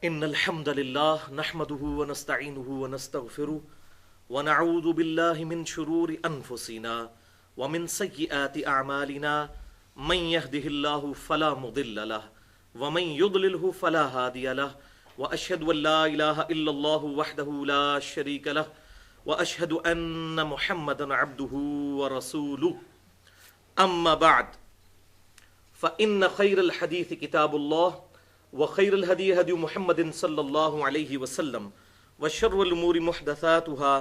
ان الحمد لله نحمده ونستعينه ونستغفره ونعوذ بالله من شرور انفسنا ومن سيئات اعمالنا من يهده الله فلا مضل له ومن يضلله فلا هادي له واشهد ان لا اله الا الله وحده لا شريك له واشهد ان محمدا عبده ورسوله اما بعد فان خير الحديث كتاب الله وخير الهدي هدي محمد صلى الله عليه وسلم وشر الأمور محدثاتها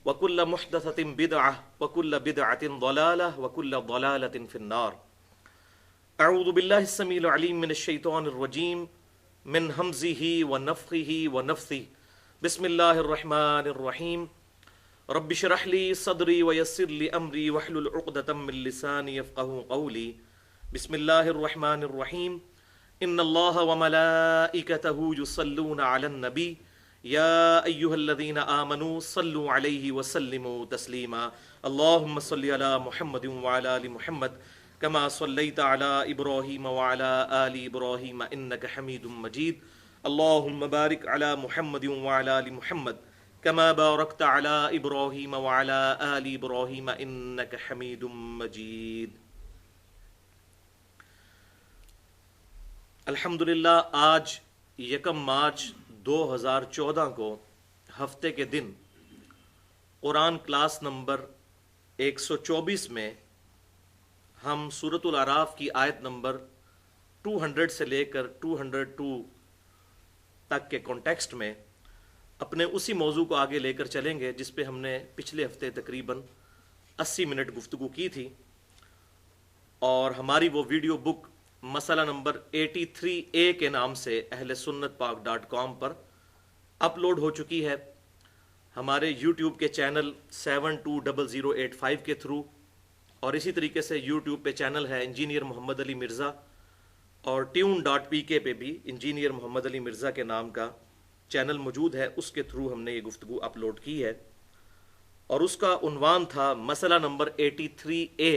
وكل محدثة بدعة وكل بدعة ضلالة وكل ضلالة في النار. أعوذ بالله السميع العليم من الشيطان الرجيم من همزه ونفخه ونفثه. بسم الله الرحمن الرحيم. رب اشرح لي صدري ويسر لي أمري واحلل عقدة من لساني يفقهوا قولي. بسم الله الرحمن الرحيم. ان الله وملائكته يصلون على النبي يا ايها الذين امنوا صلوا عليه وسلموا تسليما. اللهم صل على محمد وعلى ال محمد كما صليت على ابراهيم وعلى ال ابراهيم انك حميد مجيد. اللهم بارك على محمد وعلى ال محمد كما باركت على ابراهيم وعلى ال ابراهيم انك حميد مجيد. الحمدللہ آج یکم مارچ 2014 کو ہفتے کے دن قرآن کلاس نمبر 124 میں ہم سورۃ الاعراف کی آیت نمبر 200 سے لے کر 202 تک کے کانٹیکسٹ میں اپنے اسی موضوع کو آگے لے کر چلیں گے جس پہ ہم نے پچھلے ہفتے تقریباً 80 منٹ گفتگو کی تھی، اور ہماری وہ ویڈیو بک مسئلہ نمبر 83A کے نام سے اہل سنت پاک.com پر اپلوڈ ہو چکی ہے، ہمارے یوٹیوب کے چینل 720085 کے تھرو، اور اسی طریقے سے یوٹیوب پہ چینل ہے انجینئر محمد علی مرزا، اور tune.pk پہ بھی انجینئر محمد علی مرزا کے نام کا چینل موجود ہے، اس کے تھرو ہم نے یہ گفتگو اپلوڈ کی ہے، اور اس کا عنوان تھا مسئلہ نمبر 83A،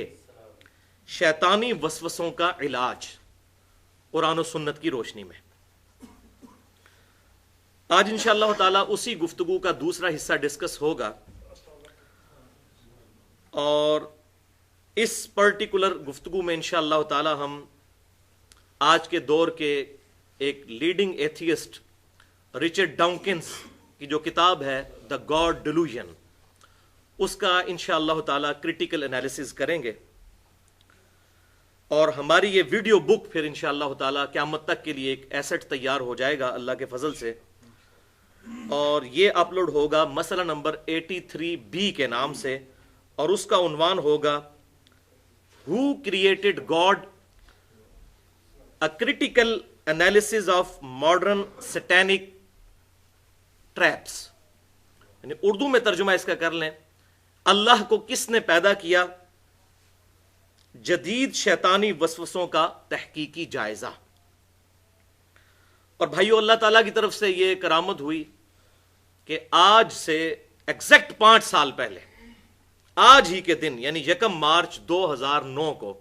شیطانی وسوسوں کا علاج قرآن و سنت کی روشنی میں۔ آج انشاءاللہ تعالی اسی گفتگو کا دوسرا حصہ ڈسکس ہوگا، اور اس پرٹیکولر گفتگو میں انشاءاللہ تعالی ہم آج کے دور کے ایک لیڈنگ ایتھیسٹ رچرڈ ڈاؤکنس کی جو کتاب ہے دا گاڈ ڈیلوژن، اس کا انشاءاللہ تعالی کریٹیکل انالیسز کریں گے، اور ہماری یہ ویڈیو بک پھر انشاءاللہ تعالی قیامت تک کے لیے ایک ایسٹ تیار ہو جائے گا اللہ کے فضل سے، اور یہ اپلوڈ ہوگا مسئلہ نمبر 83B کے نام سے، اور اس کا عنوان ہوگا Who created God? A critical analysis of modern satanic traps. یعنی اردو میں ترجمہ اس کا کر لیں، اللہ کو کس نے پیدا کیا، جدید شیطانی وسوسوں کا تحقیقی جائزہ۔ اور بھائیو، اللہ تعالیٰ کی طرف سے یہ کرامت ہوئی کہ آج سے ایگزیکٹ 5 سال پہلے، آج ہی کے دن یعنی 1 مارچ 2009 کو،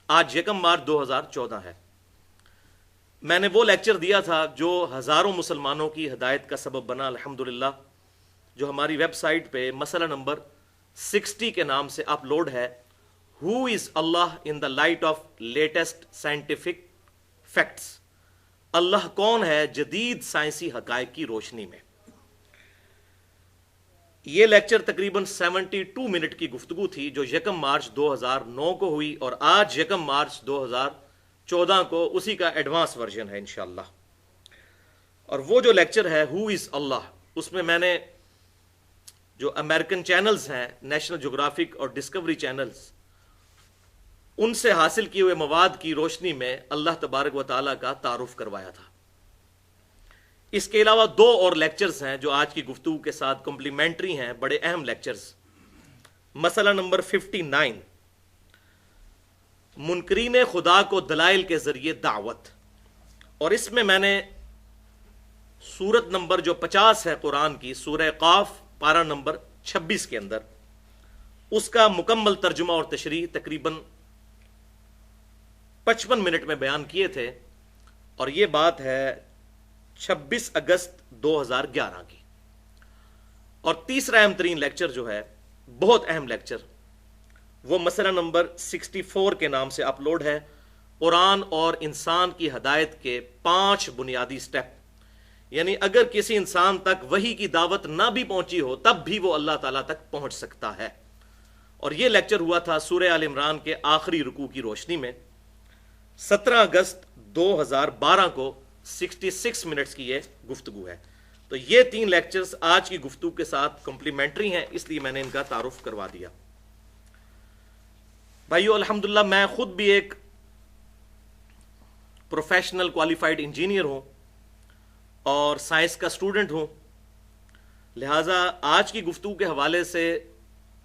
آج 1 مارچ 2014 ہے، میں نے وہ لیکچر دیا تھا جو ہزاروں مسلمانوں کی ہدایت کا سبب بنا الحمدللہ، جو ہماری ویب سائٹ پہ مسئلہ نمبر 60 کے نام سے اپلوڈ ہے، Who is Allah in the light of latest scientific facts؟ اللہ کون ہے جدید سائنسی حقائق کی روشنی میں۔ یہ لیکچر تقریباً 72 منٹ کی گفتگو تھی جو 1 مارچ 2009 کو ہوئی، اور آج 1 مارچ 2014 کو اسی کا ایڈوانس ورژن ہے انشاءاللہ۔ اور وہ جو لیکچر ہے Who is Allah، اس میں میں نے جو امریکن چینلز ہیں، نیشنل جغرافک اور ڈسکوری چینلز، ان سے حاصل کیے ہوئے مواد کی روشنی میں اللہ تبارک و تعالیٰ کا تعارف کروایا تھا۔ اس کے علاوہ 2 اور لیکچرز ہیں جو آج کی گفتگو کے ساتھ کمپلیمنٹری ہیں، بڑے اہم لیکچرز۔ مسئلہ نمبر 59، منکرین خدا کو دلائل کے ذریعے دعوت، اور اس میں نے سورت نمبر جو 50 ہے قرآن کی، سورہ قاف، پارہ نمبر 26 کے اندر اس کا مکمل ترجمہ اور تشریح تقریباً 55 منٹ میں بیان کیے تھے، اور یہ بات ہے 26 اگست 2011 کی. اور تیسرا اہم ترین لیکچر جو ہے، بہت اہم لیکچر، وہ مسئلہ نمبر 64 کے نام سے اپلوڈ ہے، قرآن اور انسان کی ہدایت کے 5 بنیادی سٹیپ. یعنی اگر کسی انسان تک وحی کی دعوت نہ بھی پہنچی ہو تب بھی وہ اللہ تعالیٰ تک پہنچ سکتا ہے. اور یہ لیکچر ہوا تھا سورہ آل عمران کے آخری رکوع کی روشنی میں. 17 اگست 2012 کو 66 منٹس کی یہ گفتگو ہے. تو یہ 3 لیکچرز آج کی گفتگو کے ساتھ کمپلیمنٹری ہیں، اس لیے میں نے ان کا تعارف کروا دیا. بھائیو، الحمدللہ میں خود بھی ایک پروفیشنل کوالیفائڈ انجینئر ہوں اور سائنس کا اسٹوڈنٹ ہوں. لہٰذا آج کی گفتگو کے حوالے سے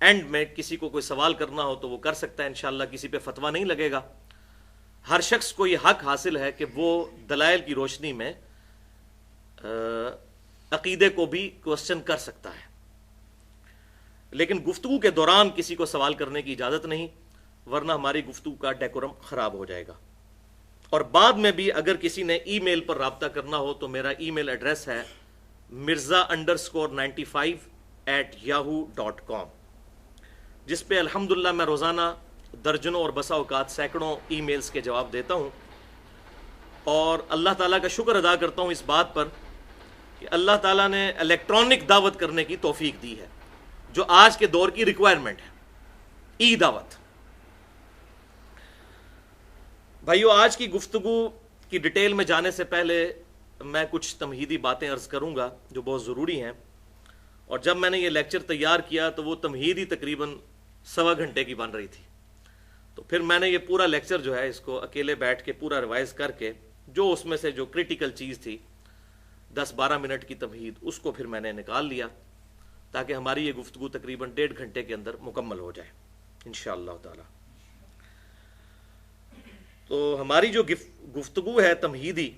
اینڈ میں کسی کو کوئی سوال کرنا ہو تو وہ کر سکتا ہے. انشاءاللہ کسی پہ فتویٰ نہیں لگے گا. ہر شخص کو یہ حق حاصل ہے کہ وہ دلائل کی روشنی میں عقیدے کو بھی کوسچن کر سکتا ہے، لیکن گفتگو کے دوران کسی کو سوال کرنے کی اجازت نہیں، ورنہ ہماری گفتگو کا ڈیکورم خراب ہو جائے گا. اور بعد میں بھی اگر کسی نے ای میل پر رابطہ کرنا ہو تو میرا ای میل ایڈریس ہے mirza_95@yahoo.com، جس پہ الحمدللہ میں روزانہ درجنوں اور بسا اوقات سینکڑوں ای میلز کے جواب دیتا ہوں. اور اللہ تعالیٰ کا شکر ادا کرتا ہوں اس بات پر کہ اللہ تعالیٰ نے الیکٹرانک دعوت کرنے کی توفیق دی ہے، جو آج کے دور کی ریکوائرمنٹ ہے، ای دعوت. بھائیو، آج کی گفتگو کی ڈیٹیل میں جانے سے پہلے میں کچھ تمہیدی باتیں عرض کروں گا جو بہت ضروری ہیں. اور جب میں نے یہ لیکچر تیار کیا تو وہ تمہیدی تقریباً 1.25 گھنٹے کی بن رہی تھی. تو پھر میں نے یہ پورا لیکچر جو ہے اس کو اکیلے بیٹھ کے پورا ریوائز کر کے جو اس میں سے جو کریٹیکل چیز تھی 10-12 منٹ کی تمہید، اس کو پھر میں نے نکال لیا تاکہ ہماری یہ گفتگو تقریباً 1.5 گھنٹے کے اندر مکمل ہو جائے انشاءاللہ تعالی. تو ہماری جو گفتگو ہے تمہیدی،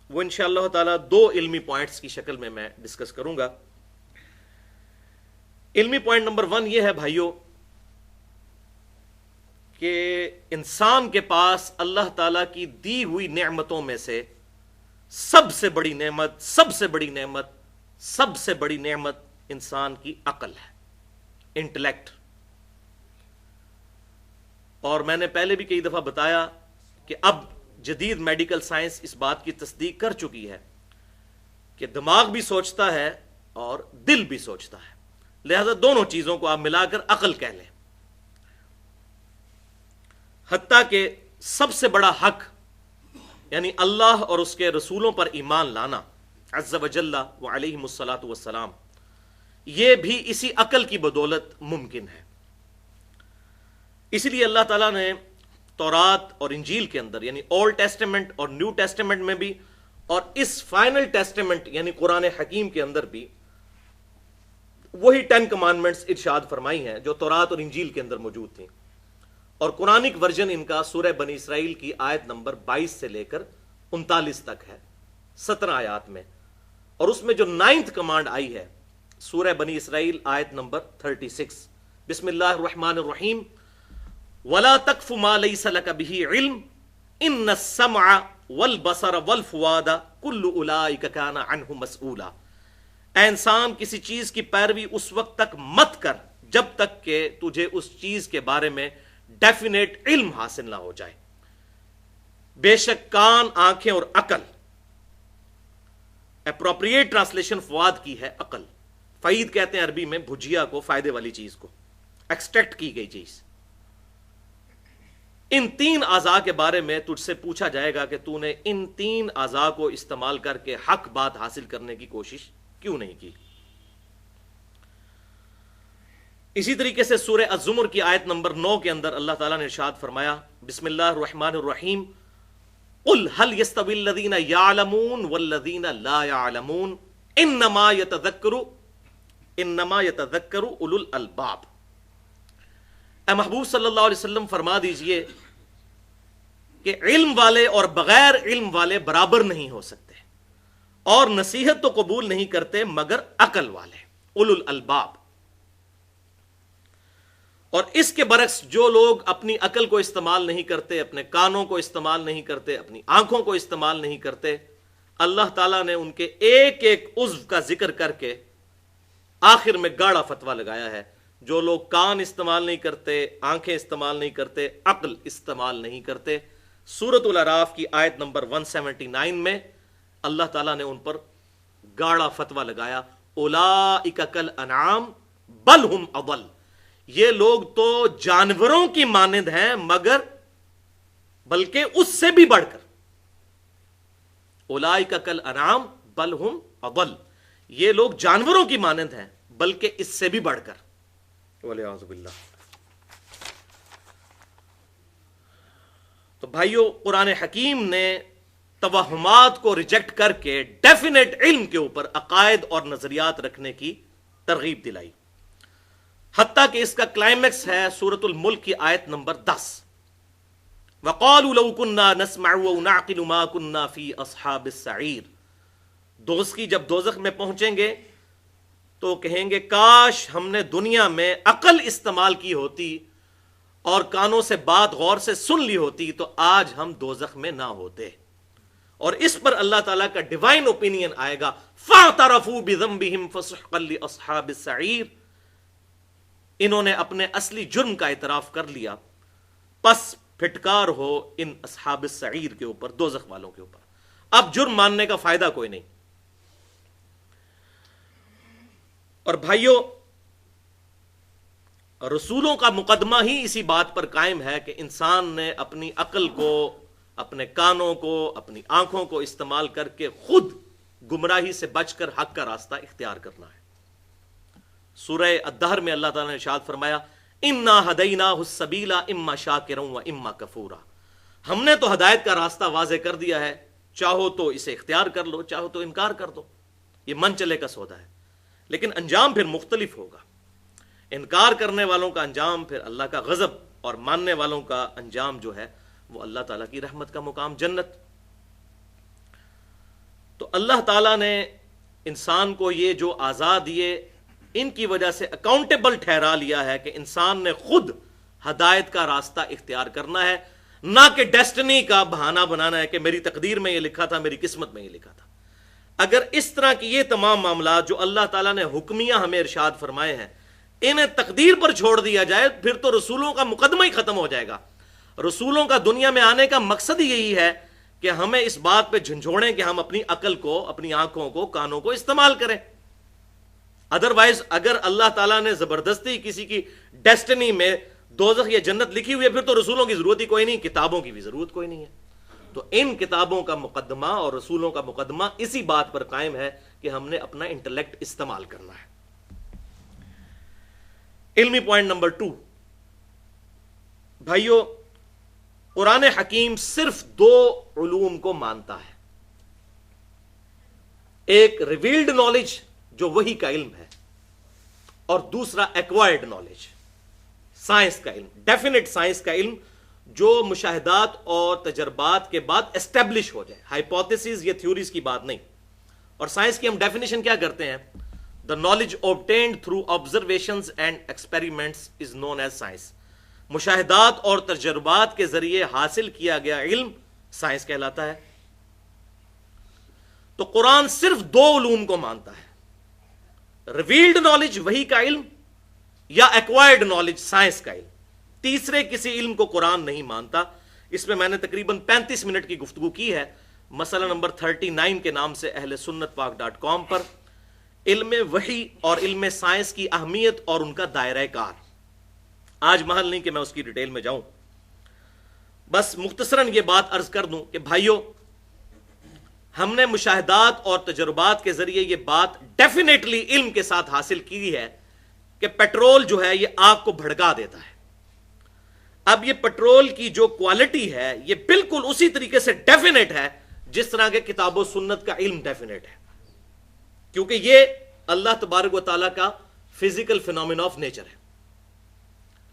وہ انشاءاللہ تعالی 2 علمی پوائنٹس کی شکل میں ڈسکس کروں گا. علمی پوائنٹ نمبر 1 یہ ہے بھائیو کہ انسان کے پاس اللہ تعالیٰ کی دی ہوئی نعمتوں میں سے سب سے بڑی نعمت انسان کی عقل ہے، انٹلیکٹ. اور میں نے پہلے بھی کئی دفعہ بتایا کہ اب جدید میڈیکل سائنس اس بات کی تصدیق کر چکی ہے کہ دماغ بھی سوچتا ہے اور دل بھی سوچتا ہے، لہذا دونوں چیزوں کو آپ ملا کر عقل کہہ لیں. حتیٰ کہ سب سے بڑا حق یعنی اللہ اور اس کے رسولوں پر ایمان لانا عز وجل و علیہم الصلاۃ والسلام، یہ بھی اسی عقل کی بدولت ممکن ہے. اسی لیے اللہ تعالیٰ نے تورات اور انجیل کے اندر یعنی اولڈ ٹیسٹمنٹ اور نیو ٹیسٹمنٹ میں بھی، اور اس فائنل ٹیسٹمنٹ یعنی قرآن حکیم کے اندر بھی وہی 10 کمانڈمنٹس ارشاد فرمائی ہیں جو تورات اور انجیل کے اندر موجود تھیں. اور قرآنک ورژن ان کا سورہ بنی اسرائیل کی آیت نمبر 22 سے لے کر 39 تک ہے، 17 آیات میں. اور اس میں جو 9th کمانڈ آئی ہے سورہ بنی اسرائیل آیت نمبر 36، بسم اللہ الرحمن الرحیم، وَلَا تَقْفُ مَا لَيْسَ لَكَ بِهِ عِلْمٌ إِنَّ السَّمْعَ وَالْبَصَرَ وَالْفُؤَادَ كُلُّ أُولَٰئِكَ كَانَ عَنْهُ مَسْئُولًا. اے انسان، کسی چیز کی پیروی اس وقت تک مت کر جب تک کہ تجھے اس چیز کے بارے میں ڈیفینیٹ علم حاصل نہ ہو جائے. بے شک کان، آنکھیں اور عقل، اپروپریٹ ٹرانسلیشن فواد کی ہے عقل. فعید کہتے ہیں عربی میں بھجیا کو، فائدے والی چیز کو، ایکسٹریکٹ کی گئی چیز. ان 3 اعضاء کے بارے میں تجھ سے پوچھا جائے گا کہ تو نے ان 3 اعضاء کو استعمال کر کے حق بات حاصل کرنے کی کوشش کیوں نہیں کی. اسی طریقے سے سورہ الزمر کی آیت نمبر 9 کے اندر اللہ تعالیٰ نے ارشاد فرمایا، بسم اللہ الرحمن الرحیم، قل هل يستوي الذين يعلمون والذين لا يعلمون انما يتذكر اولو الالباب. اے محبوب صلی اللہ علیہ وسلم فرما دیجئے کہ علم والے اور بغیر علم والے برابر نہیں ہو سکتے، اور نصیحت تو قبول نہیں کرتے مگر عقل والے، اولو الالباب. اور اس کے برعکس جو لوگ اپنی عقل کو استعمال نہیں کرتے، اپنے کانوں کو استعمال نہیں کرتے، اپنی آنکھوں کو استعمال نہیں کرتے، اللہ تعالیٰ نے ان کے ایک ایک عضو کا ذکر کر کے آخر میں گاڑا فتویٰ لگایا ہے. جو لوگ کان استعمال نہیں کرتے، آنکھیں استعمال نہیں کرتے، عقل استعمال نہیں کرتے، سورۃ الاعراف کی آیت نمبر 179 میں اللہ تعالیٰ نے ان پر گاڑا فتویٰ لگایا، اولئک کالانعام بل ہم اضل. یہ لوگ تو جانوروں کی مانند ہیں مگر بلکہ اس سے بھی بڑھ کر. اولئک کالانعام بل ہم اضل. یہ لوگ جانوروں کی مانند ہیں بلکہ اس سے بھی بڑھ کر. والعیاذ باللہ. تو بھائیو، قرآن حکیم نے توہمات کو ریجیکٹ کر کے ڈیفینیٹ علم کے اوپر عقائد اور نظریات رکھنے کی ترغیب دلائی. حتیٰ کہ اس کا کلائمیکس ہے سورۃ الملک کی آیت نمبر 10. وَقَالُوا لَوْ كُنَّا نَسْمَعُ أَوْ نَعْقِلُ مَا كُنَّا فِي أَصْحَابِ السَّعِيرِ. دوزخی جب دوزخ میں پہنچیں گے تو کہیں گے کاش ہم نے دنیا میں عقل استعمال کی ہوتی اور کانوں سے بات غور سے سن لی ہوتی تو آج ہم دوزخ میں نہ ہوتے. اور اس پر اللہ تعالیٰ کا ڈیوائن اوپینین آئے گا، فَاعْتَرَفُوا بِذَنبِهِمْ فَسُحْقًا لِأَصْحَابِ السَّعِيرِ. انہوں نے اپنے اصلی جرم کا اعتراف کر لیا، پس پھٹکار ہو ان اصحاب السعیر کے اوپر، دوزخ والوں کے اوپر. اب جرم ماننے کا فائدہ کوئی نہیں. اور بھائیوں، رسولوں کا مقدمہ ہی اسی بات پر قائم ہے کہ انسان نے اپنی عقل کو، اپنے کانوں کو، اپنی آنکھوں کو استعمال کر کے خود گمراہی سے بچ کر حق کا راستہ اختیار کرنا ہے. سورہ الدہر میں اللہ تعالیٰ نے ارشاد فرمایا، اِنَّا هَدَيْنَاهُ السَّبِيلَ إِمَّا شَاكِرًا وَإِمَّا كَفُورًا. ہم نے تو ہدایت کا راستہ واضح کر دیا ہے، چاہو تو اسے اختیار کر لو، چاہو تو انکار کر دو. یہ من چلے کا سودا ہے، لیکن انجام پھر مختلف ہوگا. انکار کرنے والوں کا انجام پھر اللہ کا غضب، اور ماننے والوں کا انجام جو ہے وہ اللہ تعالیٰ کی رحمت کا مقام جنت. تو اللہ تعالیٰ نے انسان کو یہ جو آزاد دیے، ان کی وجہ سے اکاؤنٹیبل ٹھہرا لیا ہے کہ انسان نے خود ہدایت کا راستہ اختیار کرنا ہے، نہ کہ ڈیسٹنی کا بہانہ بنانا ہے کہ میری تقدیر میں یہ لکھا تھا، میری قسمت میں یہ لکھا تھا. اگر اس طرح کی یہ تمام معاملات جو اللہ تعالیٰ نے حکمیہ ہمیں ارشاد فرمائے ہیں انہیں تقدیر پر چھوڑ دیا جائے، پھر تو رسولوں کا مقدمہ ہی ختم ہو جائے گا. رسولوں کا دنیا میں آنے کا مقصد ہی یہی ہے کہ ہمیں اس بات پہ جھنجھوڑیں کہ ہم اپنی عقل کو، اپنی آنکھوں کو، کانوں کو استعمال کریں. ادروائز اگر اللہ تعالیٰ نے زبردستی کسی کی ڈیسٹنی میں دوزخ یا جنت لکھی ہوئی ہے، پھر تو رسولوں کی ضرورت ہی کوئی نہیں، کتابوں کی بھی ضرورت کوئی نہیں ہے. تو ان کتابوں کا مقدمہ اور رسولوں کا مقدمہ اسی بات پر قائم ہے کہ ہم نے اپنا انٹلیکٹ استعمال کرنا ہے. علمی پوائنٹ نمبر 2. بھائیو، قرآن حکیم صرف 2 علوم کو مانتا ہے. ایک ریویلڈ نالج جو وحی کا علم ہے، اور دوسرا ایکوائرڈ نالج، سائنس کا علم، ڈیفینیٹ سائنس کا علم جو مشاہدات اور تجربات کے بعد اسٹیبلش ہو جائے. ہائپوتھیسز یا تھیوریز کی بات نہیں. اور سائنس کی ہم ڈیفینیشن کیا کرتے ہیں؟ The knowledge obtained through observations and experiments is known as science. مشاہدات اور تجربات کے ذریعے حاصل کیا گیا علم سائنس کہلاتا ہے. تو قرآن صرف 2 علوم کو مانتا ہے، ریویلڈ نالج وحی کا علم یا ایکوائرڈ نالج سائنس کا علم. تیسرے کسی علم کو قرآن نہیں مانتا. اس میں نے تقریباً 35 منٹ کی گفتگو کی ہے. مسئلہ نمبر 39 کے نام سے اہل سنت پاک.com پر علم وحی اور علم سائنس کی اہمیت اور ان کا دائرہ کار. آج محل نہیں کہ میں اس کی ڈیٹیل میں جاؤں، بس مختصراً یہ بات عرض کر دوں کہ بھائیو، ہم نے مشاہدات اور تجربات کے ذریعے یہ بات ڈیفینیٹلی علم کے ساتھ حاصل کی ہے کہ پیٹرول جو ہے یہ آگ کو بھڑکا دیتا ہے. اب یہ پیٹرول کی جو کوالٹی ہے یہ بالکل اسی طریقے سے ڈیفینیٹ ہے جس طرح کے کتاب و سنت کا علم ڈیفینیٹ ہے، کیونکہ یہ اللہ تبارک و تعالیٰ کا فزیکل فینومینا آف نیچر ہے.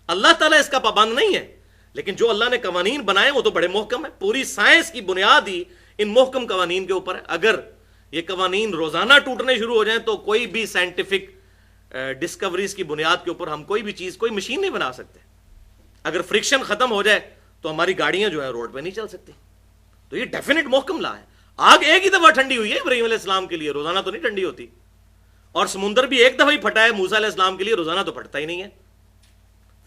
اللہ تعالیٰ اس کا پابند نہیں ہے، لیکن جو اللہ نے قوانین بنائے وہ تو بڑے محکم ہیں. پوری سائنس کی بنیاد ہی ان محکم قوانین کے اوپر ہے. اگر یہ قوانین روزانہ ٹوٹنے شروع ہو جائیں تو کوئی بھی سائنٹیفک ڈسکوریز کی بنیاد کے اوپر ہم کوئی بھی چیز، کوئی مشین نہیں بنا سکتے. اگر فرکشن ختم ہو جائے تو ہماری گاڑیاں جو ہیں روڈ پہ نہیں چل سکتی. تو یہ ڈیفینیٹ محکم لا ہے. آگ ایک ہی دفعہ ٹھنڈی ہوئی ہے ابراہیم علیہ السلام کے لیے، روزانہ تو نہیں ٹھنڈی ہوتی. اور سمندر بھی ایک دفعہ ہی پھٹا ہے موسیٰ علیہ السلام کے لیے، روزانہ تو پھٹتا ہی نہیں ہے،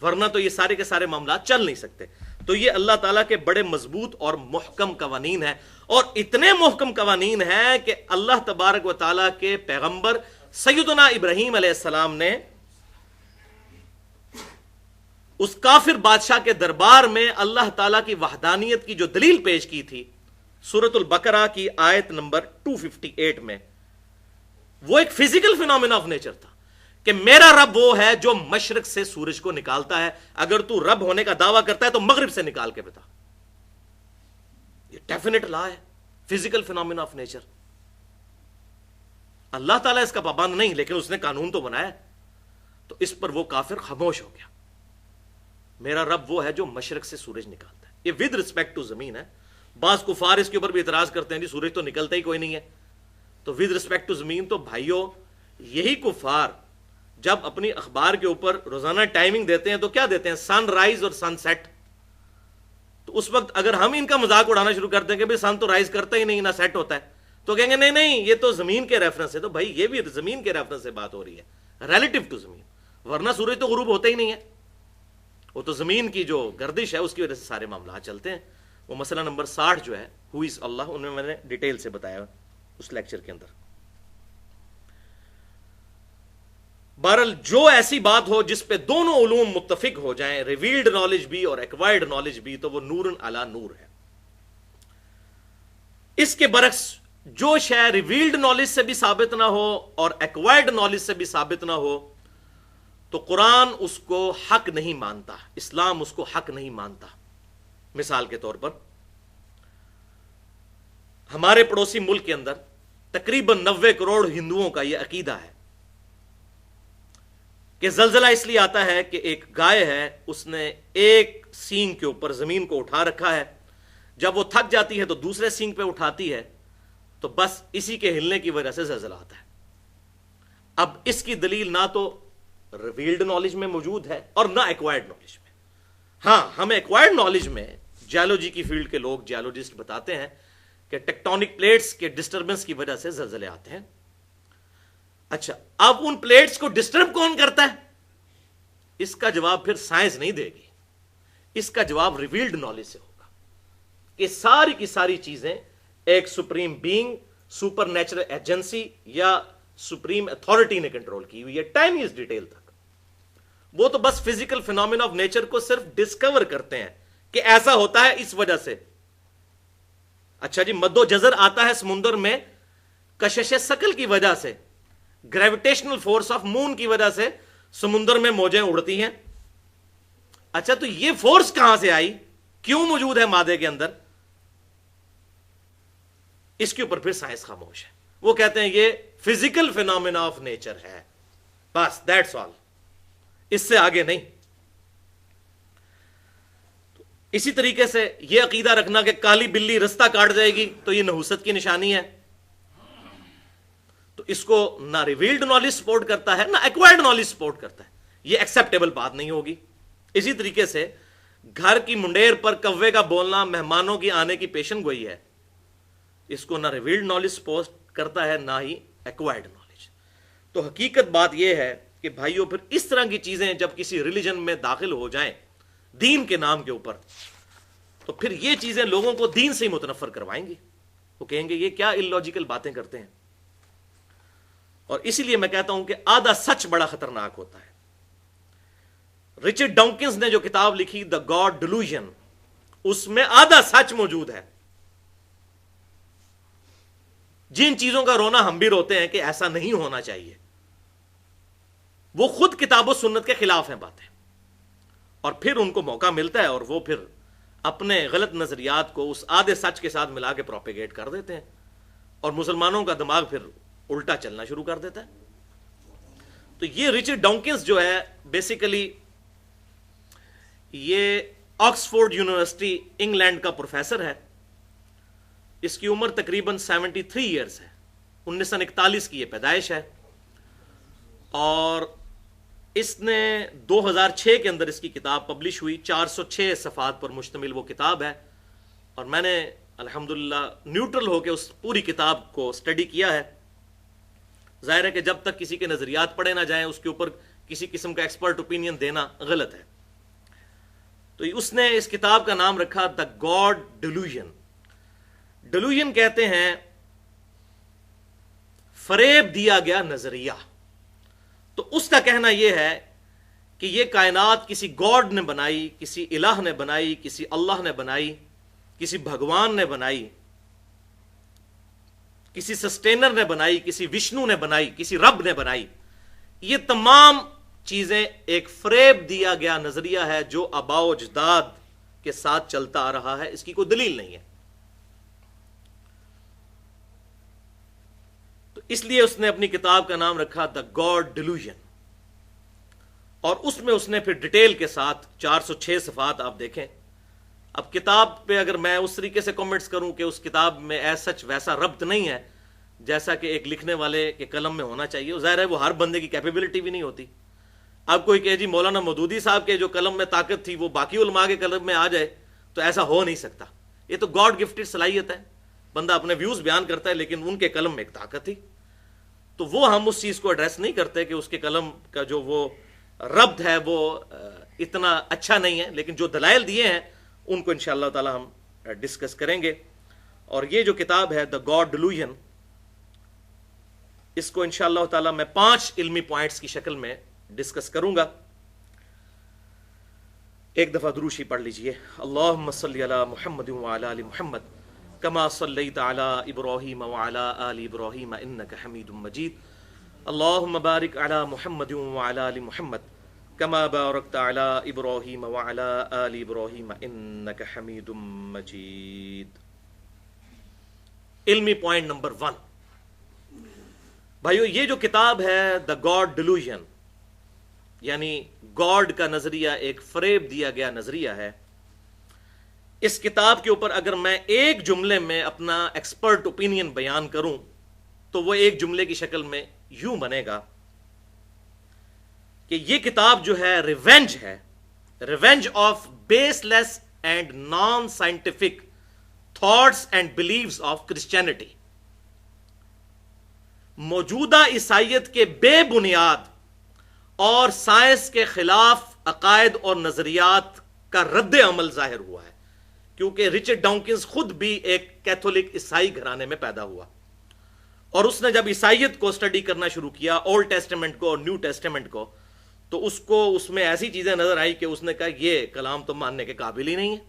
ورنہ تو یہ سارے کے سارے معاملات چل نہیں سکتے. تو یہ اللہ تعالیٰ کے بڑے مضبوط اور محکم قوانین ہیں، اور اتنے محکم قوانین ہیں کہ اللہ تبارک و تعالیٰ کے پیغمبر سیدنا ابراہیم علیہ السلام نے اس کافر بادشاہ کے دربار میں اللہ تعالیٰ کی وحدانیت کی جو دلیل پیش کی تھی سورۃ البقرہ کی آیت نمبر 258 میں، وہ ایک فزیکل فینومینا آف نیچر تھا کہ میرا رب وہ ہے جو مشرق سے سورج کو نکالتا ہے، اگر تو رب ہونے کا دعویٰ کرتا ہے تو مغرب سے نکال کے بتا. یہ ڈیفینیٹ لا ہے، فزیکل فینومینا آف نیچر. اللہ تعالیٰ اس کا پابند نہیں، لیکن اس نے قانون تو بنایا، تو اس پر وہ کافر خاموش ہو گیا. میرا رب وہ ہے جو مشرق سے سورج نکالتا ہے. یہ ود رسپیکٹ ٹو زمین ہے. بعض کفار اس کے اوپر بھی اعتراض کرتے ہیں جی سورج تو نکلتا ہی کوئی نہیں ہے. تو ود رسپیکٹ ٹو زمین، تو بھائیوں یہی کفار جب اپنی اخبار کے اوپر روزانہ ٹائمنگ دیتے ہیں تو کیا دیتے ہیں؟ سن رائز اور سن سیٹ. تو اس وقت اگر ہم ان کا مذاق اڑانا شروع کرتے ہیں کہ بھئی سن تو رائز کرتا ہی نہیں نہ سیٹ ہوتا ہے، تو کہیں گے نہیں نہیں یہ تو زمین کے ریفرنس ہے. تو بھائی یہ بھی زمین کے ریفرنس سے بات ہو رہی ہے، ریلیٹو ٹو زمین، ورنہ سورج تو غروب ہوتا ہی نہیں ہے. وہ تو زمین کی جو گردش ہے اس کی وجہ سے سارے معاملات چلتے ہیں. وہ مسئلہ نمبر 60 جو ہے ہو از اللہ، ان میں نے ڈیٹیل سے بتایا اس لیکچر کے اندر. بہرحال جو ایسی بات ہو جس پہ دونوں علوم متفق ہو جائیں، ریویلڈ نالج بھی اور ایکوائرڈ نالج بھی، تو وہ نور علی نور ہے. اس کے برعکس جو شے ریویلڈ نالج سے بھی ثابت نہ ہو اور ایکوائرڈ نالج سے بھی ثابت نہ ہو تو قرآن اس کو حق نہیں مانتا، اسلام اس کو حق نہیں مانتا. مثال کے طور پر ہمارے پڑوسی ملک کے اندر تقریباً 90 کروڑ ہندوؤں کا یہ عقیدہ ہے کہ زلزلہ اس لیے آتا ہے کہ ایک گائے ہے، اس نے ایک سینگ کے اوپر زمین کو اٹھا رکھا ہے، جب وہ تھک جاتی ہے تو دوسرے سینگ پہ اٹھاتی ہے، تو بس اسی کے ہلنے کی وجہ سے زلزلہ آتا ہے. اب اس کی دلیل نہ تو ریویلڈ نالج میں موجود ہے اور نہ ایکوائرڈ نالج میں. ہاں ہمیں ایکوائرڈ نالج میں جیولوجی کی فیلڈ کے لوگ جیولوجسٹ بتاتے ہیں کہ ٹیکٹونک پلیٹس کے ڈسٹربنس کی وجہ سے زلزلے آتے ہیں. اچھا اب ان پلیٹس کو ڈسٹرب کون کرتا ہے؟ اس کا جواب پھر سائنس نہیں دے گی، اس کا جواب ریویلڈ نالج سے ہوگا کہ ساری کی ساری چیزیں ایک supreme being, super natural agency یا سپریم اتھارٹی نے کنٹرول کی ہوئی ہے ٹائنیسٹ ڈیٹیل تک. وہ تو بس فزیکل فینومینا آف نیچر کو صرف ڈسکور کرتے ہیں کہ ایسا ہوتا ہے اس وجہ سے. اچھا جی مد و جزر آتا ہے سمندر میں کشش ثقل کی وجہ سے، گریویٹیشنل فورس آف مون کی وجہ سے سمندر میں موجیں اڑتی ہیں. اچھا تو یہ فورس کہاں سے آئی، کیوں موجود ہے مادے کے اندر؟ اس کے اوپر پھر سائنس خاموش ہے. وہ کہتے ہیں یہ فزیکل فینومینا آف نیچر ہے، بس دیٹس آل، اس سے آگے نہیں. اسی طریقے سے یہ عقیدہ رکھنا کہ کالی بلی رستہ کاٹ جائے گی تو یہ نحوست کی نشانی ہے، تو اس کو نہ ریویلڈ نالج سپورٹ کرتا ہے نہ ایکوائرڈ نالج سپورٹ کرتا ہے. یہ ایکسیپٹیبل بات نہیں ہوگی. اسی طریقے سے گھر کی منڈیر پر کوے کا بولنا مہمانوں کی آنے کی پیشن گوئی ہے، اس کو نہ ریویلڈ نالج سپورٹ کرتا ہے نہ ہی ایکوائرڈ نالج. تو حقیقت بات یہ ہے کہ بھائیوں پھر اس طرح کی چیزیں جب کسی ریلیجن میں داخل ہو جائیں دین کے نام کے اوپر، تو پھر یہ چیزیں لوگوں کو دین سے ہی متنفر کروائیں گی. وہ کہیں گے یہ کیا اللاجیکل باتیں کرتے ہیں. اور اسی لیے میں کہتا ہوں کہ آدھا سچ بڑا خطرناک ہوتا ہے. رچرڈ ڈاؤکنز نے جو کتاب لکھی دا گاڈ ڈیلوژن، اس میں آدھا سچ موجود ہے. جن چیزوں کا رونا ہم بھی روتے ہیں کہ ایسا نہیں ہونا چاہیے، وہ خود کتاب و سنت کے خلاف ہیں باتیں، اور پھر ان کو موقع ملتا ہے اور وہ پھر اپنے غلط نظریات کو اس آدھے سچ کے ساتھ ملا کے پروپیگیٹ کر دیتے ہیں، اور مسلمانوں کا دماغ پھر الٹا چلنا شروع کر دیتا ہے. تو یہ رچرڈ ڈاؤکنز جو ہے بیسیکلی یہ آکسفورڈ یونیورسٹی انگلینڈ کا پروفیسر ہے. اس کی عمر تقریباً 73 ایئرز ہے، 1941 کی یہ پیدائش ہے، اور اس نے 2006 کے اندر اس کی کتاب پبلش ہوئی. 406 صفحات پر مشتمل وہ کتاب ہے، اور میں نے الحمدللہ نیوٹرل ہو کے اس پوری کتاب کو اسٹڈی کیا ہے. ظاہر ہے کہ جب تک کسی کے نظریات پڑھے نہ جائیں اس کے اوپر کسی قسم کا ایکسپرٹ اوپینین دینا غلط ہے. تو اس نے اس کتاب کا نام رکھا دا گاڈ ڈیلوژن. ڈیلوژن کہتے ہیں فریب دیا گیا نظریہ. تو اس کا کہنا یہ ہے کہ یہ کائنات کسی گاڈ نے بنائی, کسی الہ نے بنائی, کسی اللہ نے بنائی, کسی بھگوان نے بنائی, کسی سسٹینر نے بنائی, کسی وشنو نے بنائی, کسی رب نے بنائی. یہ تمام چیزیں ایک فریب دیا گیا نظریہ ہے جو آباء و اجداد کے ساتھ چلتا آ رہا ہے. اس کی کوئی دلیل نہیں ہے. تو اس لیے اس نے اپنی کتاب کا نام رکھا دا گاڈ ڈیلوژن. اور اس نے پھر ڈیٹیل کے ساتھ 406 صفحات آپ دیکھیں. اب کتاب پہ اگر میں اس طریقے سے کمنٹس کروں کہ اس کتاب میں ایسا سچ ویسا ربط نہیں ہے جیسا کہ ایک لکھنے والے کے قلم میں ہونا چاہیے, ظاہر ہے وہ ہر بندے کی کیپیبلٹی بھی نہیں ہوتی. اب کوئی کہ جی مولانا مودودی صاحب کے جو قلم میں طاقت تھی وہ باقی علماء کے قلم میں آ جائے تو ایسا ہو نہیں سکتا. یہ تو گاڈ گفٹڈ صلاحیت ہے. بندہ اپنے ویوز بیان کرتا ہے لیکن ان کے قلم میں ایک طاقت تھی. تو وہ ہم اس چیز کو ایڈریس نہیں کرتے کہ اس کے قلم کا جو وہ ربط ہے وہ اتنا اچھا نہیں ہے, لیکن جو دلائل دیے ہیں ان کو انشاءاللہ تعالی ہم ڈسکس کریں گے. اور یہ جو کتاب ہے دا گاڈ ڈیلوژن, اس کو انشاءاللہ تعالی میں 5 علمی پوائنٹس کی شکل میں ڈسکس کروں گا. ایک دفعہ دروشی پڑھ لیجئے. اللہم صلی علی محمد وعلی آل محمد کما صلیت علی ابراہیم وعلی آل ابراہیم انک حمید مجید. اللہم بارک علی محمد وعلی آل محمد کما بارکت علی ابراہیم وعلی آل ابراہیم انک حمید مجید. علمی پوائنٹ نمبر 1. بھائیو, یہ جو کتاب ہے دا گاڈ ڈیلوژن, یعنی گاڈ کا نظریہ ایک فریب دیا گیا نظریہ ہے. اس کتاب کے اوپر اگر میں ایک جملے میں اپنا ایکسپرٹ اوپینین بیان کروں تو وہ ایک جملے کی شکل میں یوں بنے گا کہ یہ کتاب جو ہے revenge of baseless and non scientific thoughts and beliefs of Christianity. موجودہ عیسائیت کے بے بنیاد اور سائنس کے خلاف عقائد اور نظریات کا رد عمل ظاہر ہوا ہے, کیونکہ رچرڈ ڈاؤکنز خود بھی ایک کیتھولک عیسائی گھرانے میں پیدا ہوا, اور اس نے جب عیسائیت کو اسٹڈی کرنا شروع کیا, اولڈ ٹیسٹمنٹ کو اور نیو ٹیسٹمنٹ کو, تو اس کو اس میں ایسی چیزیں نظر آئی کہ اس نے کہا یہ کلام تو ماننے کے قابل ہی نہیں ہے.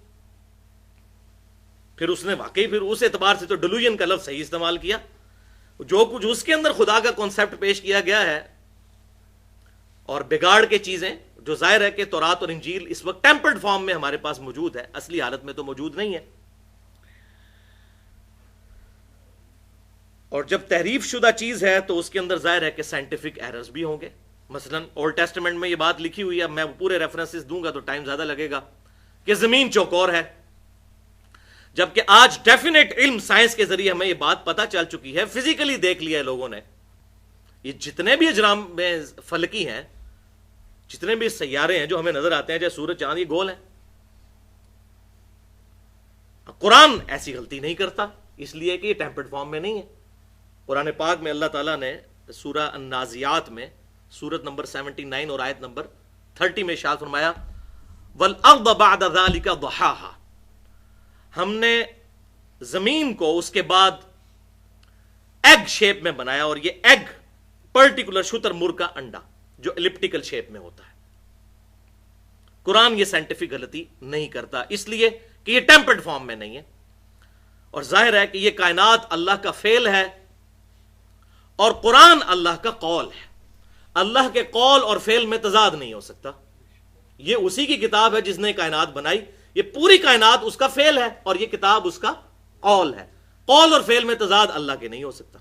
پھر اس نے واقعی پھر اس اعتبار سے تو ڈیلوژن کا لفظ صحیح استعمال کیا. جو کچھ اس کے اندر خدا کا کانسیپٹ پیش کیا گیا ہے اور بگاڑ کے چیزیں, جو ظاہر ہے کہ تورات اور انجیل اس وقت ٹیمپرڈ فارم میں ہمارے پاس موجود ہے, اصلی حالت میں تو موجود نہیں ہے. اور جب تحریف شدہ چیز ہے تو اس کے اندر ظاہر ہے کہ سائنٹیفک ایررز بھی ہوں گے. مثلا اولڈ ٹیسٹمنٹ میں یہ بات لکھی ہوئی ہے, میں پورے ریفرنسز دوں گا تو ٹائم زیادہ لگے گا, کہ زمین چوکور ہے, جبکہ آج ڈیفینیٹ علم سائنس کے ذریعے ہمیں یہ بات پتہ چل چکی ہے, فزیکلی دیکھ لیا ہے لوگوں نے. یہ جتنے بھی اجرام میں فلکی ہیں, جتنے بھی سیارے ہیں جو ہمیں نظر آتے ہیں, جیسے سورج چاند, یہ گول ہیں. قرآن ایسی غلطی نہیں کرتا, اس لیے کہ یہ ٹیمپرڈ فارم میں نہیں ہے. قرآن پاک میں اللہ تعالیٰ نے سورہ النازعات میں سورت نمبر 79 اور آیت نمبر 30 میں ارشاد فرمایا وَالْأَرْضَ بَعْدَ ذَلِكَ ضَحَاهَا, ہم نے زمین کو اس کے بعد ایگ شیپ میں بنایا, اور یہ ایگ پرٹیکولر شتر مرغ کا انڈا جو ایلپٹیکل شیپ میں ہوتا ہے. قرآن یہ سائنٹیفک غلطی نہیں کرتا, اس لیے کہ یہ ٹیمپرڈ فارم میں نہیں ہے. اور ظاہر ہے کہ یہ کائنات اللہ کا فعل ہے اور قرآن اللہ کا قول ہے. اللہ کے قول اور فعل میں تضاد نہیں ہو سکتا. یہ اسی کی کتاب ہے جس نے کائنات بنائی, یہ پوری کائنات اس کا فعل ہے اور یہ کتاب اس کا قول ہے. قول اور فعل میں تضاد اللہ کے نہیں ہو سکتا.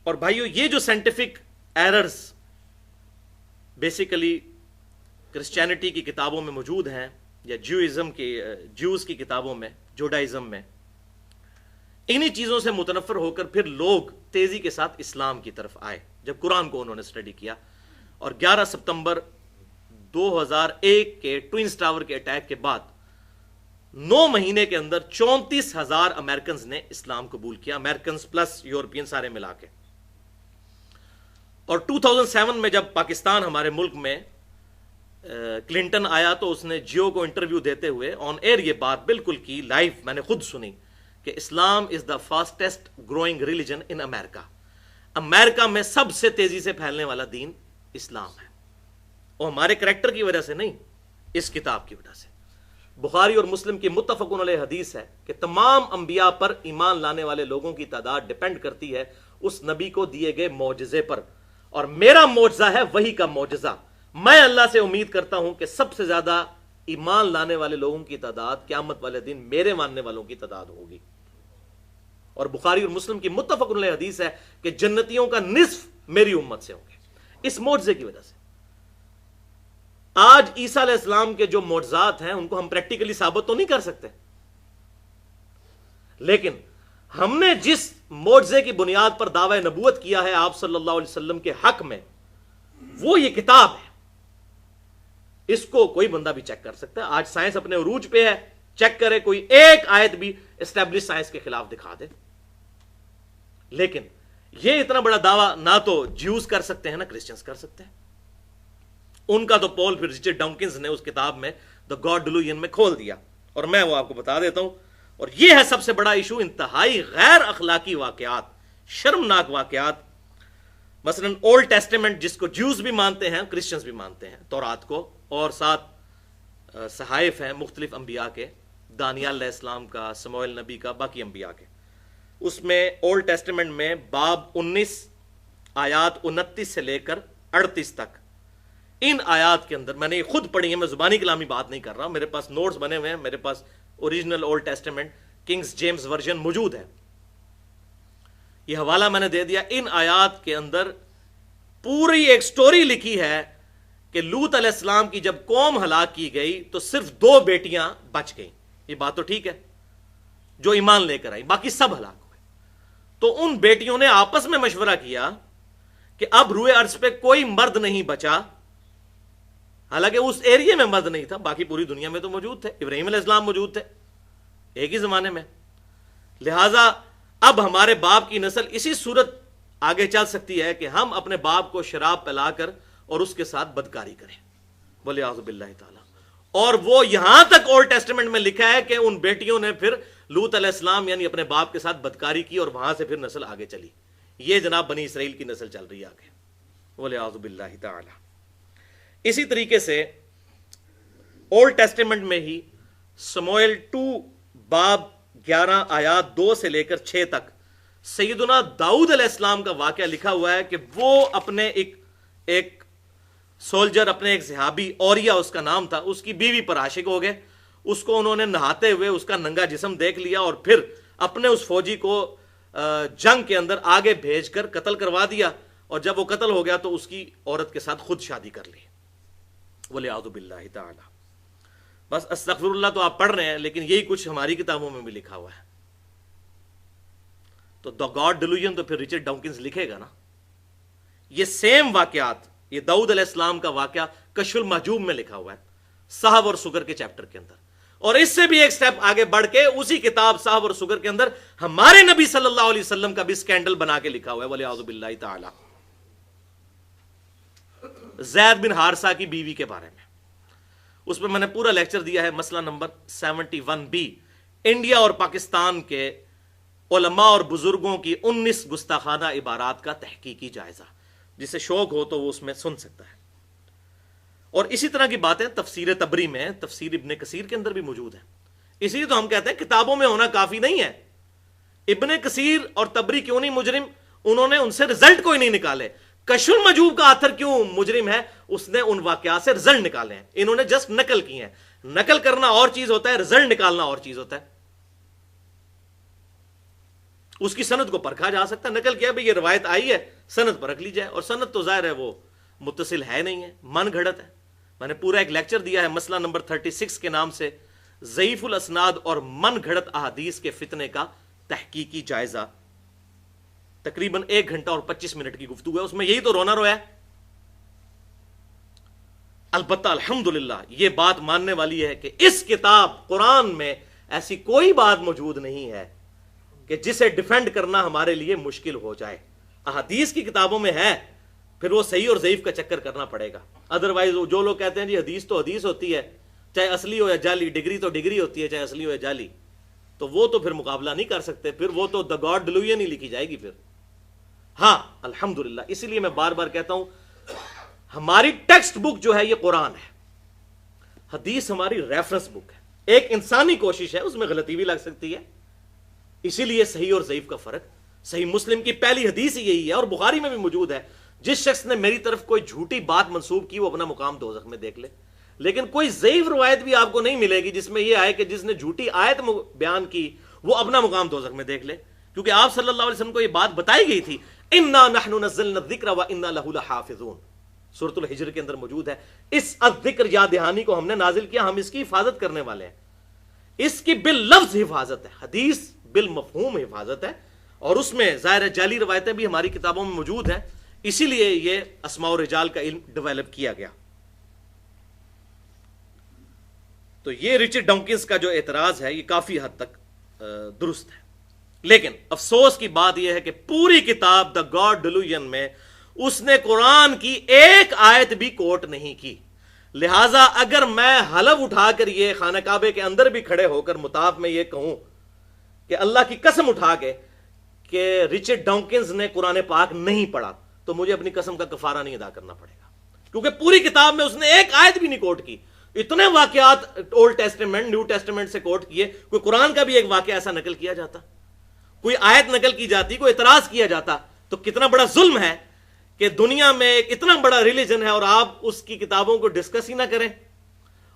اور بھائیو, یہ جو سائنٹیفک ایررز بیسیکلی کرسچینٹی کی کتابوں میں موجود ہیں, یا جیوز کی کتابوں میں, جوڈائزم میں, انہی چیزوں سے متنفر ہو کر پھر لوگ تیزی کے ساتھ اسلام کی طرف آئے جب قرآن کو انہوں نے اسٹڈی کیا. اور 11 ستمبر 2001 کے ٹوئنز ٹاور کے اٹیک کے بعد 9 مہینے کے اندر 34,000 امریکنز نے اسلام قبول کیا، امریکنز پلس یورپین سارے ملا کے. اور 2007 میں جب پاکستان ہمارے ملک میں کلنٹن آیا تو اس نے جیو کو انٹرویو دیتے ہوئے آن ایئر یہ بات بالکل کی، لائیو میں نے خود سنی، کہ اسلام از دا فاسٹسٹ گروئنگ ریلیجن ان امریکہ. امریکہ میں سب سے تیزی سے پھیلنے والا دین اسلام ہے، اور ہمارے کریکٹر کی وجہ سے نہیں، اس کتاب کی وجہ سے. بخاری اور مسلم کی متفق علیہ حدیث ہے کہ تمام انبیاء پر ایمان لانے والے لوگوں کی تعداد ڈیپینڈ کرتی ہے اس نبی کو دیے گئے معجزے پر، اور میرا معجزہ ہے وہی کا معجزہ. میں اللہ سے امید کرتا ہوں کہ سب سے زیادہ ایمان لانے والے لوگوں کی تعداد قیامت والے دن میرے ماننے والوں کی تعداد ہوگی. اور بخاری اور مسلم کی متفق علیہ حدیث ہے کہ جنتیوں کا نصف میری امت سے ہوں گے، اس معجزے کی وجہ سے. آج عیسیٰ علیہ السلام کے جو معجزات ہیں ان کو ہم پریکٹیکلی ثابت تو نہیں کر سکتے، لیکن ہم نے جس معجزے کی بنیاد پر دعوی نبوت کیا ہے آپ صلی اللہ علیہ وسلم کے حق میں، وہ یہ کتاب ہے. اس کو کوئی بندہ بھی چیک کر سکتا ہے. آج سائنس اپنے عروج پہ ہے، چیک کرے، کوئی ایک آیت بھی اسٹیبلش سائنس کے خلاف دکھا دے. لیکن یہ اتنا بڑا دعویٰ نہ تو جیوز کر سکتے ہیں نہ کرسچنز کر سکتے ہیں. ان کا تو پول پھر رچرڈ ڈاؤکنز نے اس کتاب میں دا گاڈ ڈیلوژن میں کھول دیا، اور میں وہ آپ کو بتا دیتا ہوں. اور یہ ہے سب سے بڑا ایشو، انتہائی غیر اخلاقی واقعات، شرمناک واقعات. مثلا اولڈ ٹیسٹیمنٹ جس کو جیوز بھی مانتے ہیں، کرسچنز بھی مانتے ہیں، تورات کو، اور ساتھ صحائف ہیں مختلف انبیاء کے، دانیال علیہ السلام کا، سموئیل نبی کا، باقی انبیاء کے. اس میں اولڈ ٹیسٹیمنٹ میں باب 19 آیات 29 سے لے کر 38 تک، ان آیات کے اندر میں نے یہ خود پڑھی ہے، میں زبانی کلامی بات نہیں کر رہا، میرے پاس نوٹس بنے ہوئے ہیں، میرے پاس original Old Testament Kings James Version موجود ہے، یہ حوالہ میں نے دے دیا. ان آیات کے اندر پوری ایک سٹوری لکھی ہے کہ لوط علیہ السلام کی جب قوم ہلاک کی گئی تو صرف 2 بیٹیاں بچ گئیں. یہ بات تو ٹھیک ہے، جو ایمان لے کر آئی، باقی سب ہلاک ہوئے. تو ان بیٹیوں نے آپس میں مشورہ کیا کہ اب روئے ارض پہ کوئی مرد نہیں بچا، حالانکہ اس ایریے میں مرد نہیں تھا، باقی پوری دنیا میں تو موجود تھے، ابراہیم علیہ السلام موجود تھے ایک ہی زمانے میں. لہٰذا اب ہمارے باپ کی نسل اسی صورت آگے چل سکتی ہے کہ ہم اپنے باپ کو شراب پلا کر اور اس کے ساتھ بدکاری کریں، بولے اعوذ باللہ تعالی. اور وہ یہاں تک اولڈ ٹیسٹیمنٹ میں لکھا ہے کہ ان بیٹیوں نے پھر لوط علیہ السلام یعنی اپنے باپ کے ساتھ بدکاری کی، اور وہاں سے پھر نسل آگے چلی. یہ جناب بنی اسرائیل کی نسل چل رہی ہے آگے، بولے اعوذ باللہ تعالی. اسی طریقے سے اولڈ ٹیسٹیمنٹ میں ہی سموئیل 2 باب 11 آیات 2 سے لے کر 6 تک سیدنا داؤد علیہ السلام کا واقعہ لکھا ہوا ہے کہ وہ اپنے ایک سولجر، اپنے ایک صحابی، اوریا اس کا نام تھا، اس کی بیوی پر عاشق ہو گئے. اس کو انہوں نے نہاتے ہوئے اس کا ننگا جسم دیکھ لیا، اور پھر اپنے اس فوجی کو جنگ کے اندر آگے بھیج کر قتل کروا دیا. اور جب وہ قتل ہو گیا تو اس کی عورت کے ساتھ خود شادی کر لی. بولے اعوذ باللہ تعالی. بس استغفر اللہ تو آپ پڑھ رہے ہیں، لیکن یہی کچھ ہماری کتابوں میں بھی لکھا ہوا ہے. تو دا گاڈ ڈیلوژن تو پھر رچرڈ ڈاؤکنز لکھے گا نا. یہ سیم واقعات، یہ داؤد علیہ السلام کا واقعہ کشف المحجوب میں لکھا ہوا ہے، صحب اور سگر کے چیپٹر کے اندر. اور اس سے بھی ایک سٹیپ آگے بڑھ کے اسی کتاب صحب اور سگر کے اندر ہمارے نبی صلی اللہ علیہ وسلم کا بھی سکینڈل بنا کے لکھا ہوا ہے، بولے اعوذ باللہ تعالی. زید بن حارثہ کی بیوی کے بارے میں، اس پہ میں نے پورا لیکچر دیا ہے، مسئلہ نمبر 71B، انڈیا اور پاکستان کے علماء اور بزرگوں کی 19 گستاخانہ عبارات کا تحقیقی جائزہ. جسے شوق ہو تو وہ اس میں سن سکتا ہے. اور اسی طرح کی باتیں تفسیر تبری میں، تفسیر ابن کثیر کے اندر بھی موجود ہیں. اسی لیے تو ہم کہتے ہیں کتابوں میں ہونا کافی نہیں ہے. ابن کثیر اور تبری کیوں نہیں مجرم؟ انہوں نے ان سے رزلٹ کوئی نہیں نکالے. کشف المحجوب کا آتھر کیوں مجرم ہے؟ اس نے ان واقعات سے رزلٹ نکالے ہیں، انہوں نے جسٹ نقل کی ہیں. نقل کرنا اور چیز ہوتا ہے، رزلٹ نکالنا اور چیز ہوتا ہے. اس کی سند کو پرکھا جا سکتا ہے، نقل کیا بھئی یہ روایت آئی ہے، سند پرکھ لی جائے. اور سند تو ظاہر ہے وہ متصل ہے نہیں ہے، من گھڑت ہے. میں نے پورا ایک لیکچر دیا ہے مسئلہ نمبر 36 کے نام سے، ضعیف الاسناد اور من گھڑت احادیث کے فتنے کا تحقیقی جائزہ. تقریباً 1 گھنٹہ اور 25 منٹ کی گفتگو ہے، اس میں یہی تو رونا رویا ہے. البتہ الحمدللہ یہ بات ماننے والی ہے کہ اس کتاب قرآن میں ایسی کوئی بات موجود نہیں ہے کہ جسے ڈیفینڈ کرنا ہمارے لیے مشکل ہو جائے. احادیث کی کتابوں میں ہے، پھر وہ صحیح اور ضعیف کا چکر کرنا پڑے گا. ادروائز جو لوگ کہتے ہیں جی حدیث تو حدیث ہوتی ہے، چاہے اصلی ہو یا جعلی، ڈگری تو ڈگری ہوتی ہے چاہے اصلی ہو یا جعلی، تو وہ تو پھر مقابلہ نہیں کر سکتے، پھر وہ تو دا گاڈ ڈیلوژن ہی لکھی جائے گی پھر. ہاں الحمدللہ، اسی لیے میں بار بار کہتا ہوں ہماری ٹیکسٹ بک جو ہے یہ قرآن ہے، حدیث ہماری ریفرنس بک ہے. ایک انسانی کوشش ہے، اس میں غلطی بھی لگ سکتی ہے، اسی لیے صحیح اور ضعیف کا فرق. صحیح مسلم کی پہلی حدیث ہی یہی ہے، اور بخاری میں بھی موجود ہے، جس شخص نے میری طرف کوئی جھوٹی بات منسوب کی وہ اپنا مقام دوزخ میں دیکھ لے. لیکن کوئی ضعیف روایت بھی آپ کو نہیں ملے گی جس میں یہ آئے کہ جس نے جھوٹی آیت بیان کی وہ اپنا مقام دوزخ میں دیکھ لے، کیونکہ آپ صلی اللہ علیہ وسلم کو یہ بات بتائی گئی تھی، انا نحن نزلنا الذکر وانا لہ لحافظون، سورۃ الحجر کے اندر موجود ہے. اس الذکر یاد دہانی کو ہم نے نازل کیا، ہم اس کی حفاظت کرنے والے ہیں. اس کی باللفظ حفاظت ہے، حدیث بالمفہوم حفاظت ہے، اور اس میں ظاہر جعلی روایتیں بھی ہماری کتابوں میں موجود ہیں، اسی لیے یہ اسماء و رجال کا علم ڈیولپ کیا گیا. تو یہ رچرڈ ڈاکنز کا جو اعتراض ہے یہ کافی حد تک درست ہے. لیکن افسوس کی بات یہ ہے کہ پوری کتاب دا گاڈ ڈیلوژن میں اس نے قرآن کی ایک آیت بھی کوٹ نہیں کی. لہٰذا اگر میں حلف اٹھا کر یہ خانہ کعبے کے اندر بھی کھڑے ہو کر مطاف میں یہ کہوں کہ اللہ کی قسم اٹھا کے کہ رچرڈ ڈاکنز نے قرآن پاک نہیں پڑھا، تو مجھے اپنی قسم کا کفارہ نہیں ادا کرنا پڑے گا، کیونکہ پوری کتاب میں اس نے ایک آیت بھی نہیں کوٹ کی. اتنے واقعات اولڈ ٹیسٹمنٹ نیو ٹیسٹمنٹ سے کوٹ کیے، کوئی قرآن کا بھی ایک واقعہ ایسا نقل کیا جاتا، کوئی آیت نقل کی جاتی، کوئی اعتراض کیا جاتا، تو کتنا بڑا ظلم ہے کہ دنیا میں ایک اتنا بڑا ریلیجن ہے اور آپ اس کی کتابوں کو ڈسکس ہی نہ کریں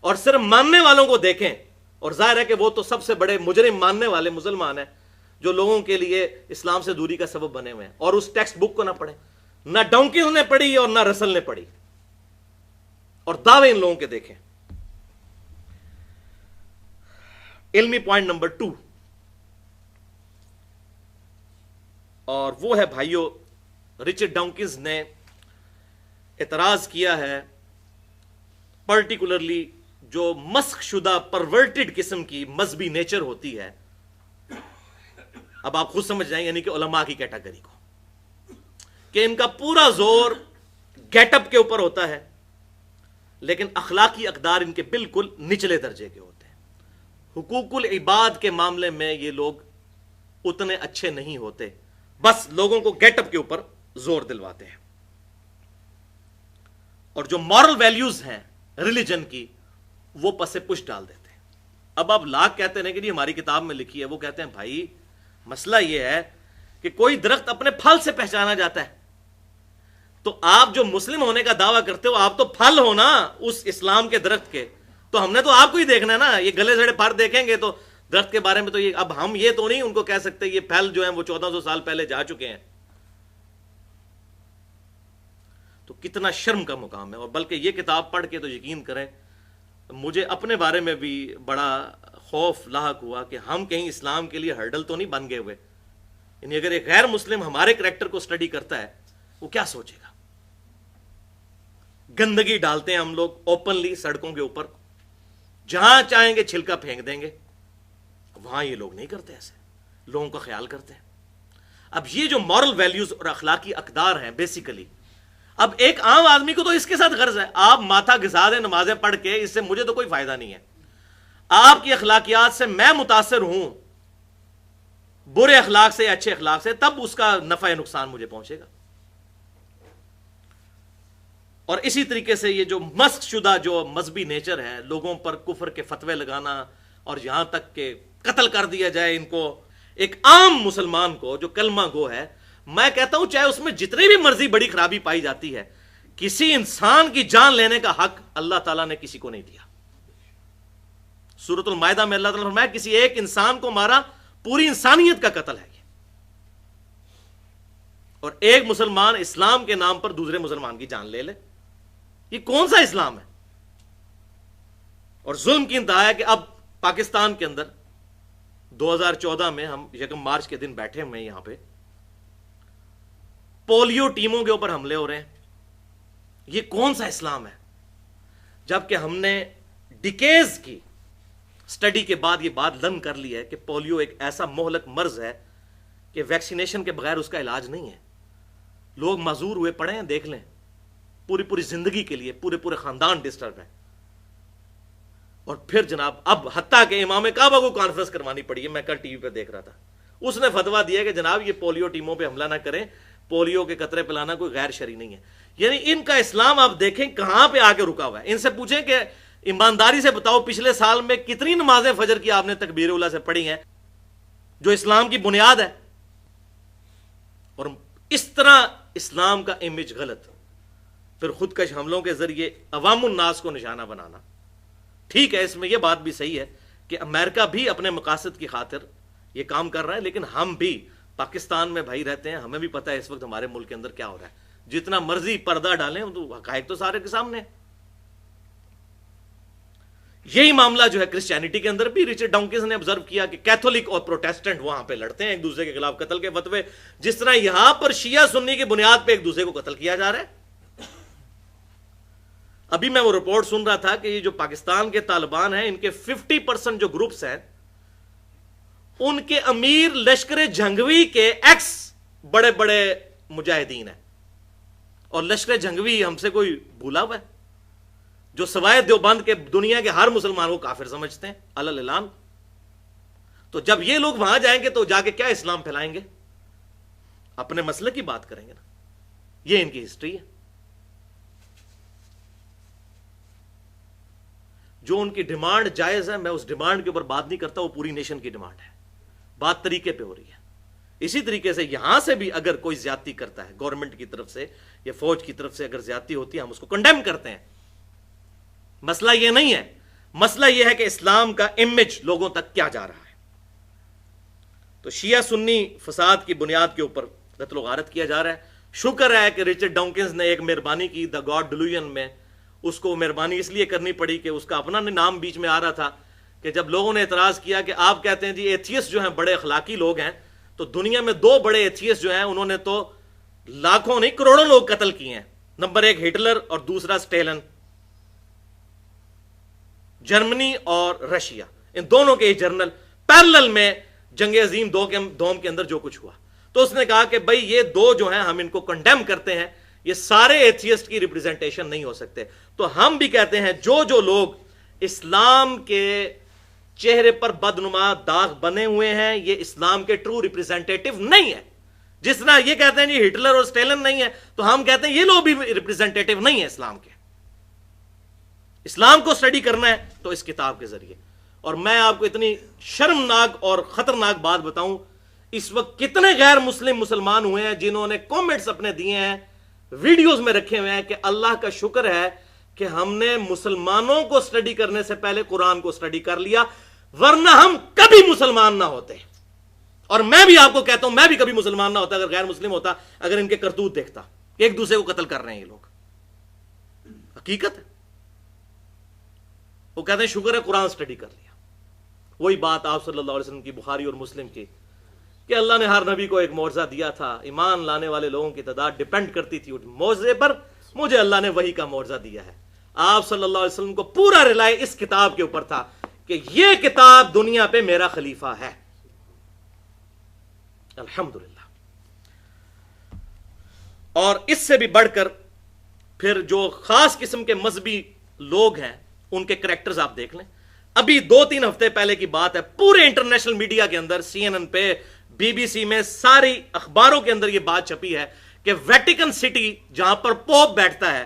اور صرف ماننے والوں کو دیکھیں. اور ظاہر ہے کہ وہ تو سب سے بڑے مجرم ماننے والے مسلمان ہیں جو لوگوں کے لیے اسلام سے دوری کا سبب بنے ہوئے ہیں، اور اس ٹیکسٹ بک کو نہ پڑھیں. نہ ڈاکنز نے پڑھی اور نہ رسل نے پڑھی، اور دعوے ان لوگوں کے دیکھیں. علمی پوائنٹ نمبر 2، اور وہ ہے بھائیو، رچرڈ ڈاکنز نے اعتراض کیا ہے پرٹیکولرلی جو مسخ شدہ پرورٹڈ قسم کی مذہبی نیچر ہوتی ہے. اب آپ خود سمجھ جائیں، یعنی کہ علماء کی کیٹیگری کو، کہ ان کا پورا زور گیٹ اپ کے اوپر ہوتا ہے لیکن اخلاقی اقدار ان کے بالکل نچلے درجے کے ہوتے ہیں. حقوق العباد کے معاملے میں یہ لوگ اتنے اچھے نہیں ہوتے، بس لوگوں کو گیٹ اپ کے اوپر زور دلواتے ہیں، اور جو مورل ویلیوز ہیں ریلیجن کی وہ پس پش ڈال دیتے ہیں. اب آپ لاکھ کہتے ہیں کہ جی ہماری کتاب میں لکھی ہے، وہ کہتے ہیں بھائی مسئلہ یہ ہے کہ کوئی درخت اپنے پھل سے پہچانا جاتا ہے، تو آپ جو مسلم ہونے کا دعویٰ کرتے ہو آپ تو پھل ہو نا اس اسلام کے درخت کے، تو ہم نے تو آپ کو ہی دیکھنا ہے نا. یہ گلے سڑے پھل دیکھیں گے تو درخت کے بارے میں تو یہ، اب ہم یہ تو نہیں ان کو کہہ سکتے یہ پھل جو ہیں وہ 1400 سال پہلے جا چکے ہیں. تو کتنا شرم کا مقام ہے. اور بلکہ یہ کتاب پڑھ کے تو یقین کریں مجھے اپنے بارے میں بھی بڑا خوف لاحق ہوا کہ ہم کہیں اسلام کے لیے ہرڈل تو نہیں بن گئے ہوئے. یعنی اگر ایک غیر مسلم ہمارے کریکٹر کو سٹڈی کرتا ہے وہ کیا سوچے گا. گندگی ڈالتے ہیں ہم لوگ اوپنلی سڑکوں کے اوپر، جہاں چاہیں گے چھلکا پھینک دیں گے. وہاں یہ لوگ نہیں کرتے، ایسے لوگوں کا خیال کرتے ہیں. اب یہ جو مورل ویلیوز اور اخلاقی اقدار ہیں بیسیکلی، اب ایک عام آدمی کو تو اس کے ساتھ غرض ہے، آپ ماتھا گھسا دیں نمازیں پڑھ کے، اس سے مجھے تو کوئی فائدہ نہیں ہے. آپ کی اخلاقیات سے میں متاثر ہوں، برے اخلاق سے یا اچھے اخلاق سے، تب اس کا نفع یا نقصان مجھے پہنچے گا. اور اسی طریقے سے یہ جو مسخ شدہ جو مذہبی نیچر ہے، لوگوں پر کفر کے فتوے لگانا اور یہاں تک کہ قتل کر دیا جائے ان کو، ایک عام مسلمان کو جو کلمہ گو ہے، میں کہتا ہوں چاہے اس میں جتنی بھی مرضی بڑی خرابی پائی جاتی ہے، کسی انسان کی جان لینے کا حق اللہ تعالیٰ نے کسی کو نہیں دیا. سورۃ المائدہ میں اللہ تعالیٰ نے فرمایا کسی ایک انسان کو مارا پوری انسانیت کا قتل ہے یہ. اور ایک مسلمان اسلام کے نام پر دوسرے مسلمان کی جان لے لے، یہ کون سا اسلام ہے؟ اور ظلم کی انتہا ہے کہ اب پاکستان کے اندر 2014 میں ہم 1 مارچ کے دن بیٹھے ہوئے ہیں یہاں پہ، پولیو ٹیموں کے اوپر حملے ہو رہے ہیں. یہ کون سا اسلام ہے؟ جبکہ ہم نے ڈیکیز کی سٹڈی کے بعد یہ بات لرن کر لی ہے کہ پولیو ایک ایسا مہلک مرض ہے کہ ویکسینیشن کے بغیر اس کا علاج نہیں ہے. لوگ معذور ہوئے پڑے ہیں، دیکھ لیں، پوری زندگی کے لیے پورے خاندان ڈسٹرب ہے. اور پھر جناب اب حتیٰ کہ امام کعبہ کو کانفرنس کروانی پڑی ہے. میں کل ٹی وی پہ دیکھ رہا تھا، اس نے فتویٰ دیا کہ جناب یہ پولیو ٹیموں پہ حملہ نہ کریں، پولیو کے قطرے پلانا کوئی غیر شرعی نہیں ہے. یعنی ان کا اسلام آپ دیکھیں کہاں پہ آ کے رکا ہوا ہے. ان سے پوچھیں کہ ایمانداری سے بتاؤ پچھلے سال میں کتنی نمازیں فجر کی آپ نے تکبیر اولیٰ سے پڑھی ہیں جو اسلام کی بنیاد ہے. اور اس طرح اسلام کا امیج غلط، پھر خودکش حملوں کے ذریعے عوام الناس کو نشانہ بنانا. ٹھیک ہے، اس میں یہ بات بھی صحیح ہے کہ امریکہ بھی اپنے مقاصد کی خاطر یہ کام کر رہا ہے، لیکن ہم بھی پاکستان میں بھائی رہتے ہیں، ہمیں بھی پتہ ہے اس وقت ہمارے ملک کے اندر کیا ہو رہا ہے. جتنا مرضی پردہ ڈالیں تو حقائق تو سارے کے سامنے. یہی معاملہ جو ہے کرسچینٹی کے اندر بھی رچرڈ ڈاؤکنز نے آبزرو کیا کہ کیتھولک اور پروٹیسٹنٹ وہاں پہ لڑتے ہیں ایک دوسرے کے خلاف قتل کے فتوے، جس طرح یہاں پر شیعہ سنی کی بنیاد پہ ایک دوسرے کو قتل کیا جا رہا ہے. ابھی میں وہ رپورٹ سن رہا تھا کہ یہ جو پاکستان کے طالبان ہیں ان کے 50% جو گروپس ہیں ان کے امیر لشکر جھنگوی کے ایکس بڑے بڑے مجاہدین ہیں. اور لشکر جھنگوی ہم سے کوئی بھولا ہوا ہے جو سوائے دیوبند کے دنیا کے ہر مسلمان کو کافر سمجھتے ہیں علی اعلان. تو جب یہ لوگ وہاں جائیں گے تو جا کے کیا اسلام پھیلائیں گے؟ اپنے مسئلے کی بات کریں گے نا. یہ ان کی ہسٹری ہے. جو ان کی ڈیمانڈ جائز ہے، میں اس ڈیمانڈ کے اوپر بات نہیں کرتا، وہ پوری نیشن کی ڈیمانڈ ہے. بات طریقے پہ ہو رہی ہے. اسی طریقے سے یہاں سے بھی اگر کوئی زیادتی کرتا ہے گورنمنٹ کی طرف سے یا فوج کی طرف سے اگر زیادتی ہوتی ہے ہم اس کو کنڈیم کرتے ہیں. مسئلہ یہ نہیں ہے، مسئلہ یہ ہے کہ اسلام کا امیج لوگوں تک کیا جا رہا ہے. تو شیعہ سنی فساد کی بنیاد کے اوپر قتل و غارت کیا جا رہا ہے. شکر ہے کہ رچرڈ ڈاؤکنز نے ایک مہربانی کی دا گاڈ ڈیلوژن میں. اس کو مہربانی اس لیے کرنی پڑی کہ اس کا اپنا نام بیچ میں آ رہا تھا کہ جب لوگوں نے اعتراض کیا کہ آپ کہتے ہیں جی ایتھیسٹ جو ہیں بڑے اخلاقی لوگ ہیں، تو دنیا میں 2 بڑے ایتھیسٹ جو ہیں انہوں نے تو لاکھوں نہیں کروڑوں لوگ قتل کیے ہیں. نمبر 1 ہٹلر اور دوسرا سٹیلن. جرمنی اور رشیا، ان دونوں کے جرنل پیرلل میں جنگ عظیم دوم کے اندر جو کچھ ہوا. تو اس نے کہا کہ بھائی یہ 2 جو ہیں ہم ان کو کنڈیم کرتے ہیں، یہ سارے ایتھیسٹ کی ریپریزنٹیشن نہیں ہو سکتے. تو ہم بھی کہتے ہیں جو لوگ اسلام کے چہرے پر بدنما داغ بنے ہوئے ہیں یہ اسلام کے ٹرو ریپریزنٹیٹو نہیں ہے. جس طرح یہ کہتے ہیں جی ہٹلر اور سٹیلن نہیں ہے، تو ہم کہتے ہیں یہ لوگ بھی ریپریزنٹیٹو نہیں ہے اسلام کے. اسلام کو سٹڈی کرنا ہے تو اس کتاب کے ذریعے. اور میں آپ کو اتنی شرمناک اور خطرناک بات بتاؤں، اس وقت کتنے غیر مسلم مسلمان ہوئے ہیں جنہوں نے کامنٹس اپنے دیے ہیں، ویڈیوز میں رکھے ہوئے ہیں کہ اللہ کا شکر ہے کہ ہم نے مسلمانوں کو سٹڈی کرنے سے پہلے قرآن کو سٹڈی کر لیا، ورنہ ہم کبھی مسلمان نہ ہوتے. اور میں بھی آپ کو کہتا ہوں میں بھی کبھی مسلمان نہ ہوتا اگر غیر مسلم ہوتا، اگر ان کے کرتوت دیکھتا ایک دوسرے کو قتل کر رہے ہیں یہ لوگ. حقیقت ہے. وہ کہتے ہیں شکر ہے قرآن سٹڈی کر لیا. وہی بات آپ صلی اللہ علیہ وسلم کی بخاری اور مسلم کی کہ اللہ نے ہر نبی کو ایک معجزہ دیا تھا، ایمان لانے والے لوگوں کی تعداد ڈیپینڈ کرتی تھی اس معجزے پر. مجھے اللہ نے وہی کا معجزہ دیا ہے. آپ صلی اللہ علیہ وسلم کو پورا رلائے اس کتاب کے اوپر تھا کہ یہ کتاب دنیا پہ میرا خلیفہ ہے. الحمدللہ. اور اس سے بھی بڑھ کر پھر جو خاص قسم کے مذہبی لوگ ہیں ان کے کریکٹرز آپ دیکھ لیں. ابھی 2-3 ہفتے پہلے کی بات ہے، پورے انٹرنیشنل میڈیا کے اندر CNN پہ BBC میں ساری اخباروں کے اندر یہ بات چھپی ہے کہ ویٹیکن سٹی جہاں پر پوپ بیٹھتا ہے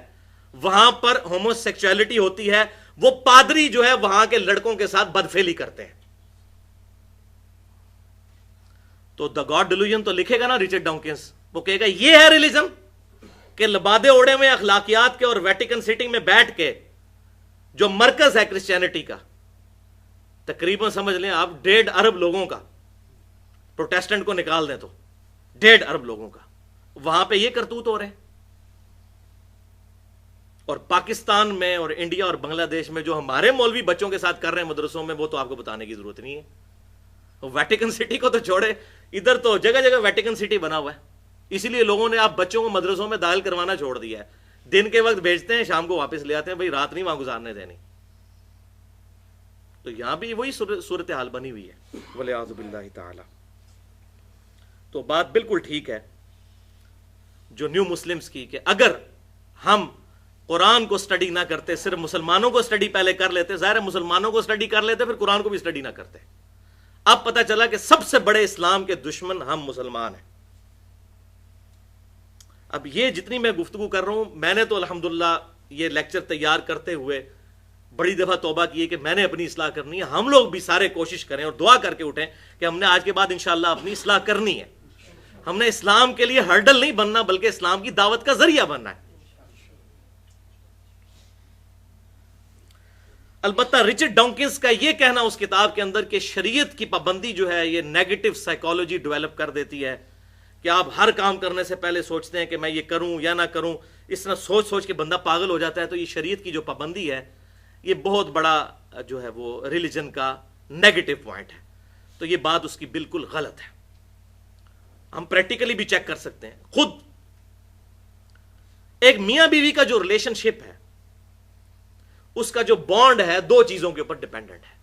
وہاں پر ہومو سیکچولیٹی ہوتی ہے. وہ پادری جو ہے وہاں کے لڑکوں کے ساتھ بدفعلی کرتے ہیں. تو دا گاڈ ڈیلوژن تو لکھے گا نا رچرڈ ڈاؤکنز، وہ کہے گا یہ ہے ریلیجن کہ لبادے اوڑے میں اخلاقیات کے اور ویٹیکن سٹی میں بیٹھ کے جو مرکز ہے کرسچینٹی کا، تقریباً سمجھ لیں آپ 1.5 ارب لوگوں کا، پروٹیسٹنٹ کو نکال دیں تو 1.5 ارب لوگوں کا، وہاں پہ یہ کرتوت ہو رہے ہیں. اور پاکستان میں اور انڈیا اور بنگلہ دیش میں جو ہمارے مولوی بچوں کے ساتھ کر رہے ہیں مدرسوں میں، وہ تو آپ کو بتانے کی ضرورت نہیں ہے. ویٹیکن سٹی کو تو چھوڑے، ادھر تو جگہ جگہ ویٹیکن سٹی بنا ہوا ہے. اسی لیے لوگوں نے آپ بچوں کو مدرسوں میں داخل کروانا چھوڑ دیا ہے. دن کے وقت بھیجتے ہیں، شام کو واپس لے آتے ہیں، بھائی رات نہیں وہاں گزارنے دینی. تو یہاں بھی وہی صورتحال بنی ہوئی ہے والعیاذ باللہ تعالی. تو بات بالکل ٹھیک ہے جو نیو مسلمز کی، کہ اگر ہم قرآن کو سٹڈی نہ کرتے، صرف مسلمانوں کو سٹڈی پہلے کر لیتے، ظاہر ہے مسلمانوں کو سٹڈی کر لیتے پھر قرآن کو بھی سٹڈی نہ کرتے. اب پتہ چلا کہ سب سے بڑے اسلام کے دشمن ہم مسلمان ہیں. اب یہ جتنی میں گفتگو کر رہا ہوں، میں نے تو الحمدللہ یہ لیکچر تیار کرتے ہوئے بڑی دفعہ توبہ کی ہے کہ میں نے اپنی اصلاح کرنی ہے. ہم لوگ بھی سارے کوشش کریں اور دعا کر کے اٹھیں کہ ہم نے آج کے بعد انشاءاللہ اپنی اصلاح کرنی ہے. ہم نے اسلام کے لیے ہرڈل نہیں بننا بلکہ اسلام کی دعوت کا ذریعہ بننا ہے. البتہ رچرڈ ڈانکنز کا یہ کہنا اس کتاب کے اندر کہ شریعت کی پابندی جو ہے یہ نیگیٹو سائیکالوجی ڈیولپ کر دیتی ہے، کہ آپ ہر کام کرنے سے پہلے سوچتے ہیں کہ میں یہ کروں یا نہ کروں، اس طرح سوچ سوچ کے بندہ پاگل ہو جاتا ہے. تو یہ شریعت کی جو پابندی ہے یہ بہت بڑا جو ہے وہ ریلیجن کا نیگیٹو پوائنٹ ہے. تو یہ بات اس کی بالکل غلط ہے. ہم پریکٹیکلی بھی چیک کر سکتے ہیں. خود ایک میاں بیوی کا جو ریلیشن شپ ہے اس کا جو بانڈ ہے دو چیزوں کے اوپر ڈیپینڈنٹ ہے.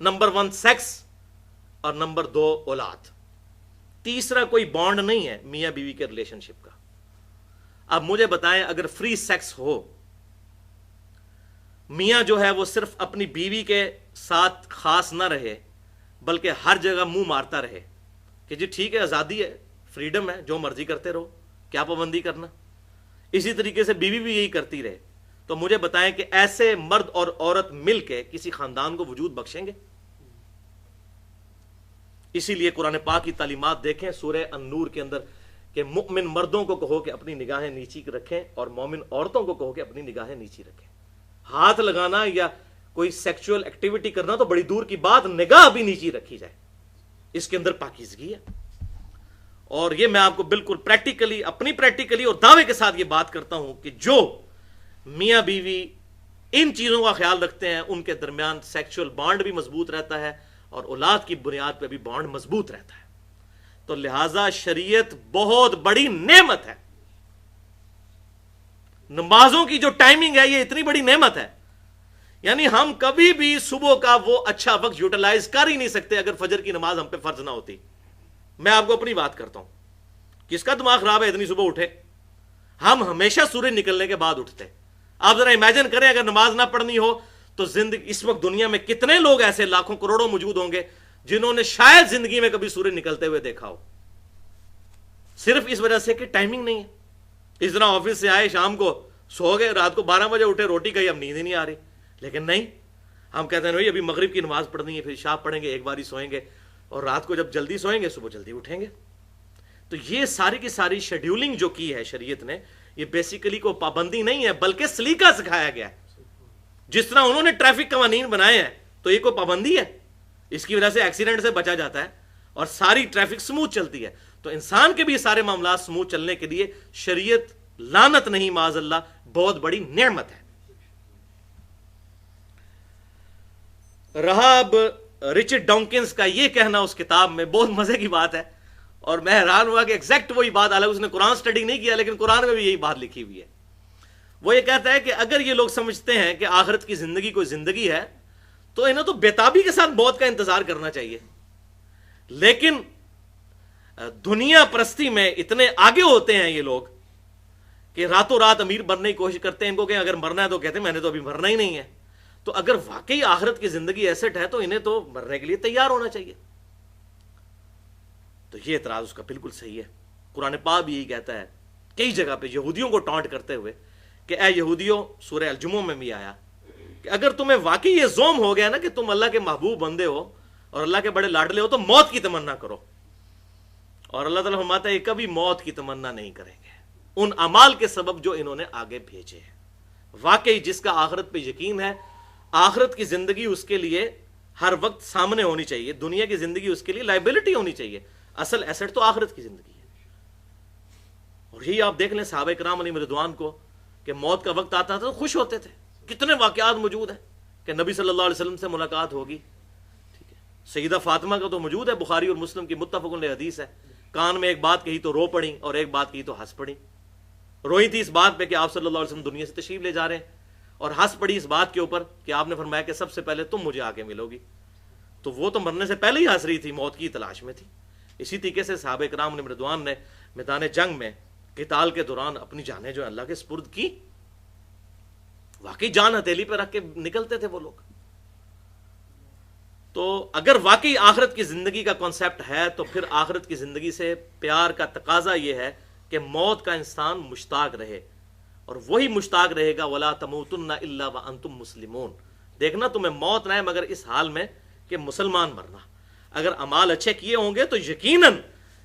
نمبر 1 سیکس اور نمبر 2 اولاد. تیسرا کوئی بانڈ نہیں ہے میاں بیوی کے ریلیشن شپ کا. اب مجھے بتائیں اگر فری سیکس ہو، میاں جو ہے وہ صرف اپنی بیوی کے ساتھ خاص نہ رہے بلکہ ہر جگہ منہ مارتا رہے کہ جی ٹھیک ہے آزادی ہے، فریڈم ہے، جو مرضی کرتے رہو، کیا پابندی کرنا، اسی طریقے سے بیوی بھی یہی کرتی رہے، تو مجھے بتائیں کہ ایسے مرد اور عورت مل کے کسی خاندان کو وجود بخشیں گے؟ اسی لیے قرآن پاک کی تعلیمات دیکھیں سورہ النور کے اندر کہ مؤمن مردوں کو کہو کہ اپنی نگاہیں نیچی رکھیں اور مومن عورتوں کو کہو کہ اپنی نگاہیں نیچی رکھیں. ہاتھ لگانا یا کوئی سیکچول ایکٹیویٹی کرنا تو بڑی دور کی بات، نگاہ بھی نیچی رکھی جائے، اس کے اندر پاکیزگی ہے. اور یہ میں آپ کو بالکل پریکٹیکلی، اپنی پریکٹیکلی اور دعوے کے ساتھ یہ بات کرتا ہوں کہ جو میاں بیوی ان چیزوں کا خیال رکھتے ہیں ان کے درمیان سیکشول بانڈ بھی مضبوط رہتا ہے اور اولاد کی بنیاد پہ بھی بانڈ مضبوط رہتا ہے. تو لہذا شریعت بہت بڑی نعمت ہے. نمازوں کی جو ٹائمنگ ہے یہ اتنی بڑی نعمت ہے، یعنی ہم کبھی بھی صبح کا وہ اچھا وقت یوٹیلائز کر ہی نہیں سکتے اگر فجر کی نماز ہم پہ فرض نہ ہوتی. میں آپ کو اپنی بات کرتا ہوں، کس کا دماغ خراب ہے اتنی صبح اٹھے؟ ہم ہمیشہ سورج نکلنے کے بعد اٹھتے. آپ ذرا امیجن کریں اگر نماز نہ پڑھنی ہو تو زندگی اس وقت دنیا میں کتنے لوگ ایسے لاکھوں کروڑوں موجود ہوں گے جنہوں نے شاید زندگی میں کبھی سورج نکلتے ہوئے دیکھا ہو، صرف اس وجہ سے کہ ٹائمنگ نہیں ہے. اس طرح آفس سے آئے شام کو سو گئے، رات کو 12 بجے اٹھے، روٹی کھائی، اب نیند ہی نہیں آ رہی. لیکن نہیں، ہم کہتے ہیں نہیں ابھی مغرب کی نماز پڑھنی ہے، پھر عشاء پڑھیں گے، ایک بار ہی سوئیں گے، اور رات کو جب جلدی سوئیں گے صبح جلدی اٹھیں گے. تو یہ ساری کی ساری شیڈیولنگ جو کی ہے شریعت نے، یہ بیسیکلی کو پابندی نہیں ہے بلکہ سلیقہ سکھایا گیا ہے. جس طرح انہوں نے ٹریفک قوانین بنائے ہیں تو یہ کوئی پابندی ہے، اس کی وجہ سے ایکسیڈنٹ سے بچا جاتا ہے اور ساری ٹریفک سموتھ چلتی ہے. تو انسان کے بھی یہ سارے معاملات سموتھ چلنے کے لیے شریعت لعنت نہیں، معاذ اللہ، بہت بڑی نعمت ہے. رہا اب رچرڈ ڈانکنز کا یہ کہنا اس کتاب میں، بہت مزے کی بات ہے اور میں حیران ہوا کہ ایگزیکٹ وہی بات، حالانکہ اس نے قرآن سٹڈی نہیں کیا لیکن قرآن میں بھی یہی بات لکھی ہوئی ہے. وہ یہ کہتا ہے کہ اگر یہ لوگ سمجھتے ہیں کہ آخرت کی زندگی کوئی زندگی ہے تو انہیں تو بےتابی کے ساتھ موت کا انتظار کرنا چاہیے. لیکن دنیا پرستی میں اتنے آگے ہوتے ہیں یہ لوگ کہ راتوں رات امیر بننے کی کوشش کرتے ہیں. ان کو کہ اگر مرنا ہے تو کہتے ہیں میں نے تو ابھی مرنا ہی نہیں ہے. تو اگر واقعی آخرت کی زندگی ایسٹ ہے تو انہیں تو مرنے کے لیے تیار ہونا چاہیے. تو یہ اعتراض اس کا بالکل صحیح ہے. قرآن پاک بھی یہی کہتا ہے کئی جگہ پہ یہودیوں کو ٹانٹ کرتے ہوئے کہ اے یہودیوں، سورہ الجمعہ میں بھی آیا کہ اگر تمہیں واقعی یہ زوم ہو گیا نا کہ تم اللہ کے محبوب بندے ہو اور اللہ کے بڑے لاڈلے ہو تو موت کی تمنا کرو. اور اللہ تعالیٰ فرماتا ہے یہ کبھی موت کی تمنا نہیں کریں گے ان اعمال کے سبب جو انہوں نے آگے بھیجے ہیں. واقعی جس کا آخرت پہ یقین ہے، آخرت کی زندگی اس کے لیے ہر وقت سامنے ہونی چاہیے. دنیا کی زندگی اس کے لیے لائبلٹی ہونی چاہیے. اصل ایسٹ تو آخرت کی زندگی ہے. اور یہی آپ دیکھ لیں صحابہ کرام علیہم رضوان کو کہ موت کا وقت آتا تھا تو خوش ہوتے تھے. کتنے واقعات موجود ہیں کہ نبی صلی اللہ علیہ وسلم سے ملاقات ہوگی. ٹھیک ہے، سیدہ فاطمہ کا تو موجود ہے، بخاری اور مسلم کی متفق علیہ حدیث ہے. کان میں ایک بات کہی تو رو پڑی اور ایک بات کہی تو ہنس پڑی. روئی تھی اس بات پہ کہ آپ صلی اللہ علیہ وسلم دنیا سے تشریف لے جا رہے ہیں، اور ہنس پڑی اس بات کے اوپر کہ آپ نے فرمایا کہ سب سے پہلے تم مجھے آ کے ملو گی. تو وہ تو مرنے سے پہلے ہی ہنس رہی تھی، موت کی تلاش میں تھی. اسی طریقے سے صحابہ کرام نے رضوان نے میدان جنگ میں قتال کے دوران اپنی جانیں جو اللہ کے سپرد کی. واقعی جان ہتھیلی پہ رکھ کے نکلتے تھے وہ لوگ. تو اگر واقعی آخرت کی زندگی کا کانسیپٹ ہے تو پھر آخرت کی زندگی سے پیار کا تقاضا یہ ہے کہ موت کا انسان مشتاق رہے، اور وہی مشتاق رہے گا وَلَا تَمُوتُنَّ إِلَّا وَأَنْتُمْ مُسْلِمُونَ. دیکھنا تمہیں موت نہ ہے مگر اس حال میں کہ مسلمان مرنا. اگر اعمال اچھے کیے ہوں گے تو یقیناً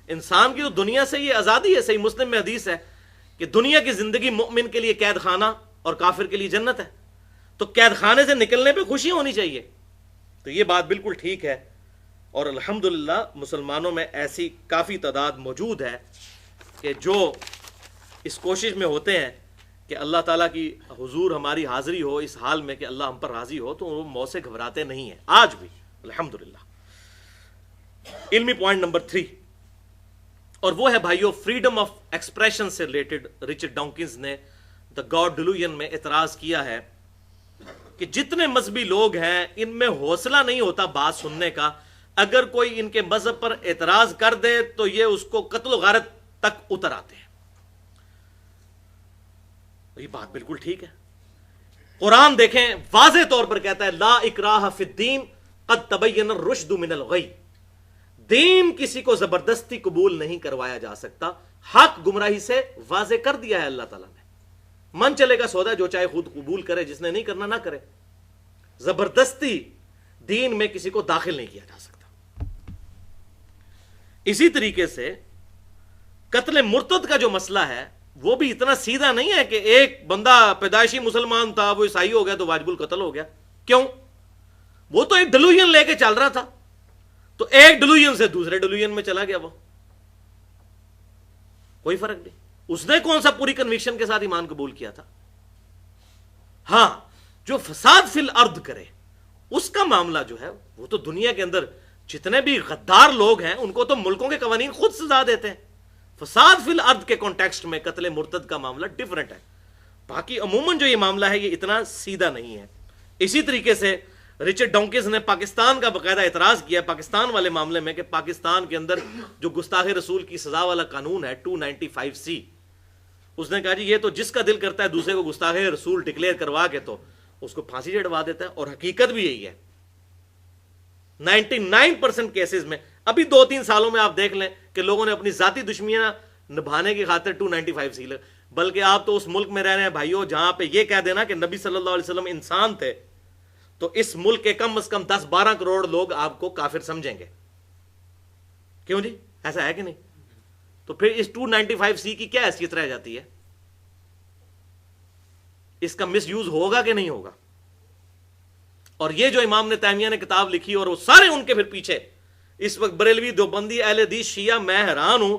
انسان کی تو دنیا سے یہ آزادی ہے. صحیح مسلم میں حدیث ہے کہ دنیا کی زندگی مؤمن کے لیے قید خانہ اور کافر کے لیے جنت ہے. تو قید خانے سے نکلنے پہ خوشی ہونی چاہیے. تو یہ بات بالکل ٹھیک ہے، اور الحمدللہ مسلمانوں میں ایسی کافی تعداد موجود ہے کہ جو اس کوشش میں ہوتے ہیں کہ اللہ تعالیٰ کی حضور ہماری حاضری ہو اس حال میں کہ اللہ ہم پر راضی ہو، تو وہ موت سے گھبراتے نہیں ہیں آج بھی الحمدللہ. علمی پوائنٹ نمبر 3، اور وہ ہے بھائیو فریڈم آف ایکسپریشن سے ریلیٹڈ. رچرڈ ڈاکنز نے دا گاڈ ڈیلوژن میں اعتراض کیا ہے کہ جتنے مذہبی لوگ ہیں ان میں حوصلہ نہیں ہوتا بات سننے کا. اگر کوئی ان کے مذہب پر اعتراض کر دے تو یہ اس کو قتل و غارت تک اتر آتے ہیں. یہ بات بالکل ٹھیک ہے. قرآن دیکھیں واضح طور پر کہتا ہے لا اکراہ فی الدین قد تبین الرشد من الغی. دین کسی کو زبردستی قبول نہیں کروایا جا سکتا، حق گمراہی سے واضح کر دیا ہے اللہ تعالیٰ نے. من چلے گا سودا، جو چاہے خود قبول کرے، جس نے نہیں کرنا نہ کرے. زبردستی دین میں کسی کو داخل نہیں کیا جا سکتا. اسی طریقے سے قتل مرتد کا جو مسئلہ ہے وہ بھی اتنا سیدھا نہیں ہے کہ ایک بندہ پیدائشی مسلمان تھا وہ عیسائی ہو گیا تو واجب القتل ہو گیا. کیوں؟ وہ تو ایک ڈیلوژن لے کے چل رہا تھا، تو ایک ڈیلوژن سے دوسرے ڈیلوژن میں چلا گیا، وہ کوئی فرق نہیں. اس نے کون سا پوری کنوکشن کے ساتھ ایمان قبول کیا تھا؟ ہاں، جو فساد فی الارض کرے اس کا معاملہ جو ہے وہ تو دنیا کے اندر جتنے بھی غدار لوگ ہیں ان کو تو ملکوں کے قوانین خود سزا دیتے ہیں. فساد فی الارض کے کانٹیکسٹ میں قتل مرتد کا معاملہ ڈیفرنٹ ہے. باقی عموماً جو یہ معاملہ ہے یہ اتنا سیدھا نہیں ہے. اسی طریقے سے رچرڈ ڈونکنز نے پاکستان کا باقاعدہ اعتراض کیا پاکستان والے معاملے میں کہ پاکستان کے اندر جو گستاخ رسول کی سزا والا قانون ہے 295C، اس نے کہا جی یہ تو جس کا دل کرتا ہے دوسرے کو گستاخ رسول ڈکلیئر کروا کے تو اس کو پھانسی چڑھوا دیتا ہے. اور حقیقت بھی یہی ہے 99% کیسز میں. ابھی 2-3 سالوں میں آپ دیکھ لیں کہ لوگوں نے اپنی ذاتی دشمنیاں نبھانے کی خاطر 295C بلکہ آپ تو اس ملک میں رہ رہے ہیں بھائیو جہاں پہ یہ کہہ دینا کہ نبی صلی اللہ علیہ وسلم انسان تھے تو اس ملک کے کم از کم 10-12 کروڑ لوگ آپ کو کافر سمجھیں گے. کیوں جی؟ ایسا ہے کہ نہیں؟ تو پھر اس 295C کی کیا حیثیت رہ جاتی ہے؟ اس کا مس یوز ہوگا کہ نہیں ہوگا؟ اور یہ جو امام نے تیمیہ نے کتاب لکھی اور وہ سارے ان کے پھر پیچھے اس وقت بریلوی دیوبندی اہل حدیث شیعہ، میں حیران ہوں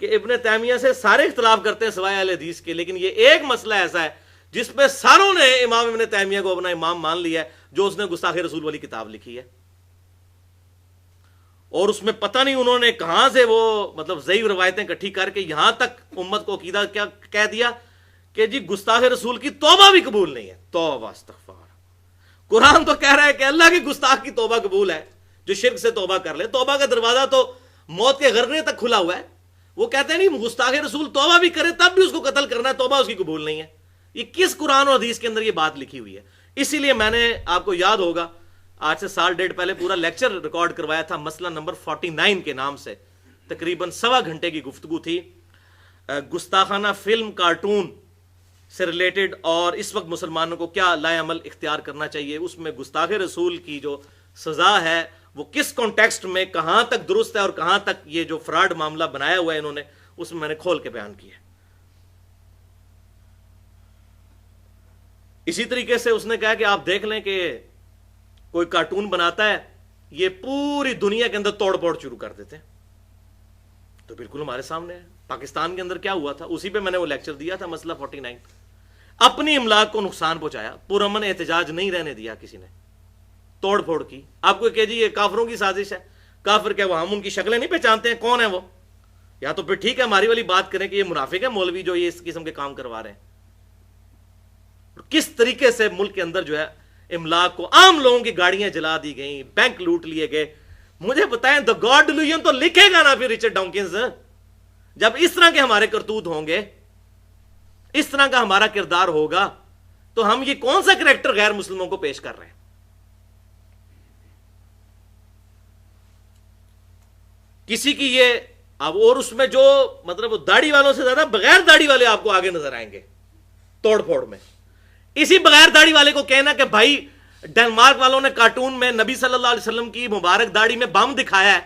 کہ ابن تیمیہ سے سارے اختلاف کرتے ہیں سوائے اہل حدیث کے، لیکن یہ ایک مسئلہ ایسا ہے جس میں ساروں نے امام ابن تیمیہ کو اپنا امام مان لیا ہے، جو اس نے گستاخ رسول والی کتاب لکھی ہے. اور اس میں پتہ نہیں انہوں نے کہاں سے وہ مطلب ضعیف روایتیں اکٹھی کر کے یہاں تک امت کو عقیدہ کیا کہہ دیا کہ جی گستاخ رسول کی توبہ بھی قبول نہیں ہے. توبہ استغفار. قرآن تو کہہ رہا ہے کہ اللہ کی گستاخ کی توبہ قبول ہے، جو شرک سے توبہ کر لے. توبہ کا دروازہ تو موت کے غرغرے تک کھلا ہوا ہے. وہ کہتے ہیں نہیں گستاخ رسول توبہ بھی کرے تب بھی اس کو قتل کرنا ہے، توبہ اس کی قبول نہیں ہے. یہ کس قرآن اور حدیث کے اندر یہ بات لکھی ہوئی ہے؟ اسی لیے میں نے آپ کو یاد ہوگا آج سے سال ڈیڑھ پہلے پورا لیکچر ریکارڈ کروایا تھا مسئلہ نمبر 49 کے نام سے. تقریباً 1.25 گھنٹے کی گفتگو تھی گستاخانہ فلم کارٹون سے ریلیٹڈ اور اس وقت مسلمانوں کو کیا لائے عمل اختیار کرنا چاہیے. اس میں گستاخ رسول کی جو سزا ہے وہ کس کانٹیکسٹ میں کہاں تک درست ہے اور کہاں تک یہ جو فراڈ معاملہ بنایا ہوا ہے انہوں نے، اس میں نے کھول کے بیان کیا. اسی طریقے سے اس نے کہا کہ آپ دیکھ لیں کہ کوئی کارٹون بناتا ہے یہ پوری دنیا کے اندر توڑ پھوڑ شروع کر دیتے ہیں. تو بالکل ہمارے سامنے ہے پاکستان کے اندر کیا ہوا تھا، اسی پہ میں نے وہ لیکچر دیا تھا مسئلہ 49. اپنی املاک کو نقصان پہنچایا، پرامن احتجاج نہیں رہنے دیا کسی نے، توڑ پھوڑ کی. آپ کو کہ جی یہ کافروں کی سازش ہے، کافر کیا وہ ہم ان کی شکلیں نہیں پہچانتے ہیں کون ہے وہ؟ یا تو پھر ٹھیک ہے ہماری والی بات کریں کہ یہ منافق ہے مولوی جو یہ اس قسم کے کام کروا رہے ہیں. کس طریقے سے ملک کے اندر جو ہے املاک کو، عام لوگوں کی گاڑیاں جلا دی گئیں، بینک لوٹ لیے گئے. مجھے بتائیں دا گاڈ ڈیلوژن تو لکھے گا نا پھر رچرڈ ڈاکنز. جب اس طرح کے ہمارے کرتوت ہوں گے، اس طرح کا ہمارا کردار ہوگا، تو ہم یہ کون سا کریکٹر غیر مسلموں کو پیش کر رہے ہیں؟ کسی کی یہ اب، اور اس میں جو مطلب داڑھی والوں سے زیادہ بغیر داڑھی والے آپ کو آگے نظر آئیں گے توڑ پھوڑ میں. اسی بغیر داڑھی والے کو کہنا کہ بھائی ڈنمارک والوں نے کارٹون میں نبی صلی اللہ علیہ وسلم کی مبارک داڑھی میں بم دکھایا ہے،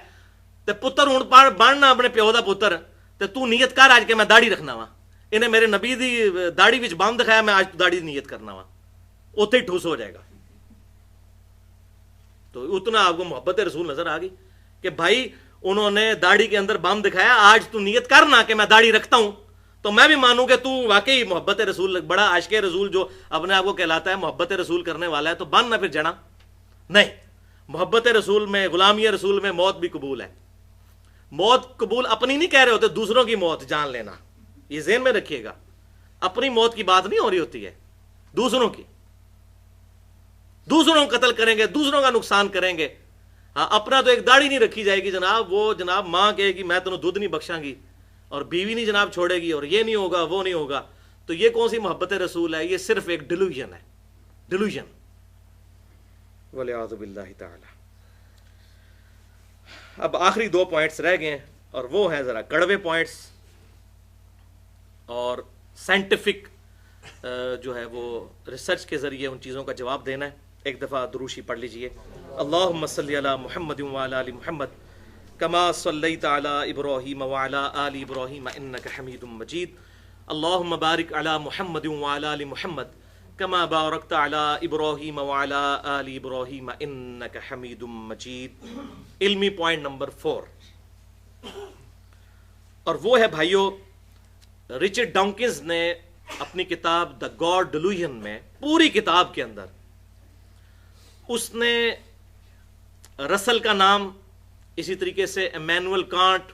تے پتر ہوں باننا اپنے پیو دا پتر تے تو نیت کر آج کے میں داڑھی رکھنا وا. انہیں میرے نبی دی داڑھی وچ بم دکھایا، میں آج داڑھی نیت کرنا وا. اوتھے ہی ٹھوس ہو جائے گا. تو اتنا آپ کو محبت رسول نظر آ گئی کہ بھائی انہوں نے داڑھی کے اندر بم دکھایا، آج تو نیت کرنا کہ میں داڑھی رکھتا ہوں، تو میں بھی مانوں کہ تو واقعی محبت رسول، بڑا عاشق رسول جو اپنے آپ کو کہلاتا ہے محبت رسول کرنے والا ہے، تو بن نہ پھر جنا. نہیں، محبت رسول میں، غلامی رسول میں موت بھی قبول ہے. موت قبول اپنی نہیں کہہ رہے ہوتے، دوسروں کی موت جان لینا. یہ ذہن میں رکھیے گا، اپنی موت کی بات نہیں ہو رہی ہوتی ہے، دوسروں کی. دوسروں کو قتل کریں گے، دوسروں کا نقصان کریں گے. ہاں، اپنا تو ایک داڑھی نہیں رکھی جائے گی جناب. وہ جناب ماں کہے گی میں تمہیں دودھ نہیں بخشاں گی، اور بیوی نہیں جناب چھوڑے گی، اور یہ نہیں ہوگا وہ نہیں ہوگا. تو یہ کون سی محبت رسول ہے؟ یہ صرف ایک ڈیلوژن ہے، ڈیلوژن. والعیاذ باللہ تعالی. اب آخری 2 پوائنٹس رہ گئے ہیں، اور وہ ہیں ذرا کڑوے پوائنٹس اور سائنٹیفک جو ہے وہ ریسرچ کے ذریعے ان چیزوں کا جواب دینا ہے. ایک دفعہ دروشی پڑھ لیجئے. اللہم صلی علی محمد وعلی آل محمد کما صلیت علی ابراہیم وعلی آل ابراہیم انک حمید مجید. اللہم بارک علی محمد وعلی آل محمد کما بارکت علی ابراہیم وعلی آل ابراہیم انک حمید مجید. علمی پوائنٹ نمبر 4، اور وہ ہے بھائیو، رچرڈ ڈاکنز نے اپنی کتاب دا گاڈ ڈیلوژن میں، پوری کتاب کے اندر اس نے رسل کا نام، اسی طریقے سے ایمینوئل کانٹ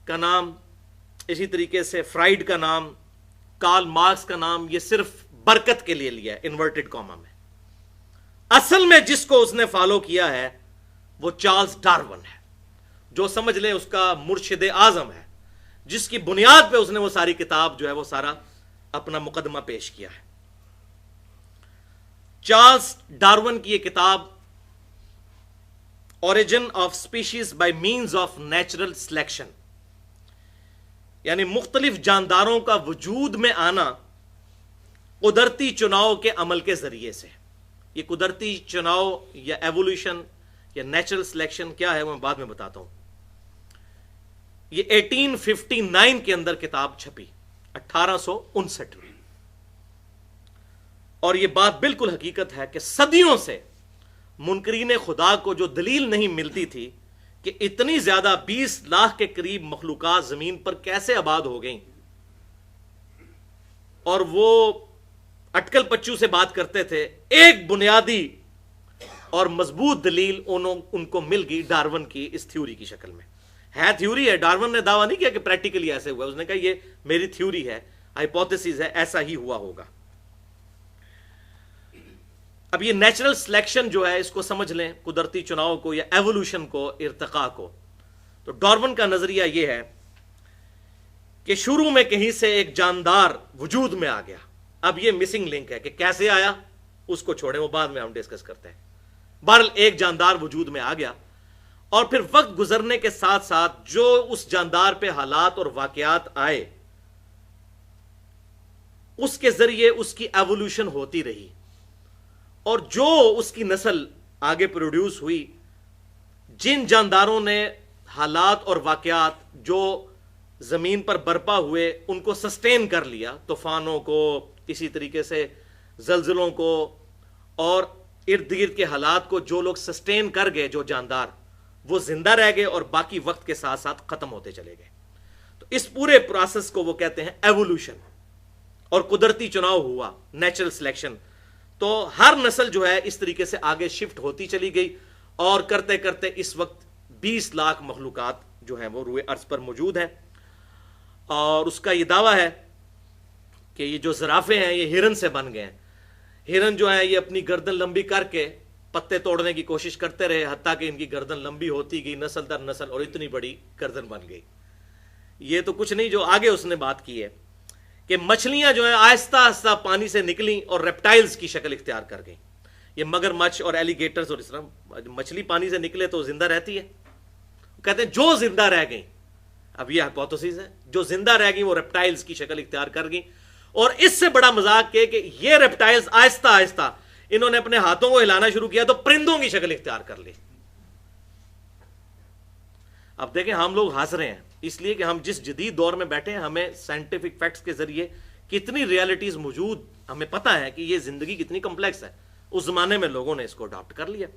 کا نام، اسی طریقے سے فرائیڈ کا نام، کارل مارکس کا نام، یہ صرف برکت کے لیے لیا ہے انورٹڈ کاما میں. اصل میں جس کو اس نے فالو کیا ہے وہ چارلز ڈارون ہے، جو سمجھ لے اس کا مرشد اعظم ہے، جس کی بنیاد پہ اس نے وہ ساری کتاب جو ہے وہ سارا اپنا مقدمہ پیش کیا ہے. چارلز ڈارون کی یہ کتاب origin of species by means of natural selection, یعنی مختلف جانداروں کا وجود میں آنا قدرتی چناؤ کے عمل کے ذریعے سے. یہ قدرتی چناؤ یا ایوولوشن یا نیچرل سلیکشن کیا ہے وہ میں بعد میں بتاتا ہوں. یہ 1859 کے اندر کتاب چھپی، 1859 میں. اور یہ بات بالکل حقیقت ہے کہ صدیوں سے منکرین خدا کو جو دلیل نہیں ملتی تھی کہ اتنی زیادہ 20 لاکھ کے قریب مخلوقات زمین پر کیسے آباد ہو گئیں، اور وہ اٹکل پچو سے بات کرتے تھے، ایک بنیادی اور مضبوط دلیل ان کو مل گئی ڈارون کی اس تھیوری کی شکل میں. ہے تھیوری ہے، ڈارون نے دعویٰ نہیں کیا کہ پریکٹیکلی ایسے ہوا، اس نے کہا یہ میری تھیوری ہے، ہائپوتھیسس ہے، ایسا ہی ہوا ہوگا. اب یہ نیچرل سلیکشن جو ہے اس کو سمجھ لیں، قدرتی چناؤ کو یا ایوولوشن کو، ارتقاء کو. تو ڈارون کا نظریہ یہ ہے کہ شروع میں کہیں سے ایک جاندار وجود میں آ گیا. اب یہ مسنگ لنک ہے کہ کیسے آیا، اس کو چھوڑیں، وہ بعد میں ہم ڈسکس کرتے ہیں. بہرحال ایک جاندار وجود میں آ گیا، اور پھر وقت گزرنے کے ساتھ ساتھ جو اس جاندار پہ حالات اور واقعات آئے، اس کے ذریعے اس کی ایوولوشن ہوتی رہی، اور جو اس کی نسل آگے پروڈیوس ہوئی، جن جانداروں نے حالات اور واقعات جو زمین پر برپا ہوئے ان کو سسٹین کر لیا، طوفانوں کو، اسی طریقے سے زلزلوں کو، اور ارد گرد کے حالات کو جو لوگ سسٹین کر گئے، جو جاندار، وہ زندہ رہ گئے اور باقی وقت کے ساتھ ساتھ ختم ہوتے چلے گئے. تو اس پورے پروسیس کو وہ کہتے ہیں ایوولوشن، اور قدرتی چناؤ ہوا، نیچرل سلیکشن. تو ہر نسل جو ہے اس طریقے سے آگے شفٹ ہوتی چلی گئی، اور کرتے کرتے اس وقت 20 لاکھ مخلوقات جو ہیں وہ روئے ارض پر موجود ہیں، اور اس کا یہ دعویٰ ہے کہ یہ جو زرافے ہیں یہ ہرن سے بن گئے ہیں. ہرن جو ہیں یہ اپنی گردن لمبی کر کے پتے توڑنے کی کوشش کرتے رہے، حتیٰ کہ ان کی گردن لمبی ہوتی گئی نسل در نسل، اور اتنی بڑی گردن بن گئی. یہ تو کچھ نہیں، جو آگے اس نے بات کی ہے کہ مچھلیاں جو ہیں آہستہ آہستہ پانی سے نکلیں اور ریپٹائلز کی شکل اختیار کر گئیں. یہ مگر مچھ اور ایلیگیٹرز، اور اس طرح مچھلی پانی سے نکلے تو زندہ رہتی ہے. کہتے ہیں جو زندہ رہ گئیں، اب یہ ہائپوتھیسس ہے، جو زندہ رہ گئیں وہ ریپٹائلز کی شکل اختیار کر گئیں. اور اس سے بڑا مذاق کہ یہ ریپٹائلز آہستہ آہستہ انہوں نے اپنے ہاتھوں کو ہلانا شروع کیا تو پرندوں کی شکل اختیار کر لی. اب دیکھیں ہم لوگ ہنس رہے ہیں اس لیے کہ ہم جس جدید دور میں بیٹھے ہیں، ہمیں سائنٹیفک فیکٹس کے ذریعے کتنی ریالٹیز موجود ہمیں پتہ ہے کہ یہ زندگی کتنی کمپلیکس ہے. اس زمانے میں لوگوں نے اس کو اڈاپٹ کر لیا.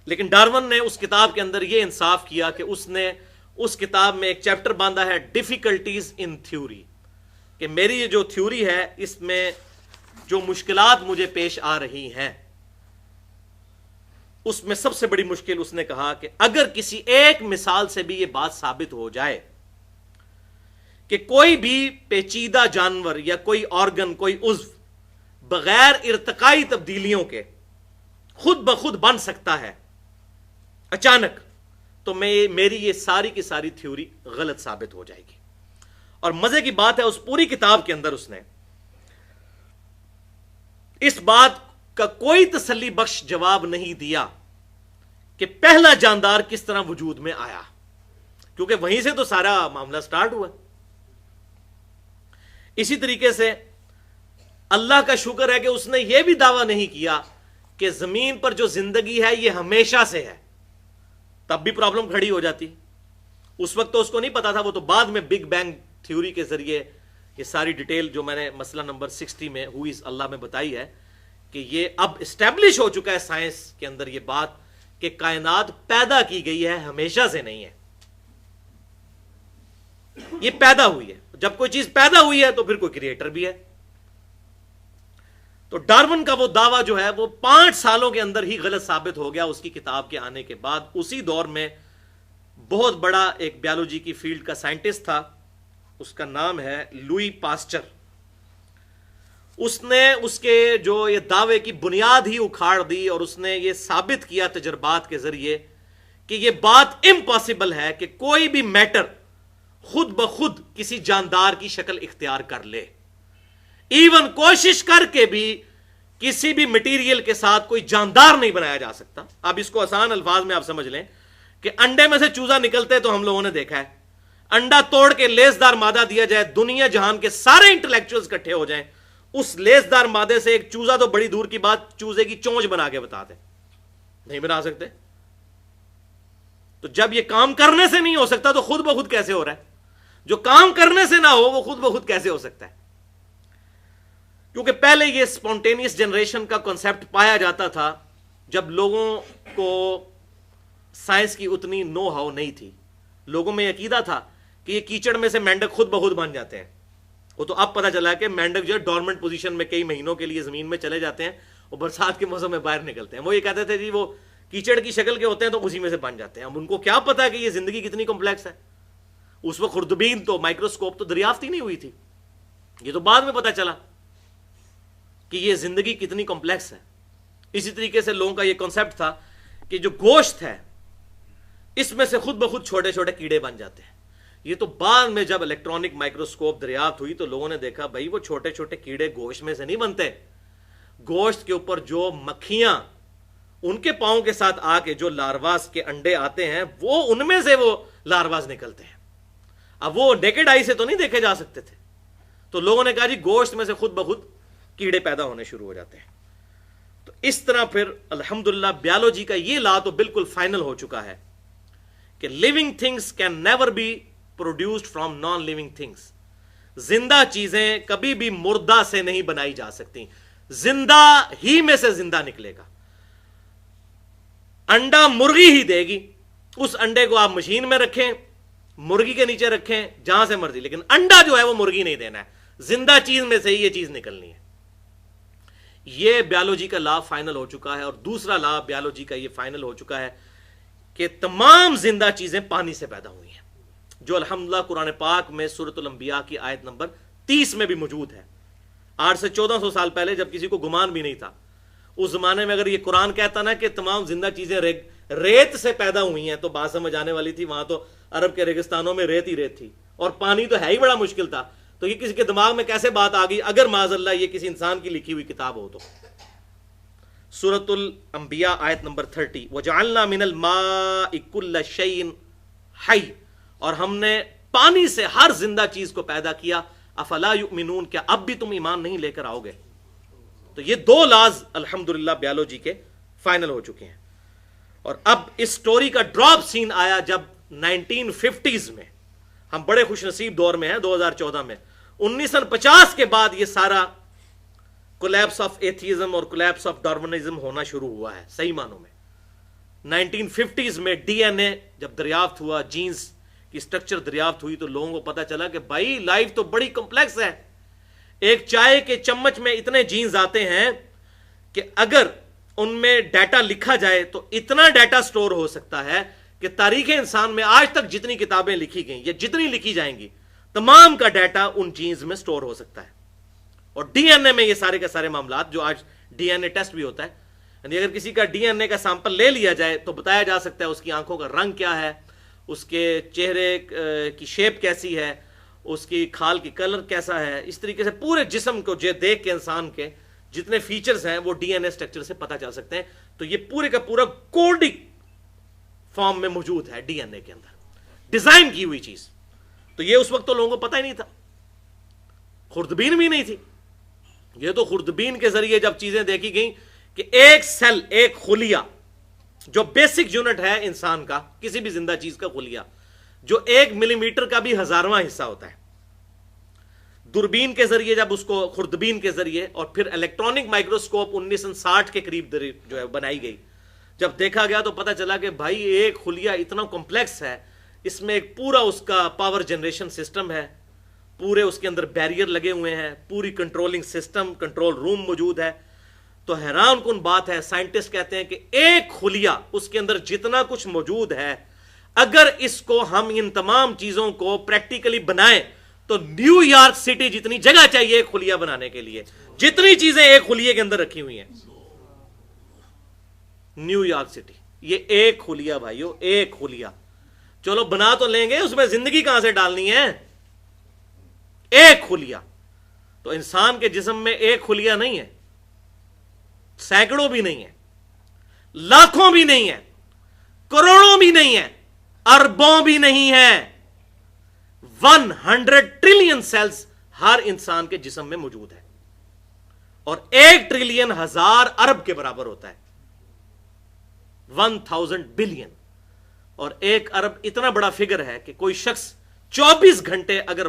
لیکن ڈارون نے اس کتاب کے اندر یہ انصاف کیا کہ اس نے اس کتاب میں ایک چیپٹر باندھا ہے ڈیفیکلٹیز ان تھیوری، کہ میری یہ جو تھیوری ہے اس میں جو مشکلات مجھے پیش آ رہی ہیں، اس میں سب سے بڑی مشکل اس نے کہا کہ اگر کسی ایک مثال سے بھی یہ بات ثابت ہو جائے کہ کوئی بھی پیچیدہ جانور یا کوئی آرگن، کوئی عضو بغیر ارتقائی تبدیلیوں کے خود بخود بن سکتا ہے اچانک، تو میری یہ ساری کی ساری تھیوری غلط ثابت ہو جائے گی. اور مزے کی بات ہے اس پوری کتاب کے اندر اس نے اس بات کا کوئی تسلی بخش جواب نہیں دیا کہ پہلا جاندار کس طرح وجود میں آیا، کیونکہ وہیں سے تو سارا معاملہ سٹارٹ ہوا. اسی طریقے سے اللہ کا شکر ہے کہ اس نے یہ بھی دعویٰ نہیں کیا کہ زمین پر جو زندگی ہے یہ ہمیشہ سے ہے، تب بھی پرابلم کھڑی ہو جاتی. اس وقت تو اس کو نہیں پتا تھا، وہ تو بعد میں بگ بینگ تھیوری کے ذریعے یہ ساری ڈیٹیل جو میں نے مسئلہ نمبر 60 میں ہو از اللہ میں بتائی ہے کہ یہ اب اسٹیبلش ہو چکا ہے سائنس کے اندر یہ بات کہ کائنات پیدا کی گئی ہے، ہمیشہ سے نہیں ہے. یہ پیدا ہوئی ہے. جب کوئی چیز پیدا ہوئی ہے تو پھر کوئی کریٹر بھی ہے. تو ڈارون کا وہ دعویٰ جو ہے وہ 5 سالوں کے اندر ہی غلط ثابت ہو گیا اس کی کتاب کے آنے کے بعد. اسی دور میں بہت بڑا ایک بیالوجی کی فیلڈ کا سائنٹسٹ تھا، اس کا نام ہے لوئی پاسچر. اس نے اس کے جو یہ دعوے کی بنیاد ہی اکھاڑ دی اور اس نے یہ ثابت کیا تجربات کے ذریعے کہ یہ بات امپاسبل ہے کہ کوئی بھی میٹر خود بخود کسی جاندار کی شکل اختیار کر لے. ایون کوشش کر کے بھی کسی بھی مٹیریل کے ساتھ کوئی جاندار نہیں بنایا جا سکتا. اب اس کو آسان الفاظ میں آپ سمجھ لیں کہ انڈے میں سے چوزا نکلتے تو ہم لوگوں نے دیکھا ہے. انڈا توڑ کے لیسدار مادہ دیا جائے، دنیا جہان کے سارے انٹلیکچوئلز اکٹھے ہو جائیں، اس لیسدار مادے سے ایک چوزا تو بڑی دور کی بات چوزے کی چونچ بنا کے بتا دیں، نہیں بنا سکتے. تو جب یہ کام کرنے سے نہیں ہو سکتا تو خود بخود کیسے ہو رہا ہے؟ جو کام کرنے سے نہ ہو وہ خود بخود کیسے ہو سکتا ہے؟ کیونکہ پہلے یہ سپونٹینیس جنریشن کا کنسپٹ پایا جاتا تھا جب لوگوں کو سائنس کی اتنی نو ہاؤ نہیں تھی. لوگوں میں عقیدہ تھا کہ یہ کیچڑ میں سے مینڈک خود بخود بن جاتے ہیں. وہ تو اب پتہ چلا کہ مینڈک جو ہے ڈورمنٹ پوزیشن میں کئی مہینوں کے لیے زمین میں چلے جاتے ہیں اور برسات کے موسم میں باہر نکلتے ہیں. وہ یہ کہتے تھے جی وہ کیچڑ کی شکل کے ہوتے ہیں تو اسی میں سے بن جاتے ہیں. اب ان کو کیا پتا کہ یہ زندگی کتنی کمپلیکس ہے؟ اس وقت خوردبین تو مائکروسکوپ تو دریافت ہی نہیں ہوئی تھی. یہ تو بعد میں پتا چلا کہ یہ زندگی کتنی کمپلیکس ہے. اسی طریقے سے لوگوں کا یہ کنسپٹ تھا کہ جو گوشت ہے اس میں سے خود بخود چھوٹے چھوٹے کیڑے بن جاتے ہیں. یہ تو بعد میں جب الیکٹرانک مائکروسکوپ دریافت ہوئی تو لوگوں نے دیکھا بھائی وہ چھوٹے چھوٹے کیڑے گوشت میں سے نہیں بنتے. گوشت کے اوپر جو مکھیاں ان کے پاؤں کے ساتھ آ کے جو لارواز کے انڈے آتے ہیں وہ ان میں سے وہ لارواز نکلتے ہیں. اب وہ نیکڈ آئی سے تو نہیں دیکھے جا سکتے تھے. تو لوگوں نے کہا جی گوشت میں سے خود بخود کیڑے پیدا ہونے شروع ہو جاتے ہیں. تو اس طرح پھر الحمدللہ بیالوجی کا یہ لا تو بالکل فائنل ہو چکا ہے کہ living things can never be produced from non living things. زندہ چیزیں کبھی بھی مردہ سے نہیں بنائی جا سکتی، زندہ ہی میں سے زندہ نکلے گا. انڈا مرغی ہی دے گی. اس انڈے کو آپ مشین میں رکھیں، مرغی کے نیچے رکھیں، جہاں سے مرضی، لیکن انڈا جو ہے وہ مرغی نہیں دینا ہے. زندہ چیز میں سے ہی یہ چیز نکلنی ہے. یہ بیالوجی کا لا فائنل ہو چکا ہے. اور دوسرا لا بیالوجی کا یہ فائنل ہو چکا ہے کہ تمام زندہ چیزیں پانی سے پیدا ہوئی ہیں، جو الحمدللہ قرآن پاک میں سورۃ الانبیاء کی آیت نمبر 30 میں بھی موجود ہے۔ 8 سے 1400 سال پہلے جب کسی کو گمان بھی نہیں تھا، اس زمانے میں اگر یہ قرآن کہتا نا کہ تمام زندہ چیزیں ریت سے پیدا ہوئی ہیں تو بات سمجھ آنے والی تھی۔ وہاں تو عرب کے ریگستانوں میں ریت ہی ریت تھی اور پانی تو ہے ہی بڑا مشکل تھا، تو یہ کسی کے دماغ میں کیسے بات آ گئی اگر معاذ اللہ یہ کسی انسان کی لکھی ہوئی کتاب ہو تو۔ سورۃ الانبیاء آیت نمبر 30، وَجَعَلْنَا مِنَ الْمَاءِ كُلَّ شَيْءٍ حَيٍّ، اور ہم نے پانی سے ہر زندہ چیز کو پیدا کیا۔ افلا یؤمنون، کیا اب بھی تم ایمان نہیں لے کر آؤ گے؟ تو یہ 2 لاز الحمدللہ بیالوجی کے فائنل ہو چکے ہیں۔ اور اب اس سٹوری کا ڈراپ سین آیا جب 1950s میں، ہم بڑے خوش نصیب دور میں ہیں 2014 میں، 1950 کے بعد یہ سارا کولیپس آف ایتھیزم اور کولیپس آف ڈارونزم ہونا شروع ہوا ہے صحیح معنوں میں۔ 1950s میں ڈی این اے جب دریافت ہوا، جینز کی سٹرکچر دریافت ہوئی، تو لوگوں کو پتا چلا کہ بھائی لائف تو بڑی کمپلیکس ہے۔ ایک چائے کے چمچ میں اتنے جینز آتے ہیں کہ اگر ان میں ڈیٹا لکھا جائے تو اتنا ڈیٹا سٹور ہو سکتا ہے کہ تاریخ انسان میں آج تک جتنی کتابیں لکھی گئیں یا جتنی لکھی جائیں گی، تمام کا ڈیٹا ان جینز میں سٹور ہو سکتا ہے۔ اور ڈی این اے میں یہ سارے کے سارے معاملات، جو آج ڈی این اے ٹیسٹ بھی ہوتا ہے، یعنی اگر کسی کا ڈی این اے کا سیمپل لے لیا جائے تو بتایا جا سکتا ہے اس کی آنکھوں کا رنگ کیا ہے، اس کے چہرے کی شیپ کیسی ہے، اس کی کھال کی کلر کیسا ہے، اس طریقے سے پورے جسم کو دیکھ کے انسان کے جتنے فیچرز ہیں وہ ڈی این اے سٹرکچر سے پتہ چل سکتے ہیں۔ تو یہ پورے کا پورا کوڈک فارم میں موجود ہے ڈی این اے کے اندر، ڈیزائن کی ہوئی چیز۔ تو یہ اس وقت تو لوگوں کو پتہ ہی نہیں تھا، خوردبین بھی نہیں تھی۔ یہ تو خوردبین کے ذریعے جب چیزیں دیکھی گئیں کہ ایک سیل، ایک خلیہ جو بیسک یونٹ ہے انسان کا، کسی بھی زندہ چیز کا خلیہ، جو 1 ملی میٹر کا بھی 1000واں حصہ ہوتا ہے، دوربین کے ذریعے جب اس کو، خوردبین کے ذریعے، اور پھر الیکٹرانک مائکروسکوپ 1960 کے قریب جو ہے بنائی گئی، جب دیکھا گیا تو پتا چلا کہ بھائی ایک خلیہ اتنا کمپلیکس ہے، اس میں ایک پورا اس کا پاور جنریشن سسٹم ہے، پورے اس کے اندر بیریئر لگے ہوئے ہیں، پوری کنٹرولنگ سسٹم، کنٹرول روم موجود ہے۔ تو حیران کن بات ہے، سائنٹسٹ کہتے ہیں کہ ایک خلیہ، اس کے اندر جتنا کچھ موجود ہے، اگر اس کو ہم ان تمام چیزوں کو پریکٹیکلی بنائیں تو نیو یارک سٹی جتنی جگہ چاہیے ایک خلیہ بنانے کے لیے، جتنی چیزیں ایک خلیے کے اندر رکھی ہوئی ہیں، نیو یارک سٹی، یہ ایک خلیہ بھائیو، ایک خلیہ۔ چلو بنا تو لیں گے، اس میں زندگی کہاں سے ڈالنی ہے؟ ایک خلیہ۔ تو انسان کے جسم میں ایک خلیہ نہیں ہے، سینکڑوں بھی نہیں ہے، لاکھوں بھی نہیں ہے، کروڑوں بھی نہیں ہے، اربوں بھی نہیں ہے، 100 ٹریلین سیلز ہر انسان کے جسم میں موجود ہے، اور 1 ٹریلین 1000 ارب کے برابر ہوتا ہے، 1000 بلین۔ اور 1 ارب اتنا بڑا فگر ہے کہ کوئی شخص 24 گھنٹے اگر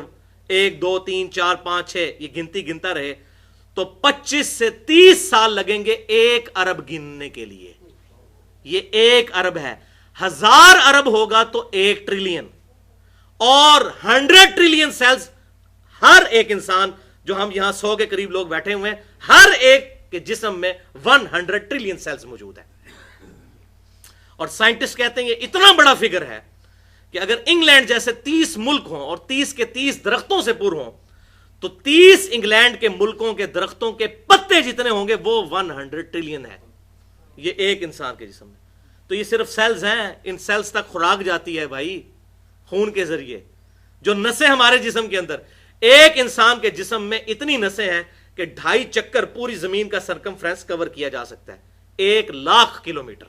1 2 3 4 5 6 یہ گنتی گنتا رہے تو 25 سے 30 سال لگیں گے 1 ارب گننے کے لیے۔ یہ 1 ارب ہے، 1000 ارب ہوگا تو 1 ٹریلین، اور 100 ٹریلین سیلز ہر ایک انسان، جو ہم یہاں 100 کے قریب لوگ بیٹھے ہوئے ہیں، ہر ایک کے جسم میں 100 ٹریلین سیلز موجود ہیں۔ اور سائنٹسٹ کہتے ہیں یہ اتنا بڑا فگر ہے کہ اگر انگلینڈ جیسے 30 ملک ہوں اور 30 کے 30 درختوں سے پر ہوں تو 30 انگلینڈ کے ملکوں کے درختوں کے پتے جتنے ہوں گے وہ 100 ٹریلین ہے، یہ ایک انسان کے جسم میں۔ تو یہ صرف سیلز ہیں، ان سیلز تک خوراک جاتی ہے بھائی خون کے ذریعے، جو نسیں ہمارے جسم کے اندر، ایک انسان کے جسم میں اتنی نسیں ہیں کہ 2.5 چکر پوری زمین کا سرکمفرنس کور کیا جا سکتا ہے، 1,00,000 کلومیٹر۔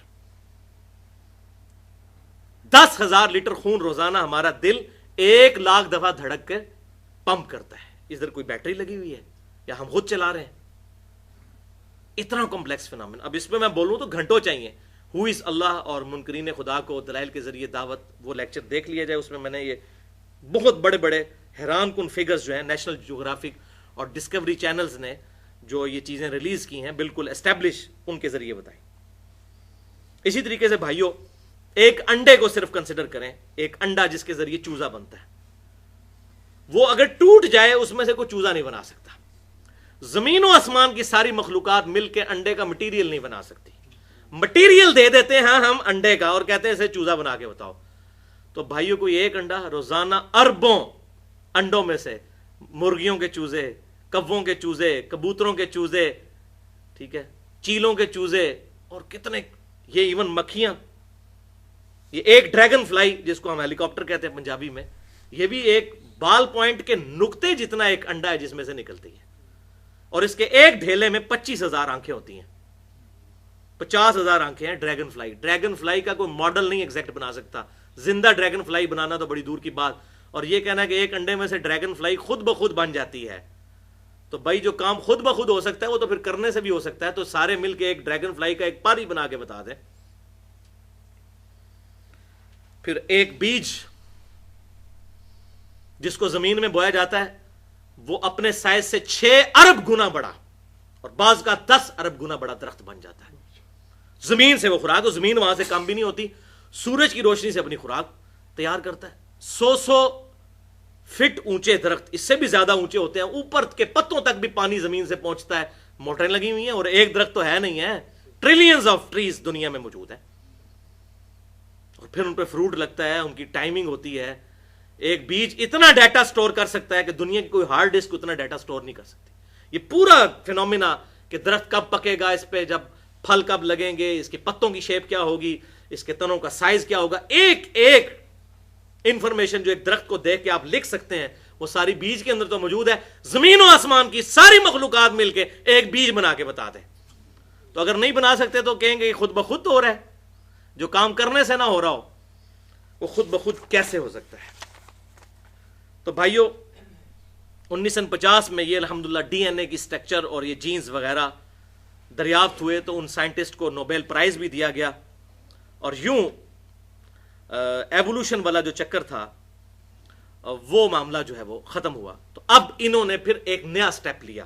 10,000 لیٹر خون روزانہ ہمارا دل 1,00,000 دفعہ دھڑک کے پمپ کرتا ہے۔ ادھر کوئی بیٹری لگی ہوئی ہے یا ہم خود چلا رہے ہیں؟ اتنا کمپلیکس فینامن۔ اب اس پہ میں بولوں تو گھنٹوں چاہیے۔ ہو از اللہ اور منکرین خدا کو دلائل کے ذریعے دعوت، وہ لیکچر دیکھ لیا جائے، اس میں نے یہ بہت بڑے بڑے حیران کن فگرز جو ہیں نیشنل جیوگرافک اور ڈسکوری چینلز نے جو یہ چیزیں ریلیز کی ہیں بالکل اسٹیبلش ان کے ذریعے بتائیں۔ اسی طریقے سے بھائیوں، ایک انڈے کو صرف کنسیڈر کریں، ایک انڈا جس کے ذریعے چوزا بنتا ہے، وہ اگر ٹوٹ جائے اس میں سے کوئی چوزا نہیں بنا سکتا۔ زمین و آسمان کی ساری مخلوقات مل کے انڈے کا مٹیریل نہیں بنا سکتی، مٹیریل دے دیتے ہیں ہم انڈے کا اور کہتے ہیں اسے چوزا بنا کے بتاؤ. تو بھائیوں کو ایک انڈا روزانہ اربوں انڈوں میں سے مرغیوں کے چوزے, کووں کے چوزے, کبوتروں کے چوزے, ٹھیک ہے, چیلوں کے چوزے اور کتنے, یہ ایون مکھیاں, یہ ایک ڈریگن فلائی جس کو ہم ہیلی کاپٹر کہتے ہیں پنجابی میں, یہ بھی ایک بال پوائنٹ کے نقطے جتنا ایک انڈا ہے جس میں سے نکلتی ہے, اور اس کے ایک ڈھیلے میں 25,000 آنکھیں ہوتی ہیں, 50,000 آنکھیں ہیں ڈریگن فلائی. ڈریگن فلائی کا کوئی ماڈل نہیں ایگزیکٹ بنا سکتا, زندہ ڈریگن فلائی بنانا تو بڑی دور کی بات, اور یہ کہنا کہ ایک انڈے میں سے ڈریگن فلائی خود بخود بن جاتی ہے, تو بھائی جو کام خود بخود ہو سکتا ہے وہ تو پھر کرنے سے بھی ہو سکتا ہے, تو سارے مل کے ایک ڈریگن فلائی کا ایک پاری بنا کے بتا دیں. پھر ایک بیج جس کو زمین میں بویا جاتا ہے وہ اپنے سائز سے 6 ارب گنا بڑا اور بعض کا 10 ارب گنا بڑا درخت بن جاتا ہے. زمین سے وہ خوراک, زمین وہاں سے کم بھی نہیں ہوتی, سورج کی روشنی سے اپنی خوراک تیار کرتا ہے. 100 فٹ اونچے درخت, اس سے بھی زیادہ اونچے ہوتے ہیں, اوپر کے پتوں تک بھی پانی زمین سے پہنچتا ہے, موٹریں لگی ہوئی ہیں, اور ایک درخت تو ہے نہیں ہے, ٹریلینز آف ٹریز دنیا میں موجود ہیں, اور پھر ان پہ فروٹ لگتا ہے, ان کی ٹائمنگ ہوتی ہے. ایک بیج اتنا ڈیٹا سٹور کر سکتا ہے کہ دنیا کی کوئی ہارڈ ڈسک اتنا ڈیٹا سٹور نہیں کر سکتی. یہ پورا فینومینا کہ درخت کب پکے گا, اس پہ جب پھل کب لگیں گے, اس کے پتوں کی شیپ کیا ہوگی, اس کے تنوں کا سائز کیا ہوگا, ایک ایک انفارمیشن جو ایک درخت کو دیکھ کے آپ لکھ سکتے ہیں وہ ساری بیج کے اندر تو موجود ہے. زمین و آسمان کی ساری مخلوقات مل کے ایک بیج بنا کے بتا دیں. تو اگر نہیں بنا سکتے تو کہیں گے یہ خود بخود تو ہو رہا ہے, جو کام کرنے سے نہ ہو رہا ہو وہ خود بخود کیسے ہو سکتا ہے. تو بھائیو 1950 میں یہ الحمدللہ ڈی این اے کی سٹرکچر اور یہ جینز وغیرہ دریافت ہوئے, تو ان سائنٹسٹ کو نوبیل پرائز بھی دیا گیا, اور یوں ایوولوشن والا جو چکر تھا وہ معاملہ جو ہے وہ ختم ہوا. تو اب انہوں نے پھر ایک نیا سٹیپ لیا.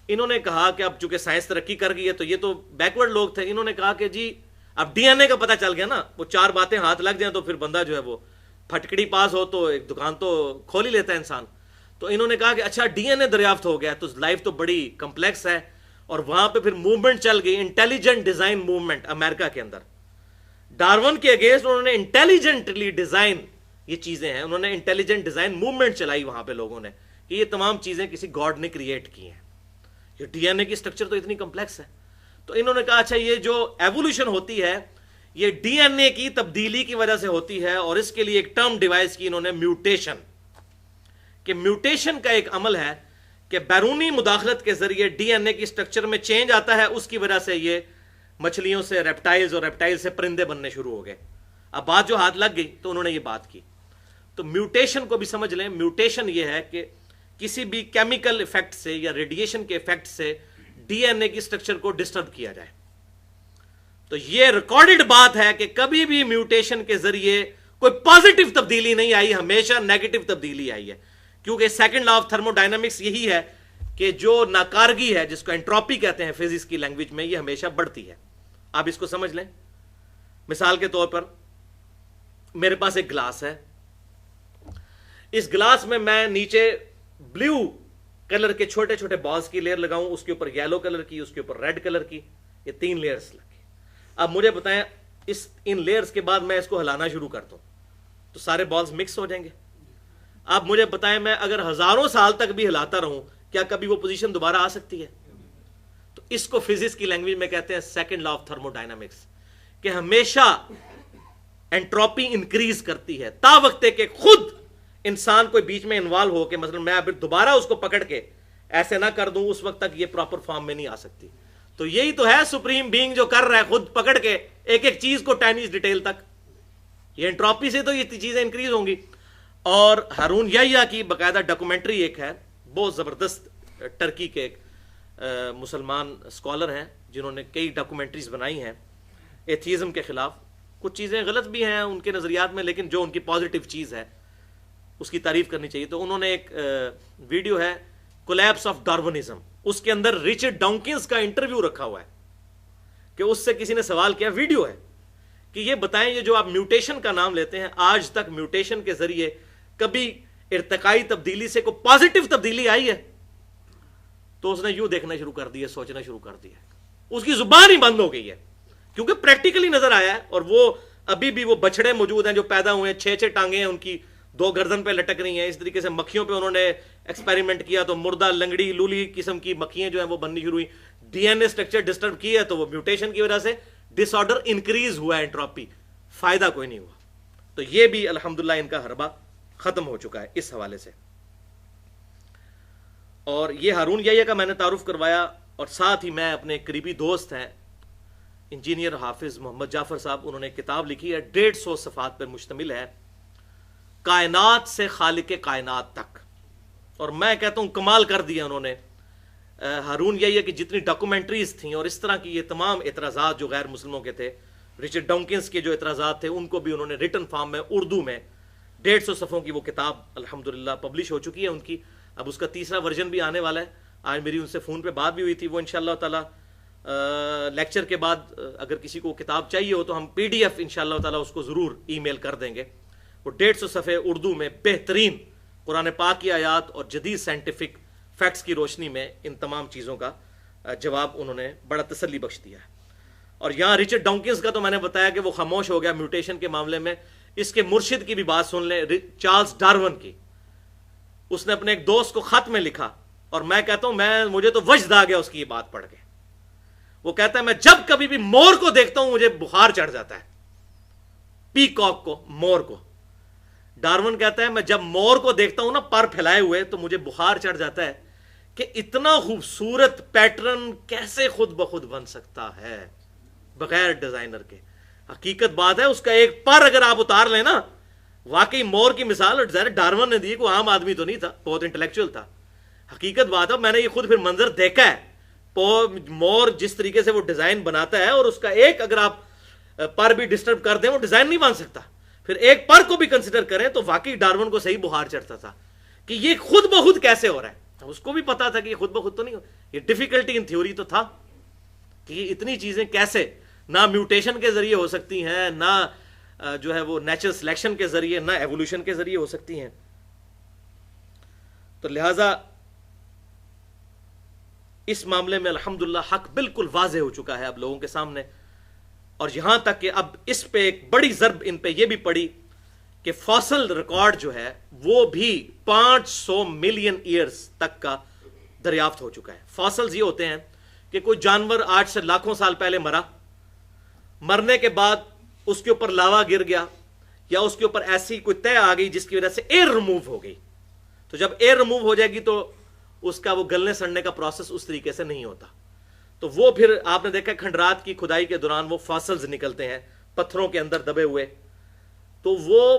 انہوں نے کہا کہ اب چونکہ سائنس ترقی کر گئی ہے, تو یہ تو بیکورڈ لوگ تھے, انہوں نے کہا کہ جی اب ڈی این اے کا پتہ چل گیا نا, وہ 4 باتیں ہاتھ لگ جائیں تو پھر بندہ جو ہے وہ پھٹکڑی پاس ہو تو ایک دکان تو کھول ہی لیتا ہے انسان. تو انہوں نے کہا کہ اچھا ڈی این اے دریافت ہو گیا تو لائف تو بڑی کمپلیکس ہے, اور وہاں پہ پھر موومنٹ چل گئی, انٹیلیجنٹ ڈیزائن موومنٹ امریکہ کے اندر. ڈارون کے اگینسٹ انہوں نے انٹیلیجنٹلی ڈیزائن, یہ چیزیں ہیں, انہوں نے انٹیلیجنٹ ڈیزائن موومنٹ چلائی وہاں پہ لوگوں نے کہ یہ تمام چیزیں کسی گاڈ نے کریٹ کی ہیں. یہ ڈی این اے کی سٹرکچر تو اتنی کمپلیکس ہے. تو انہوں نے کہا اچھا یہ جو ایوولوشن ہوتی ہے یہ ڈی این اے کی تبدیلی کی وجہ سے ہوتی ہے, اور اس کے لیے ایک ٹرم ڈیوائس کی انہوں نے میوٹیشن, کہ میوٹیشن کا ایک عمل ہے کہ بیرونی مداخلت کے ذریعے ڈی این اے کی سٹرکچر میں چینج آتا ہے, اس کی وجہ سے یہ مچھلیوں سے ریپٹائلز اور ریپٹائل سے پرندے بننے شروع ہو گئے. اب بات جو ہاتھ لگ گئی تو انہوں نے یہ بات کی. تو میوٹیشن کو بھی سمجھ لیں, میوٹیشن یہ ہے کہ کسی بھی کیمیکل ایفیکٹ سے یا ریڈیشن کے ایفیکٹ سے ڈی این اے کی سٹرکچر کو ڈسٹرب کیا جائے. تو یہ ریکارڈڈ بات ہے کہ کبھی بھی میوٹیشن کے ذریعے کوئی پازیٹیو تبدیلی نہیں آئی, ہمیشہ نیگیٹو تبدیلی آئی ہے, کیونکہ second law of thermo dynamics یہی ہے کہ جو ناکارگی ہے جس کو انٹروپی کہتے ہیں فزکس کی لینگویج میں, یہ ہمیشہ بڑھتی ہے. آپ اس کو سمجھ لیں, مثال کے طور پر میرے پاس ایک گلاس ہے, اس گلاس میں میں نیچے بلیو کلر کے چھوٹے چھوٹے بالز کی لیئر لگاؤں, اس کے اوپر یلو کلر کی, اس کے اوپر ریڈ کلر کی, یہ 3 لیئرز لگی. اب مجھے بتائیں ان لیئرز کے بعد میں اس کو ہلانا شروع کر دوں تو سارے بالز مکس ہو جائیں گے. اب مجھے بتائیں میں اگر ہزاروں سال تک بھی ہلاتا رہوں کیا کبھی وہ پوزیشن دوبارہ آ سکتی ہے؟ تو اس کو فزکس کی لینگویج میں کہتے ہیں second law of thermo dynamics, کہ ہمیشہ انٹروپی انکریز کرتی ہے تا وقت کہ خود انسان کوئی بیچ میں انوالو ہو کے مثلا میں اب دوبارہ اس کو پکڑ کے ایسے نہ کر دوں, اس وقت تک یہ پراپر فارم میں نہیں آ سکتی. تو یہی تو ہے سپریم بینگ جو کر رہا ہے, خود پکڑ کے ایک ایک چیز کو ٹائنیز ڈیٹیل تک, یہ انٹروپی سے تو یہ چیزیں انکریز ہوں گی. اور ہارون یحییٰ کی باقاعدہ ڈاکومنٹری ایک ہے, بہت زبردست, ٹرکی کے ایک مسلمان اسکالر ہیں جنہوں نے کئی ڈاکومنٹریز بنائی ہیں ایتھیزم کے خلاف. کچھ چیزیں غلط بھی ہیں ان کے نظریات میں, لیکن جو ان کی پازیٹیو چیز ہے اس کی تعریف کرنی چاہیے. تو انہوں نے ایک ویڈیو ہے کولیپس آف ڈارونزم, اس کے اندر رچرڈ ڈانکنز کا انٹرویو رکھا ہوا ہے کہ اس سے کسی نے سوال کیا, ویڈیو ہے, کہ یہ بتائیں یہ جو آپ میوٹیشن کا نام لیتے ہیں, آج تک میوٹیشن کے ذریعے کبھی ارتقائی تبدیلی سے کوئی پازیٹیو تبدیلی آئی ہے؟ تو اس نے یوں دیکھنا شروع کر دیا, سوچنا شروع کر دیا, اس کی زبان ہی بند ہو گئی ہے کیونکہ پریکٹیکلی نظر آیا ہے. اور وہ ابھی بھی وہ بچڑے موجود ہیں جو پیدا ہوئے ہیں, 6 ٹانگیں ہیں ان کی, 2 گردن پہ لٹک رہی ہیں. اس طریقے سے مکھیوں پہ انہوں نے ایکسپیریمنٹ کیا تو مردہ لنگڑی لولی قسم کی مکھیاں جو ہیں وہ بننی شروع ہوئی. D N A structure disturb کی ہے تو وہ میوٹیشن کی وجہ سے ڈس آرڈر انکریز ہوا, انٹروپی, فائدہ کوئی نہیں ہوا. تو یہ بھی الحمدللہ ان کا حربہ ختم ہو چکا ہے اس حوالے سے. اور یہ ہارون یحییٰ کا میں نے تعارف کروایا, اور ساتھ ہی میں اپنے قریبی دوست ہیں انجینئر حافظ محمد جعفر صاحب, انہوں نے ایک کتاب لکھی ہے 150 صفحات پر مشتمل ہے, کائنات سے خالق کائنات تک. اور میں کہتا ہوں کمال کر دیا انہوں نے. ہارون یحییٰ کی جتنی ڈاکومنٹریز تھیں اور اس طرح کی یہ تمام اعتراضات جو غیر مسلموں کے تھے, رچرڈ ڈونکنز کے جو اعتراضات تھے, ان کو بھی انہوں نے ریٹن فارم میں اردو میں 150 صفحوں کی وہ کتاب الحمدللہ پبلش ہو چکی ہے ان کی. اب اس کا تیسرا ورژن بھی آنے والا ہے. آج میری ان سے فون پہ بات بھی ہوئی تھی. وہ انشاءاللہ تعالی لیکچر کے بعد اگر کسی کو کتاب چاہیے ہو تو ہم پی ڈی ایف انشاءاللہ تعالی اس کو ضرور ای میل کر دیں گے. وہ 150 صفحے اردو میں بہترین قرآن پاک کی آیات اور جدید سائنٹیفک فیکٹس کی روشنی میں ان تمام چیزوں کا جواب انہوں نے بڑا تسلی بخش دیا ہے. اور یہاں رچرڈ ڈونکنز کا تو میں نے بتایا کہ وہ خاموش ہو گیا میوٹیشن کے معاملے میں. اس کے مرشد کی بھی بات سن لیں, چارلز ڈارون کی. اس نے اپنے ایک دوست کو خط میں لکھا, اور میں کہتا ہوں مجھے تو وجد آ گیا اس کی یہ بات پڑھ کے. وہ کہتا ہے میں جب کبھی بھی مور کو دیکھتا ہوں مجھے بخار چڑھ جاتا ہے, پی کاک کو, مور کو. ڈارون کہتا ہے میں جب مور کو دیکھتا ہوں نا پر پھیلائے ہوئے تو مجھے بخار چڑھ جاتا ہے کہ اتنا خوبصورت پیٹرن کیسے خود بخود بن سکتا ہے بغیر ڈیزائنر کے. حقیقت بات ہے اس کا ایک پر اگر آپ اتار لیں نا, واقعی مور کی مثال ڈارون نے دی, کوئی عام آدمی تو نہیں تھا, بہت انٹلیکچوئل تھا. حقیقت بات ہے میں نے یہ خود پھر منظر دیکھا ہے. مور جس طریقے سے وہ ڈیزائن بناتا ہے, اور اس کا ایک اگر آپ پر بھی ڈسٹرب کر دیں وہ ڈیزائن نہیں بن سکتا. پھر ایک پر کو بھی کنسیڈر کریں تو واقعی ڈارون کو صحیح بخار چڑھتا تھا کہ یہ خود بخود کیسے ہو رہا ہے. اس کو بھی پتا تھا کہ یہ خود بخود تو نہیں ہو, یہ ڈیفیکلٹی ان تھیوری تو تھا کہ یہ اتنی چیزیں کیسے نہ میوٹیشن کے ذریعے ہو سکتی ہیں, نہ جو ہے وہ نیچرل سلیکشن کے ذریعے, نہ ایوولوشن کے ذریعے ہو سکتی ہیں. تو لہذا اس معاملے میں الحمدللہ حق بالکل واضح ہو چکا ہے اب لوگوں کے سامنے. اور یہاں تک کہ اب اس پہ ایک بڑی ضرب ان پہ یہ بھی پڑی کہ فاسل ریکارڈ جو ہے وہ بھی 500 ملین ایئرز تک کا دریافت ہو چکا ہے. فاسلز یہ ہوتے ہیں کہ کوئی جانور آج سے لاکھوں سال پہلے مرا, مرنے کے بعد اس کے اوپر لاوا گر گیا, یا اس کے اوپر ایسی کوئی طے آ گئی جس کی وجہ سے ایئر ریموو ہو گئی. تو جب ایئر ریموو ہو جائے گی تو اس کا وہ گلنے سڑنے کا پروسیس اس طریقے سے نہیں ہوتا. تو وہ پھر آپ نے دیکھا کھنڈرات کی کھدائی کے دوران وہ فاسلز نکلتے ہیں پتھروں کے اندر دبے ہوئے. تو وہ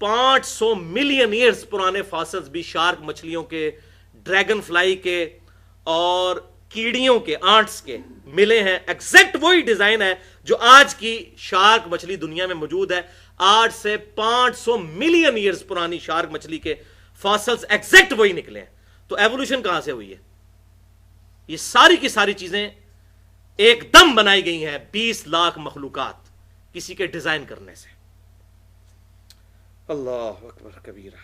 500 ملین ایئرز پرانے فاسلز بھی شارک مچھلیوں کے, ڈریگن فلائی کے اور کیڑیوں کے, آنٹس کے ملے ہیں. ایگزیکٹ وہی ڈیزائن ہے جو آج کی شارک مچھلی دنیا میں موجود ہے. آج سے 500 ملین ایئرز پرانی شارک مچھلی کے فاسلز ایگزیکٹ وہی نکلے ہیں. تو ایوولوشن کہاں سے ہوئی ہے؟ یہ ساری کی ساری چیزیں ایک دم بنائی گئی ہیں 20 لاکھ مخلوقات کسی کے ڈیزائن کرنے سے. اللہ اکبر کبیرہ.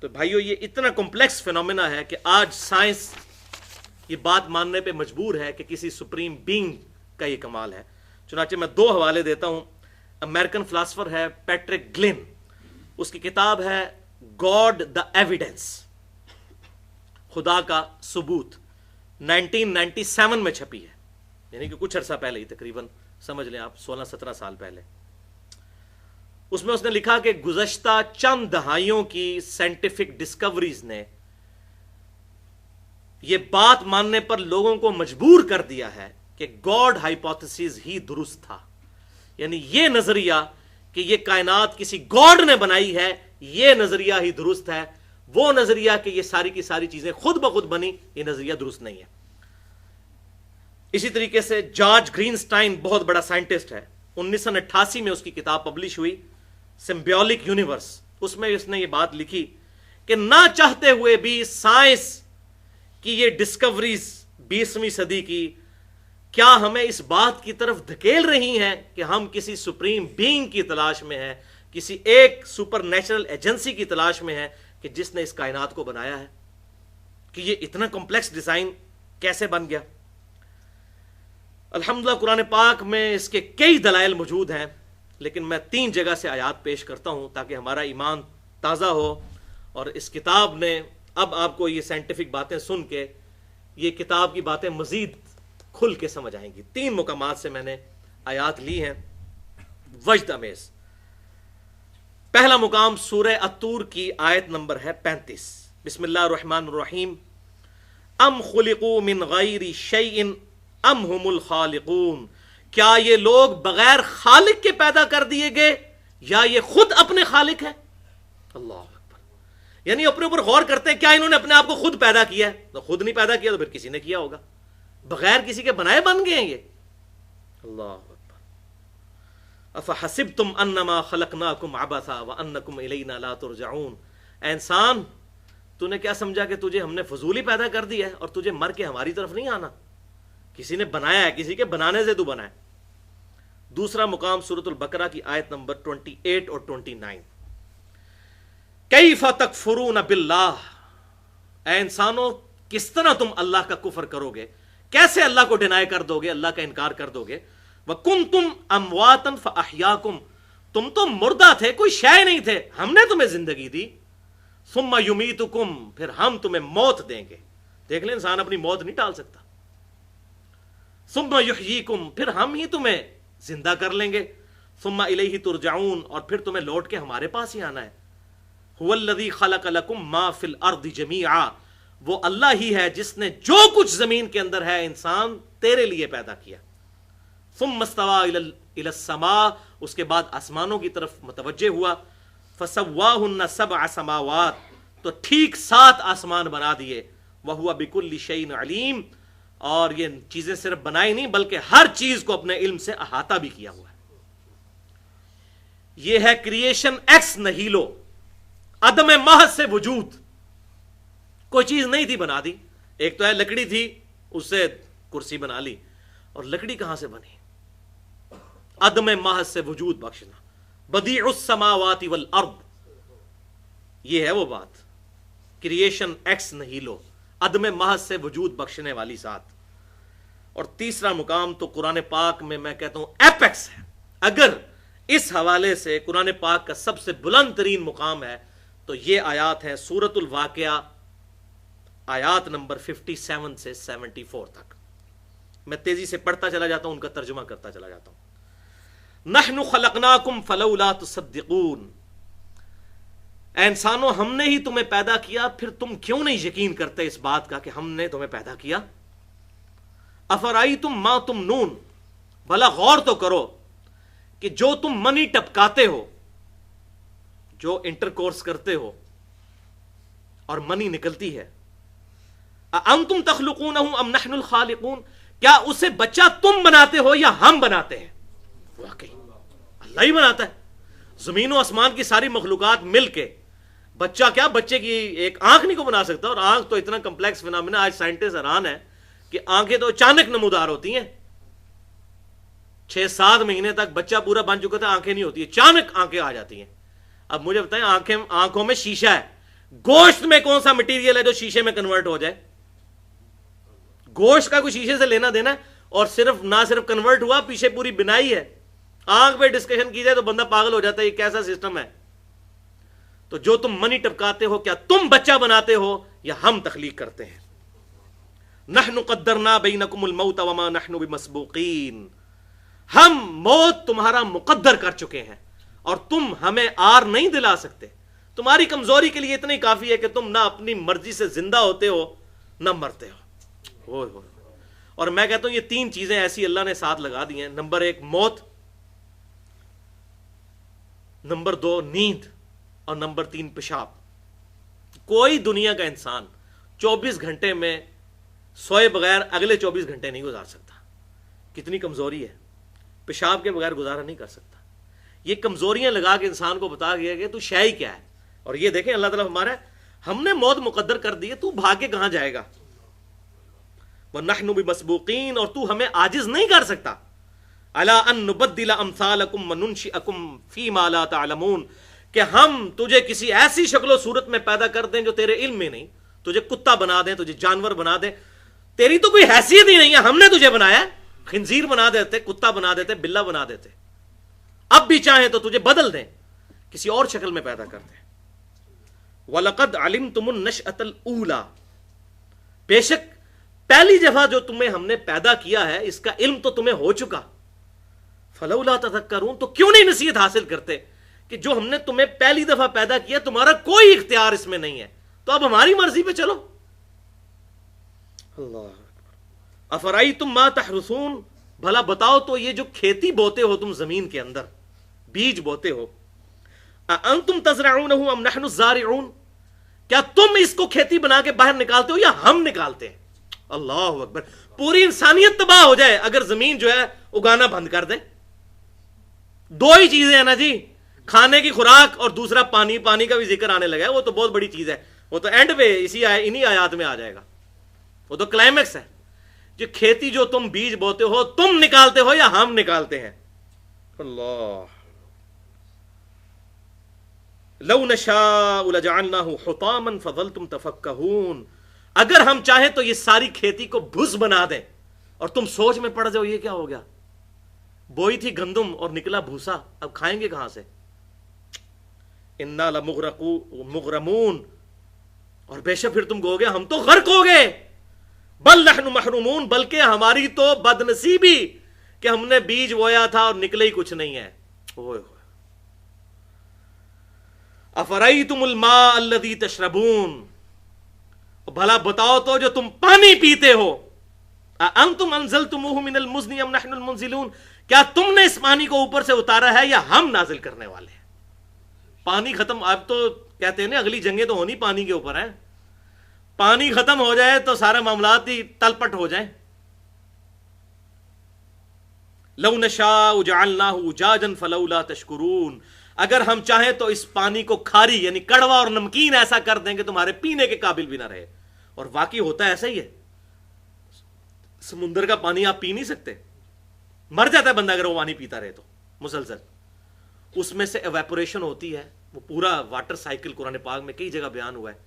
تو بھائیو یہ اتنا کمپلیکس فینومینا ہے کہ آج سائنس یہ بات ماننے پہ مجبور ہے کہ کسی سپریم بینگ کا یہ کمال ہے. چنانچہ میں 2 حوالے دیتا ہوں. امریکن فلاسفر ہے پیٹرک گلن, اس کی کتاب ہے گاڈ دا ایویڈنس, خدا کا ثبوت, 1997 میں چھپی ہے, یعنی کہ کچھ عرصہ پہلے ہی, تقریباً سمجھ لیں آپ 16-17 سال پہلے. اس میں اس نے لکھا کہ گزشتہ چند دہائیوں کی سائنٹیفک ڈسکوریز نے یہ بات ماننے پر لوگوں کو مجبور کر دیا ہے کہ گاڈ ہائپوتھیسز ہی درست تھا. یعنی یہ نظریہ کہ یہ کائنات کسی گاڈ نے بنائی ہے, یہ نظریہ ہی درست ہے. وہ نظریہ کہ یہ ساری کی ساری چیزیں خود بخود بنی, یہ نظریہ درست نہیں ہے. اسی طریقے سے جارج گرینسٹائن بہت بڑا سائنٹسٹ ہے, 1988 میں اس کی کتاب پبلش ہوئی سمبیولک یونیورس. اس میں اس نے یہ بات لکھی کہ نہ چاہتے ہوئے بھی سائنس کی یہ ڈسکوریز 20ویں صدی کی کیا ہمیں اس بات کی طرف دھکیل رہی ہیں کہ ہم کسی سپریم بینگ کی تلاش میں ہیں, کسی ایک سپر نیچرل ایجنسی کی تلاش میں ہیں کہ جس نے اس کائنات کو بنایا ہے, کہ یہ اتنا کمپلیکس ڈیزائن کیسے بن گیا. الحمدللہ قرآن پاک میں اس کے کئی دلائل موجود ہیں، لیکن میں 3 جگہ سے آیات پیش کرتا ہوں تاکہ ہمارا ایمان تازہ ہو، اور اس کتاب نے اب آپ کو یہ سائنٹیفک باتیں سن کے یہ کتاب کی باتیں مزید کھل کے سمجھ آئیں گی۔ 3 مقامات سے میں نے آیات لی ہیں وجد امیز۔ پہلا مقام سورہ الطور کی آیت نمبر ہے 35۔ بسم اللہ الرحمن الرحیم۔ ام خلقوا من غیر شیء ام هم الخالقون، کیا یہ لوگ بغیر خالق کے پیدا کر دیے گئے یا یہ خود اپنے خالق ہے؟ اللہ اکبر، یعنی اپنے اوپر غور کرتے ہیں، کیا انہوں نے اپنے آپ کو خود پیدا کیا ہے؟ تو خود نہیں پیدا کیا تو پھر کسی نے کیا ہوگا، بغیر کسی کے بنائے بن گئے ہیں یہ۔ اللہ اکبر۔ افحسبتم انما خلقناکم عبثا وانکم الینا لا ترجعون، اے انسان تو نے کیا سمجھا کہ تجھے ہم نے فضول ہی پیدا کر دیا ہے اور تجھے مر کے ہماری طرف نہیں آنا؟ کسی نے بنایا ہے، کسی کے بنانے سے تو بنا ہے۔ دوسرا مقام سورۃ البقرہ کی آیت نمبر 28 اور 29۔ کیف تکفرون باللہ، اے انسانوں کس طرح تم اللہ کا کفر کرو گے، کیسے اللہ کو ڈینائی کر دو گے، اللہ کا انکار کر دو گے۔ وکنتم امواتا فاحیاکم، تم تو مردہ تھے، کوئی شے نہیں تھے، ہم نے تمہیں زندگی دی۔ ثم یمیتکم، پھر ہم تمہیں موت دیں گے۔ دیکھ لیں انسان اپنی موت نہیں ٹال سکتا۔ ثم یحییکم، پھر ہم ہی تمہیں زندہ کر لیں گے۔ ثم الیہ ترجعون، اور پھر تمہیں لوٹ کے ہمارے پاس ہی آنا ہے۔ هو الذی خلق لکم ما فی الارض جمیعا، وہ اللہ ہی ہے جس نے جو کچھ زمین کے اندر ہے انسان تیرے لیے پیدا کیا۔ ثم استوى الی السماء، اس کے بعد آسمانوں کی طرف متوجہ ہوا۔ فسواہن 7 سماوات، تو ٹھیک 7 آسمان بنا دیے۔ وہو بکل شیء علیم، اور یہ چیزیں صرف بنائی نہیں بلکہ ہر چیز کو اپنے علم سے احاطہ بھی کیا ہوا ہے۔ یہ ہے کریشن ایکس نہیلو، عدم محض سے وجود، کوئی چیز نہیں تھی بنا دی۔ ایک تو ہے لکڑی تھی، اس سے کرسی بنا لی، اور لکڑی کہاں سے بنی؟ عدم محض سے وجود بخشنا۔ بدیع السماوات والارض، یہ ہے وہ بات، کریشن ایکس نہیلو، عدم محض سے وجود بخشنے والی ذات۔ اور تیسرا مقام تو قرآن پاک میں کہتا ہوں ایپیکس ہے، اگر اس حوالے سے قرآن پاک کا سب سے بلند ترین مقام ہے تو یہ آیات ہیں سورۃ الواقعہ، آیات نمبر 57 سے 74 تک۔ میں تیزی سے پڑھتا چلا جاتا ہوں، ان کا ترجمہ کرتا چلا جاتا ہوں۔ نحن خلقناکم فلولا تصدقون، اے انسانوں ہم نے ہی تمہیں پیدا کیا، پھر تم کیوں نہیں یقین کرتے اس بات کا کہ ہم نے تمہیں پیدا کیا؟ افرائیتم ما تمنون، بھلا غور تو کرو کہ جو تم منی ٹپکاتے ہو، جو انٹرکورس کرتے ہو اور منی نکلتی ہے، انتم تخلقونہ ام نحن الخالقون، کیا اسے بچہ تم بناتے ہو یا ہم بناتے ہیں؟ واقعی اللہ ہی بناتا ہے۔ زمین و آسمان کی ساری مخلوقات مل کے بچہ کیا، بچے کی ایک آنکھ نہیں کو بنا سکتا، اور آنکھ تو اتنا کمپلیکس فینامنا، آج سائنٹسٹ حیران ہے کہ آنکھیں تو اچانک نمودار ہوتی ہیں۔ 6-7 مہینے تک بچہ پورا بن چکا تھا، آنکھیں نہیں ہوتی، اچانک آنکھیں آ جاتی ہیں۔ اب مجھے بتائیں آنکھوں میں شیشہ ہے، گوشت میں کون سا مٹیریل ہے جو شیشے میں کنورٹ ہو جائے؟ گوشت کا کوئی شیشے سے لینا دینا، اور نہ صرف کنورٹ ہوا، پیچھے پوری بنائی ہے۔ آنکھ پہ ڈسکشن کی جائے تو بندہ پاگل ہو جاتا ہے، یہ کیسا سسٹم ہے؟ تو جو تم منی ٹپکاتے ہو، کیا تم بچہ بناتے ہو یا ہم تخلیق کرتے ہیں؟ نحن قدرنا بینکم الموت وما نحن بمسبوقین، ہم موت تمہارا مقدر کر چکے ہیں اور تم ہمیں آر نہیں دلا سکتے۔ تمہاری کمزوری کے لیے اتنی کافی ہے کہ تم نہ اپنی مرضی سے زندہ ہوتے ہو نہ مرتے ہو۔ اور میں کہتا ہوں یہ 3 چیزیں ایسی اللہ نے ساتھ لگا دی ہیں۔ نمبر 1 موت، نمبر 2 نیند، اور نمبر 3 پیشاب۔ کوئی دنیا کا انسان 24 گھنٹے میں سوئے بغیر اگلے 24 گھنٹے نہیں گزار سکتا۔ کتنی کمزوری ہے، پیشاب کے بغیر گزارا نہیں کر سکتا۔ یہ کمزوریاں لگا کے انسان کو بتا گیا کہ تو شے ہی کیا ہے۔ اور یہ دیکھیں اللہ تعالیٰ ہمارا ہم نے موت مقدر کر دی ہے، تو بھاگ کے کہاں جائے گا؟ وَنَحْنُ بِمَسْبُوقِينَ، اور تو ہمیں عاجز نہیں کر سکتا۔ عَلَىٰ أَن نُبَدِّلَ أَمْثَالَكُمْ وَنُنْشِئَكُمْ فِي مَا لَا تَعْلَمُونَ، کہ ہم تجھے کسی ایسی شکل و صورت میں پیدا کر دیں جو تیرے علم میں نہیں، تجھے کتا بنا دیں، تجھے جانور بنا دیں، تیری تو کوئی حیثیت ہی نہیں ہے، ہم نے تجھے بنایا ہے۔ خنزیر بنا دیتے, کتا بنا دیتے, بلا بنا دیتے. اب بھی چاہیں تو تجھے بدل دیں, کسی اور شکل میں پیدا کرتے ہیں. وَلَقَدْ عَلِمْتُمُ النَّشْأَةَ الْأُولَى, بے شک پہلی دفعہ جو تمہیں ہم نے پیدا کیا ہے اس کا علم تو تمہیں ہو چکا. فَلَوْلَا تَذَكَّرُونَ, تو کیوں نہیں نصیحت حاصل کرتے کہ جو ہم نے تمہیں پہلی دفعہ پیدا کیا تمہارا کوئی اختیار اس میں نہیں ہے, تو اب ہماری مرضی پہ چلو. اللہ افرائیتم ما تحرثون, بھلا بتاؤ تو یہ جو کھیتی بوتے ہو تم زمین کے اندر, بیج بوتے ہو, انتم تزرعونہ ام نحن الزارعون, کیا تم اس کو کھیتی بنا کے باہر نکالتے ہو یا ہم نکالتے ہیں؟ اللہ اکبر, پوری انسانیت تباہ ہو جائے اگر زمین جو ہے اگانا بند کر دے. دو ہی چیزیں ہیں نا جی, کھانے کی خوراک اور دوسرا پانی. پانی کا بھی ذکر آنے لگا ہے, وہ تو بہت بڑی چیز ہے, وہ تو اینڈ پہ انہی آیات میں آ جائے گا, وہ تو کلائمیکس ہے. جو کھیتی جو تم بیج بوتے ہو تم نکالتے ہو یا ہم نکالتے ہیں؟ اللہ, لو نشاء لجعلناہ حطاما فظلتم تفکہون, اگر ہم چاہیں تو یہ ساری کھیتی کو بھس بنا دیں اور تم سوچ میں پڑ جاؤ یہ کیا ہو گیا, بوئی تھی گندم اور نکلا بھوسا, اب کھائیں گے کہاں سے؟ انا لمغرمون, اور بے شک پھر تم کہو گے ہم تو غرق ہو گئے. بل نحن محرومون, بلکہ ہماری تو بد نصیبی کہ ہم نے بیج بویا تھا اور نکلے ہی کچھ نہیں ہے. افرأیتم الماء الذی تشربون, بھلا بتاؤ تو جو تم پانی پیتے ہو, انتم انزلتموہ من المزن ام نحن المنزلون, کیا تم نے اس پانی کو اوپر سے اتارا ہے یا ہم نازل کرنے والے ہیں؟ پانی ختم, اب تو کہتے ہیں نا اگلی جنگیں تو ہونی پانی کے اوپر ہیں, پانی ختم ہو جائے تو سارے معاملات ہی تلپٹ ہو جائیں. لو نشاء جعلناہ اجاجا فلولا تشکرون, اگر ہم چاہیں تو اس پانی کو کھاری یعنی کڑوا اور نمکین ایسا کر دیں کہ تمہارے پینے کے قابل بھی نہ رہے. اور واقعی ہوتا ہے ایسا ہی ہے, سمندر کا پانی آپ پی نہیں سکتے, مر جاتا ہے بندہ اگر وہ پانی پیتا رہے تو مسلسل. اس میں سے ایویپوریشن ہوتی ہے, وہ پورا واٹر سائیکل قرآن پاک میں کئی جگہ بیان ہوا ہے.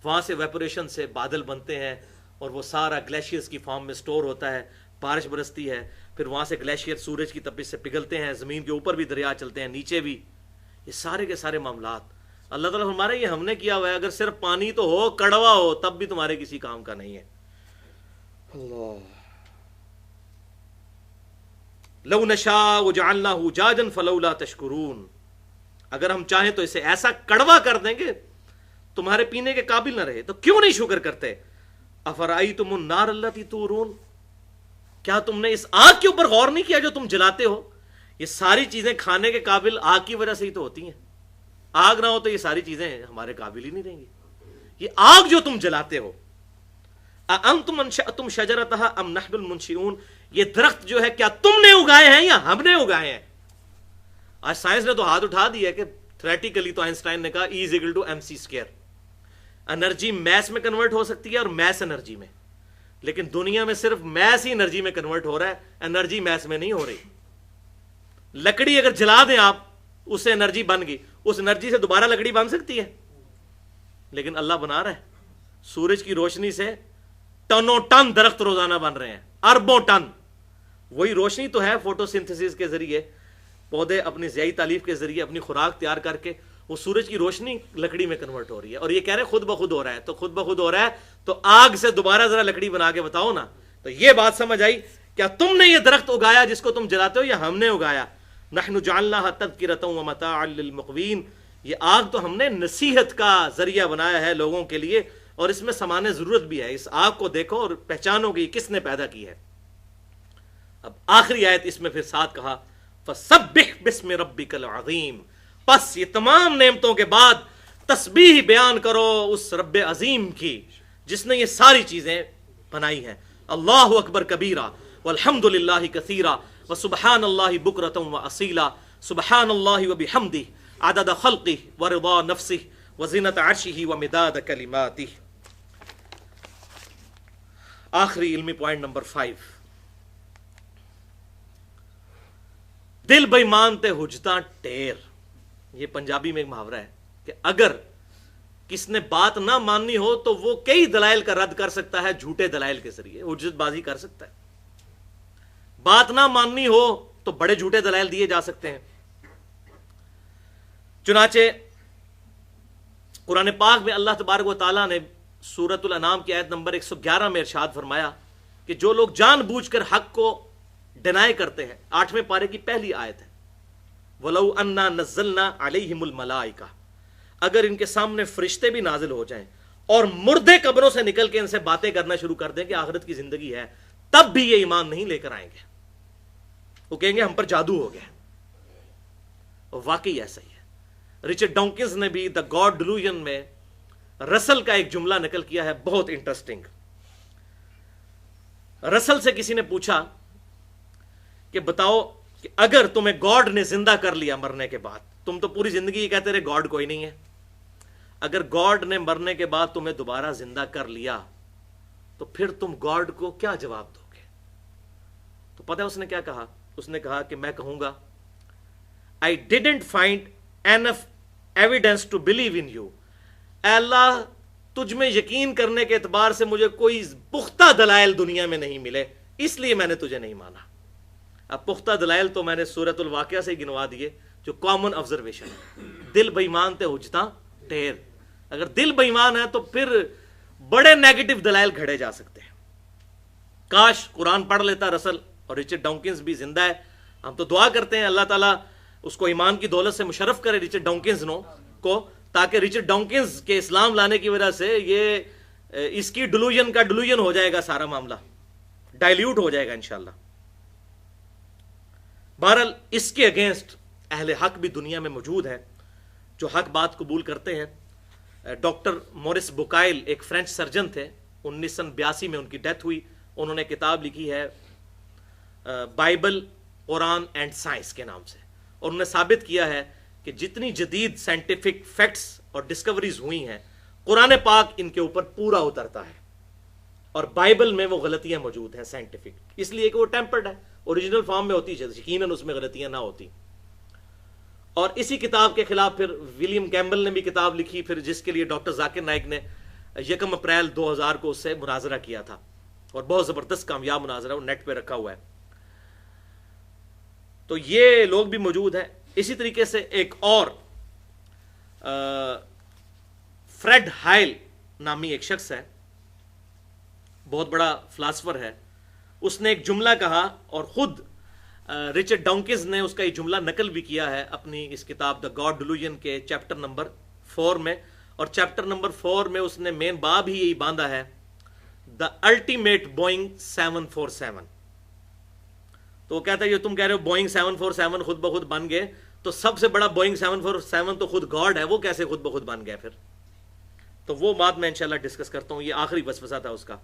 وہاں سے ایویپوریشن سے بادل بنتے ہیں اور وہ سارا گلیشیئرز کی فارم میں سٹور ہوتا ہے, بارش برستی ہے, پھر وہاں سے گلیشیئر سورج کی تپش سے پگھلتے ہیں, زمین کے اوپر بھی دریا چلتے ہیں, نیچے بھی. یہ سارے کے سارے معاملات اللہ تعالیٰ ہمارے یہ ہم نے کیا ہوا ہے. اگر صرف پانی تو ہو, کڑوا ہو, تب بھی تمہارے کسی کام کا نہیں ہے. اللہ, لو نشاء جعلناہ اجاجا فلولا تشکرون, اگر ہم چاہیں تو اسے ایسا کڑوا کر دیں گے تمہارے پینے کے قابل نہ رہے, تو کیوں نہیں شکر کرتے؟ افرأیتم النار التی تورون, کیا تم نے اس آگ کے اوپر غور نہیں کیا جو تم جلاتے ہو؟ یہ ساری چیزیں کھانے کے قابل آگ کی وجہ سے ہی تو ہوتی ہیں, آگ نہ ہو تو یہ ساری چیزیں ہمارے قابل ہی نہیں رہیں گی. یہ آگ جو تم جلاتے ہو, اانتم انشأتم شجرتها ام نحن المنشئون, یہ درخت جو ہے کیا تم نے اگائے ہیں یا ہم نے اگائے ہیں؟ آج سائنس نے تو ہاتھ اٹھا دیا کہ تھریٹیکلی تو آئنسٹائن نے کہا E = mc², انرجی میس میں کنورٹ ہو سکتی ہے اور میس انرجی میں, لیکن دنیا میں صرف میس ہی انرجی میں کنورٹ ہو رہا ہے, انرجی میس میں نہیں ہو رہی. لکڑی اگر جلا دیں آپ, اس سے انرجی بن گئی, اس انرجی سے دوبارہ لکڑی بن سکتی ہے, لیکن اللہ بنا رہا ہے. سورج کی روشنی سے ٹنوں ٹن درخت روزانہ بن رہے ہیں, اربوں ٹن. وہی روشنی تو ہے فوٹو سنتھسس کے ذریعے, پودے اپنی ضیائی تالیف کے ذریعے اپنی خوراک تیار کر کے وہ سورج کی روشنی لکڑی میں کنورٹ ہو رہی ہے, اور یہ کہہ رہے ہیں خود بخود ہو رہا ہے. تو خود بخود ہو رہا ہے تو آگ سے دوبارہ ذرا لکڑی بنا کے بتاؤ نا. تو یہ بات سمجھ آئی, کیا تم نے یہ درخت اگایا جس کو تم جلاتے ہو یا ہم نے اگایا؟ نحن جعلناها تذکرۃ ومتاعا للمقوین, یہ آگ تو ہم نے نصیحت کا ذریعہ بنایا ہے لوگوں کے لیے, اور اس میں سامان ضرورت بھی ہے. اس آگ کو دیکھو اور پہچانو کہ کس نے پیدا کی ہے. اب آخری آیت اس میں پھر ساتھ کہا فسبح باسم ربک العظیم, پس یہ تمام نعمتوں کے بعد تسبیح بیان کرو اس رب عظیم کی جس نے یہ ساری چیزیں بنائی ہیں. اللہ اکبر کبیرہ والحمد للہ کثیرہ وسبحان اللہ بکرۃ واصیلا, سبحان اللہ وبحمدہ عدد خلقہ ورضا نفسہ وزنۃ عرشہ ومداد کلماتہ. آخری علمی پوائنٹ نمبر 5, دل بے مانتے حجتا ٹیر. یہ پنجابی میں ایک محاورہ ہے کہ اگر کس نے بات نہ ماننی ہو تو وہ کئی دلائل کا رد کر سکتا ہے, جھوٹے دلائل کے ذریعے حجت بازی کر سکتا ہے. بات نہ ماننی ہو تو بڑے جھوٹے دلائل دیے جا سکتے ہیں. چنانچہ قرآن پاک میں اللہ تبارک و تعالیٰ نے سورۃ الانعام کی آیت نمبر 111 میں ارشاد فرمایا کہ جو لوگ جان بوجھ کر حق کو ڈینائی کرتے ہیں، 8ویں پارے کی پہلی آیت ہے، وَلَوْ أَنَّا نَزَّلْنَا عَلَيْهِمُ الْمَلَائِكَةَ، اگر ان کے سامنے فرشتے بھی نازل ہو جائیں اور مردے قبروں سے نکل کے ان سے باتیں کرنا شروع کر دیں کہ آخرت کی زندگی ہے، تب بھی یہ ایمان نہیں لے کر آئیں گے. وہ کہیں گے ہم پر جادو ہو گیا. اور واقعی ایسا ہی ہے. رچرڈ ڈانکنز نے بھی دا گاڈ ڈیلوژن میں رسل کا ایک جملہ نقل کیا ہے، بہت انٹرسٹنگ. رسل سے کسی نے پوچھا کہ بتاؤ کہ اگر تمہیں گاڈ نے زندہ کر لیا مرنے کے بعد، تم تو پوری زندگی یہ کہتے رہے گاڈ کوئی نہیں ہے، اگر گاڈ نے مرنے کے بعد تمہیں دوبارہ زندہ کر لیا تو پھر تم گاڈ کو کیا جواب دو گے؟ تو پتہ ہے اس نے کیا کہا؟ اس نے کہا کہ میں کہوں گا I didn't find enough evidence to believe in you. اے اللہ، تجھ میں یقین کرنے کے اعتبار سے مجھے کوئی پختہ دلائل دنیا میں نہیں ملے، اس لیے میں نے تجھے نہیں مانا. اب پختہ دلائل تو میں نے سورۃ الواقعہ سے گنوا دیے جو کامن آبزرویشن ہے. دل بے ایمان تے اجتا ٹھیر. اگر دل بے ایمان ہے تو پھر بڑے نیگیٹو دلائل گھڑے جا سکتے ہیں. کاش قرآن پڑھ لیتا رسل، اور رچرڈ ڈانکنز بھی زندہ ہے. ہم تو دعا کرتے ہیں اللہ تعالیٰ اس کو ایمان کی دولت سے مشرف کرے رچرڈ ڈانکنز کو، تاکہ رچرڈ ڈانکنز کے اسلام لانے کی وجہ سے یہ اس کی ڈیلوژن کا ڈیلوژن ہو جائے گا، سارا معاملہ ڈائلیوٹ ہو جائے گا انشاءاللہ. بہرحال اس کے اگینسٹ اہل حق بھی دنیا میں موجود ہے جو حق بات قبول کرتے ہیں. ڈاکٹر مورس بوکائل ایک فرینچ سرجن تھے، 1982 میں ان کی ڈیتھ ہوئی. انہوں نے کتاب لکھی ہے بائبل، قرآن اینڈ سائنس کے نام سے، اور انہوں نے ثابت کیا ہے کہ جتنی جدید سائنٹیفک فیکٹس اور ڈسکوریز ہوئی ہیں، قرآن پاک ان کے اوپر پورا اترتا ہے، اور بائبل میں وہ غلطیاں موجود ہیں سائنٹیفک، اس لیے کہ وہ ٹیمپرڈ ہے، اوریجنل فارم میں ہوتی ہے، یقیناً اس میں غلطیاں نہ ہوتی. اور اسی کتاب کے خلاف پھر ولیم کیمبل نے بھی کتاب لکھی، پھر جس کے لیے ڈاکٹر ذاکر نائک نے 1 اپریل 2000 کو اس سے مناظرہ کیا تھا، اور بہت زبردست کامیاب مناظرہ، وہ نیٹ پہ رکھا ہوا ہے. تو یہ لوگ بھی موجود ہیں. اسی طریقے سے ایک اور فریڈ ہائل نامی ایک شخص ہے، بہت بڑا فلاسفر ہے. اس نے ایک جملہ کہا، اور خود رچرڈ ڈانکنز نے اس کا یہ جملہ نقل بھی کیا ہے اپنی اس کتاب دا گاڈ ڈیلوژن کے چیپٹر نمبر 4 میں. اور چیپٹر نمبر 4 میں اس نے مین باب ہی یہی باندھا ہے، دا الٹیمیٹ بوئنگ 747. تو وہ کہتا ہے یہ تم کہہ رہے ہو بوئنگ 747 خود بخود بن گئے، تو سب سے بڑا بوئنگ 747 تو خود گاڈ ہے، وہ کیسے خود بخود بن گیا پھر؟ تو وہ بات میں انشاءاللہ ڈسکس کرتا ہوں، یہ آخری وسوسہ تھا اس کا.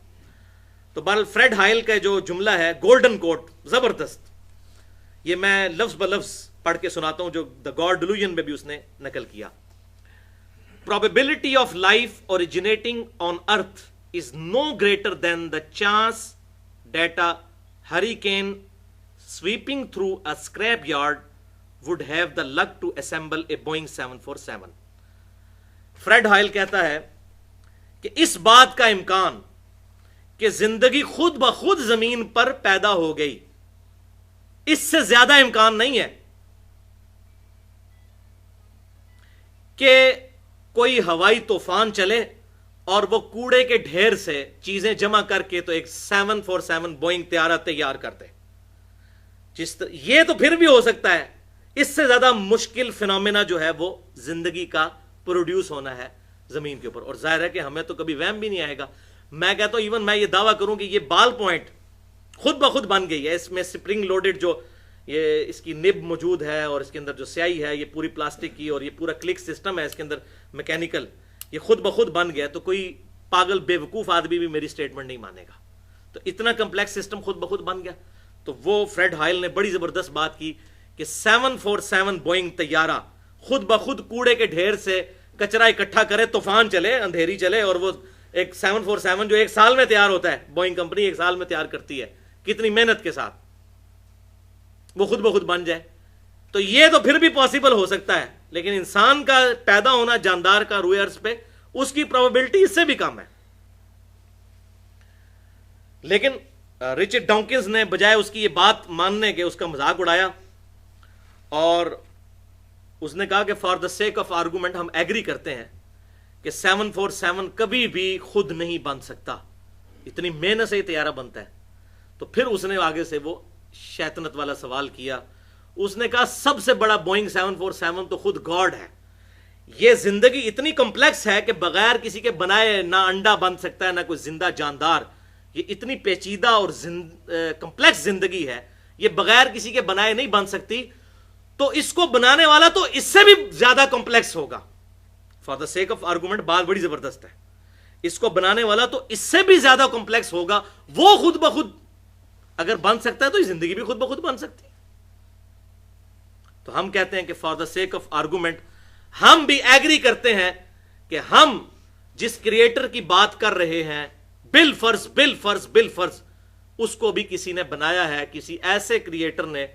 تو بہرحال فریڈ ہائل کا جو جملہ ہے گولڈن کوٹ، زبردست، یہ میں لفظ بلفظ پڑھ کے سناتا ہوں جو دا گاڈ ڈیلوژن میں بھی اس نے نقل کیا. Probability of life originating on earth is no greater than the chance that a hurricane sweeping through a scrapyard would have the luck to assemble a Boeing 747. Fred Hoyle کہتا ہے کہ اس بات کا امکان کہ زندگی خود بخود زمین پر پیدا ہو گئی، اس سے زیادہ امکان نہیں ہے کہ کوئی ہوائی طوفان چلے اور وہ کوڑے کے ڈھیر سے چیزیں جمع کر کے تو ایک 747 بوئنگ طیارہ تیار کرتے. یہ تو پھر بھی ہو سکتا ہے، اس سے زیادہ مشکل فینومینا جو ہے وہ زندگی کا پروڈیوس ہونا ہے زمین کے اوپر. اور ظاہر ہے کہ ہمیں تو کبھی وہم بھی نہیں آئے گا. میں کہتا ہوں ایون میں یہ دعویٰ کروں کہ یہ بال پوائنٹ خود بخود بن گئی ہے، اس میں سپرنگ لوڈڈ جو یہ اس کی نب موجود ہے اور اس کے اندر جو سیاہی ہے یہ پوری پلاسٹک کی، اور یہ پورا کلک سسٹم ہے اس کے اندر میکینیکل، یہ خود بخود بن گیا. تو کوئی پاگل بے وقوف آدمی بھی میری سٹیٹمنٹ نہیں مانے گا. تو اتنا کمپلیکس سسٹم خود بخود بن گیا. تو وہ فریڈ ہائل نے بڑی زبردست بات کی کہ 747 بوئنگ طیارہ خود بخود کوڑے کے ڈھیر سے کچرا اکٹھا کرے، طوفان چلے، اندھیری چلے، اور وہ ایک 747 جو 1 سال میں تیار ہوتا ہے، بوئنگ کمپنی 1 سال میں تیار کرتی ہے کتنی محنت کے ساتھ، وہ خود بخود بن جائے. تو یہ تو پھر بھی پاسبل ہو سکتا ہے، لیکن انسان کا پیدا ہونا جاندار کا روئے ارض پہ، اس کی پروبیبلٹی اس سے بھی کم ہے. لیکن رچرڈ ڈانکنز نے بجائے اس کی یہ بات ماننے کے اس کا مذاق اڑایا اور اس نے کہا کہ for the sake of argument ہم ایگری کرتے ہیں کہ 747 کبھی بھی خود نہیں بن سکتا، اتنی محنت سے یہ طیارہ بنتا ہے. تو پھر اس نے آگے سے وہ شیطنت والا سوال کیا. اس نے کہا سب سے بڑا بوئنگ 747 تو خود گاڈ ہے. یہ زندگی اتنی کمپلیکس ہے کہ بغیر کسی کے بنائے نہ انڈا بن سکتا ہے نہ کوئی زندہ جاندار. یہ اتنی پیچیدہ اور کمپلیکس زندگی ہے، یہ بغیر کسی کے بنائے نہیں بن سکتی. تو اس کو بنانے والا تو اس سے بھی زیادہ کمپلیکس ہوگا. For the sake of argument بات بڑی زبردست ہے. اس کو بنانے والا تو اس سے بھی زیادہ کمپلیکس ہوگا. وہ خود بخود اگر بن سکتا ہے تو یہ زندگی بھی خود بخود بن سکتی. تو ہم کہتے ہیں کہ for the sake of argument ہم بھی ایگری کرتے ہیں کہ ہم جس کریٹر کی بات کر رہے ہیں بالفرض اس کو بھی کسی نے بنایا ہے، کسی ایسے کریٹر نے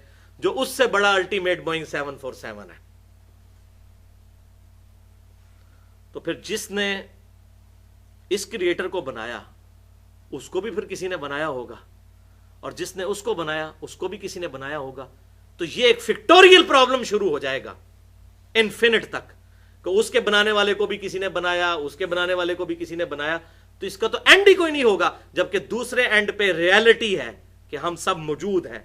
جو اس سے بڑا الٹیمیٹ بوئنگ 747 ہے. تو پھر جس نے اس کریٹر کو بنایا اس کو بھی پھر کسی نے بنایا ہوگا، اور جس نے اس کو بنایا اس کو بھی کسی نے بنایا ہوگا. تو یہ ایک فیکٹوریل پرابلم شروع ہو جائے گا انفینٹ تک کہ اس کے بنانے والے کو بھی کسی نے بنایا، اس کے بنانے والے کو بھی کسی نے بنایا. تو اس کا تو اینڈ ہی کوئی نہیں ہوگا. جبکہ دوسرے اینڈ پہ ریالٹی ہے کہ ہم سب موجود ہیں.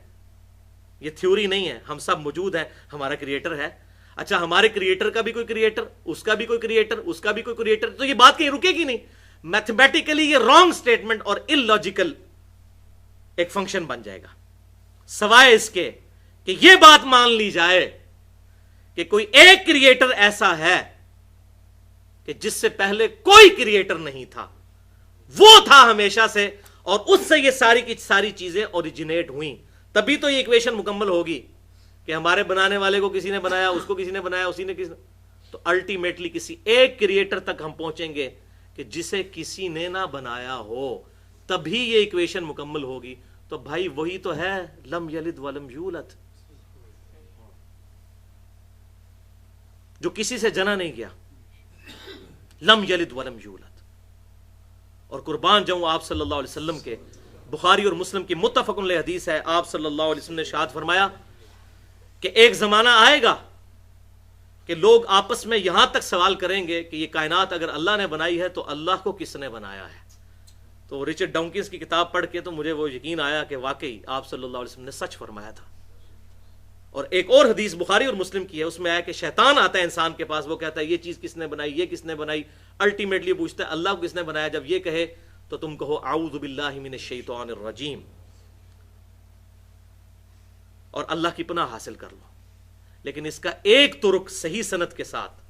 یہ تھیوری نہیں ہے، ہم سب موجود ہیں، ہمارا کریٹر ہے. اچھا ہمارے کریٹر کا بھی کوئی کریٹر، اس کا بھی کوئی کریٹر، اس کا بھی کوئی کریٹر، تو یہ بات کہیں رکے گی نہیں. میتھمیٹیکلی یہ رانگ سٹیٹمنٹ اور illogical ایک فنکشن بن جائے گا، سوائے اس کے کہ یہ بات مان لی جائے کہ کوئی ایک کریٹر ایسا ہے کہ جس سے پہلے کوئی کریٹر نہیں تھا، وہ تھا ہمیشہ سے، اور اس سے یہ ساری کی ساری چیزیں اوریجنیٹ ہوئیں. تبھی تو یہ ایکویشن مکمل ہوگی کہ ہمارے بنانے والے کو کسی نے بنایا، اس کو کسی نے بنایا، اسی نے کسی نے. تو الٹیمیٹلی کسی ایک کریٹر تک ہم پہنچیں گے کہ جسے کسی نے نہ بنایا ہو، تبھی یہ ایکویشن مکمل ہوگی. تو بھائی وہی تو ہے لم یلد ولم یولد، جو کسی سے جنا نہیں گیا. لم یلد ولم یولد. اور قربان جاؤں آپ صلی اللہ علیہ وسلم کے، بخاری اور مسلم کی متفق علیہ حدیث ہے، آپ صلی اللہ علیہ وسلم نے ارشاد فرمایا کہ ایک زمانہ آئے گا کہ لوگ آپس میں یہاں تک سوال کریں گے کہ یہ کائنات اگر اللہ نے بنائی ہے تو اللہ کو کس نے بنایا ہے. تو رچرڈ ڈانکنز کی کتاب پڑھ کے تو مجھے وہ یقین آیا کہ واقعی آپ صلی اللہ علیہ وسلم نے سچ فرمایا تھا. اور ایک اور حدیث بخاری اور مسلم کی ہے، اس میں آیا کہ شیطان آتا ہے انسان کے پاس، وہ کہتا ہے یہ چیز کس نے بنائی، یہ کس نے بنائی. الٹیمیٹلی پوچھتا ہے اللہ کو کس نے بنایا. جب یہ کہے تو تم کہو اعوذ باللہ من الشیطان الرجیم، اور اللہ کی پناہ حاصل کر لو. لیکن اس کا ایک ترک صحیح سند کے ساتھ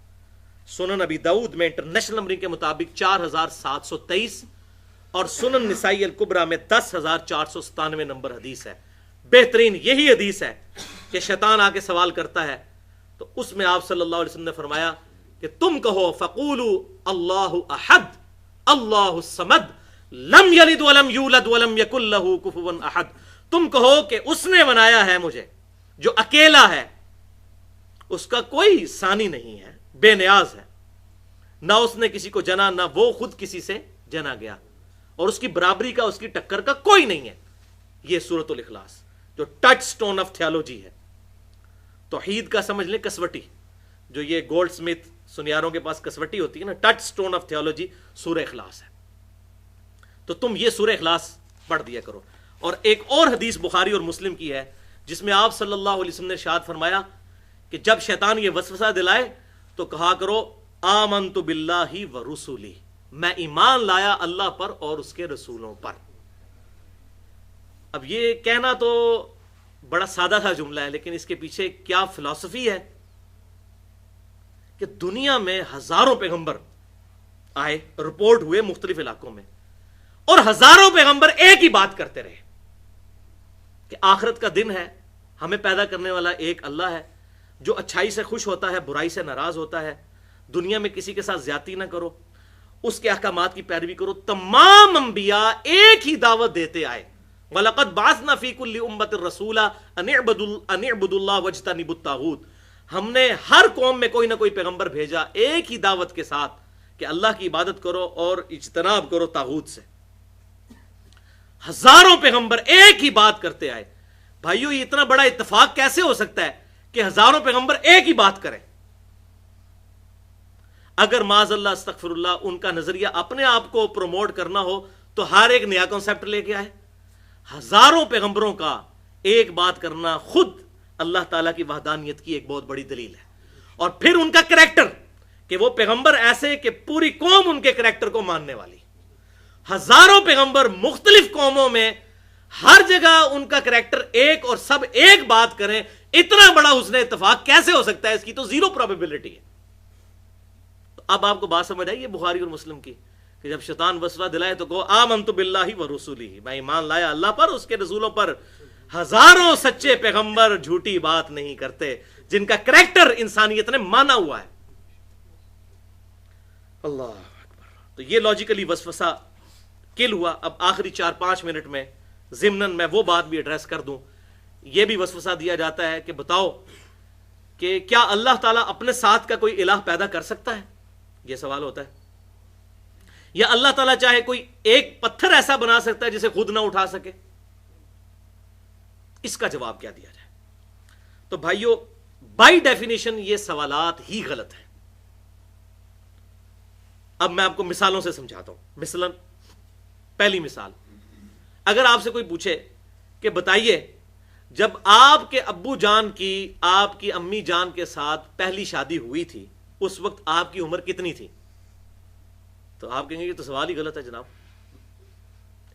سنن ابی داؤد میں انٹرنیشنل نمبرنگ کے مطابق 4723 اور سنن نسائی الکبریٰ میں 10497 نمبر حدیث ہے. بہترین یہی حدیث ہے کہ شیطان آ کے سوال کرتا ہے تو اس میں آپ صلی اللہ علیہ وسلم نے فرمایا کہ تم کہو فقولوا اللہ احد اللہ الصمد لم یلد ولم یولد ولم یکن لہ کفوا احد. تم کہو کہ اس نے بنایا ہے مجھے جو اکیلا ہے، اس کا کوئی ثانی نہیں ہے، بے نیاز ہے، نہ اس نے کسی کو جنا نہ وہ خود کسی سے جنا گیا، اور اس کی برابری کا اس کی ٹکر کا کوئی نہیں ہے. یہ سورۃ الاخلاص جو ٹچ سٹون آف تھیالوجی ہے، توحید کا سمجھ لیں کسوٹی، جو یہ گولڈ سمتھ سنیاروں کے پاس کسوٹی ہوتی ہے نا، ٹچ سٹون آف تھیالوجی سورہ اخلاص ہے. تو تم یہ سورہ اخلاص پڑھ دیا کرو. اور ایک اور حدیث بخاری اور مسلم کی ہے جس میں آپ صلی اللہ علیہ وسلم نے ارشاد فرمایا کہ جب شیطان یہ وسوسہ دلائے تو کہا کرو آمنت باللہ ورسولہ، میں ایمان لایا اللہ پر اور اس کے رسولوں پر. اب یہ کہنا تو بڑا سادہ سا جملہ ہے، لیکن اس کے پیچھے کیا فلسفی ہے کہ دنیا میں ہزاروں پیغمبر آئے، رپورٹ ہوئے مختلف علاقوں میں، اور ہزاروں پیغمبر ایک ہی بات کرتے رہے کہ آخرت کا دن ہے، ہمیں پیدا کرنے والا ایک اللہ ہے جو اچھائی سے خوش ہوتا ہے، برائی سے ناراض ہوتا ہے، دنیا میں کسی کے ساتھ زیادتی نہ کرو، اس کے احکامات کی پیروی کرو. تمام انبیاء ایک ہی دعوت دیتے آئے، وَلَقَدْ بَعَثْنَا فِي كُلِّ أُمَّةٍ رَسُولًا أَنِ اعْبُدُوا اللَّهَ وَاجْتَنِبُوا الطَّاغُوتَ. ہم نے ہر قوم میں کوئی نہ کوئی پیغمبر بھیجا ایک ہی دعوت کے ساتھ کہ اللہ کی عبادت کرو اور اجتناب کرو طاغوت سے. ہزاروں پیغمبر ایک ہی بات کرتے آئے. بھائیو یہ اتنا بڑا اتفاق کیسے ہو سکتا ہے کہ ہزاروں پیغمبر ایک ہی بات کریں؟ اگر معاذ اللہ استغفر اللہ ان کا نظریہ اپنے آپ کو پروموٹ کرنا ہو تو ہر ایک نیا کانسیپٹ لے کے آئے. ہزاروں پیغمبروں کا ایک بات کرنا خود اللہ تعالیٰ کی وحدانیت کی ایک بہت بڑی دلیل ہے. اور پھر ان کا کریکٹر کہ وہ پیغمبر ایسے کہ پوری قوم ان کے کریکٹر کو ماننے والی. ہزاروں پیغمبر مختلف قوموں میں ہر جگہ ان کا کریکٹر ایک اور سب ایک بات کریں. اتنا بڑا حسن اتفاق کیسے ہو سکتا ہے؟ اس کی تو زیرو پروبیبلٹی ہے. تو اب آپ کو بات سمجھ آئی ہے بخاری اور مسلم کی کہ جب شیطان وسوسہ دلائے تو کہو آمنت باللہ ورسولہ، میں ایمان لایا اللہ پر، اس کے رسولوں پر. ہزاروں سچے پیغمبر جھوٹی بات نہیں کرتے جن کا کریکٹر انسانیت نے مانا ہوا ہے. اللہ اکبر. تو یہ لاجیکلی وسوسہ کل ہوا. اب آخری 4-5 منٹ میں ضمناً میں وہ بات بھی ایڈریس کر دوں. یہ بھی وسوسہ دیا جاتا ہے کہ بتاؤ کہ کیا اللہ تعالیٰ اپنے ساتھ کا کوئی الہ پیدا کر سکتا ہے؟ یہ سوال ہوتا ہے. یا اللہ تعالیٰ چاہے کوئی ایک پتھر ایسا بنا سکتا ہے جسے خود نہ اٹھا سکے؟ اس کا جواب کیا دیا جائے؟ تو بھائیو بائی ڈیفینیشن یہ سوالات ہی غلط ہیں. اب میں آپ کو مثالوں سے سمجھاتا ہوں. مثلاً پہلی مثال، اگر آپ سے کوئی پوچھے کہ بتائیے جب آپ کے ابو جان کی آپ کی امی جان کے ساتھ پہلی شادی ہوئی تھی اس وقت آپ کی عمر کتنی تھی؟ تو آپ کہیں گے یہ تو سوال ہی غلط ہے جناب،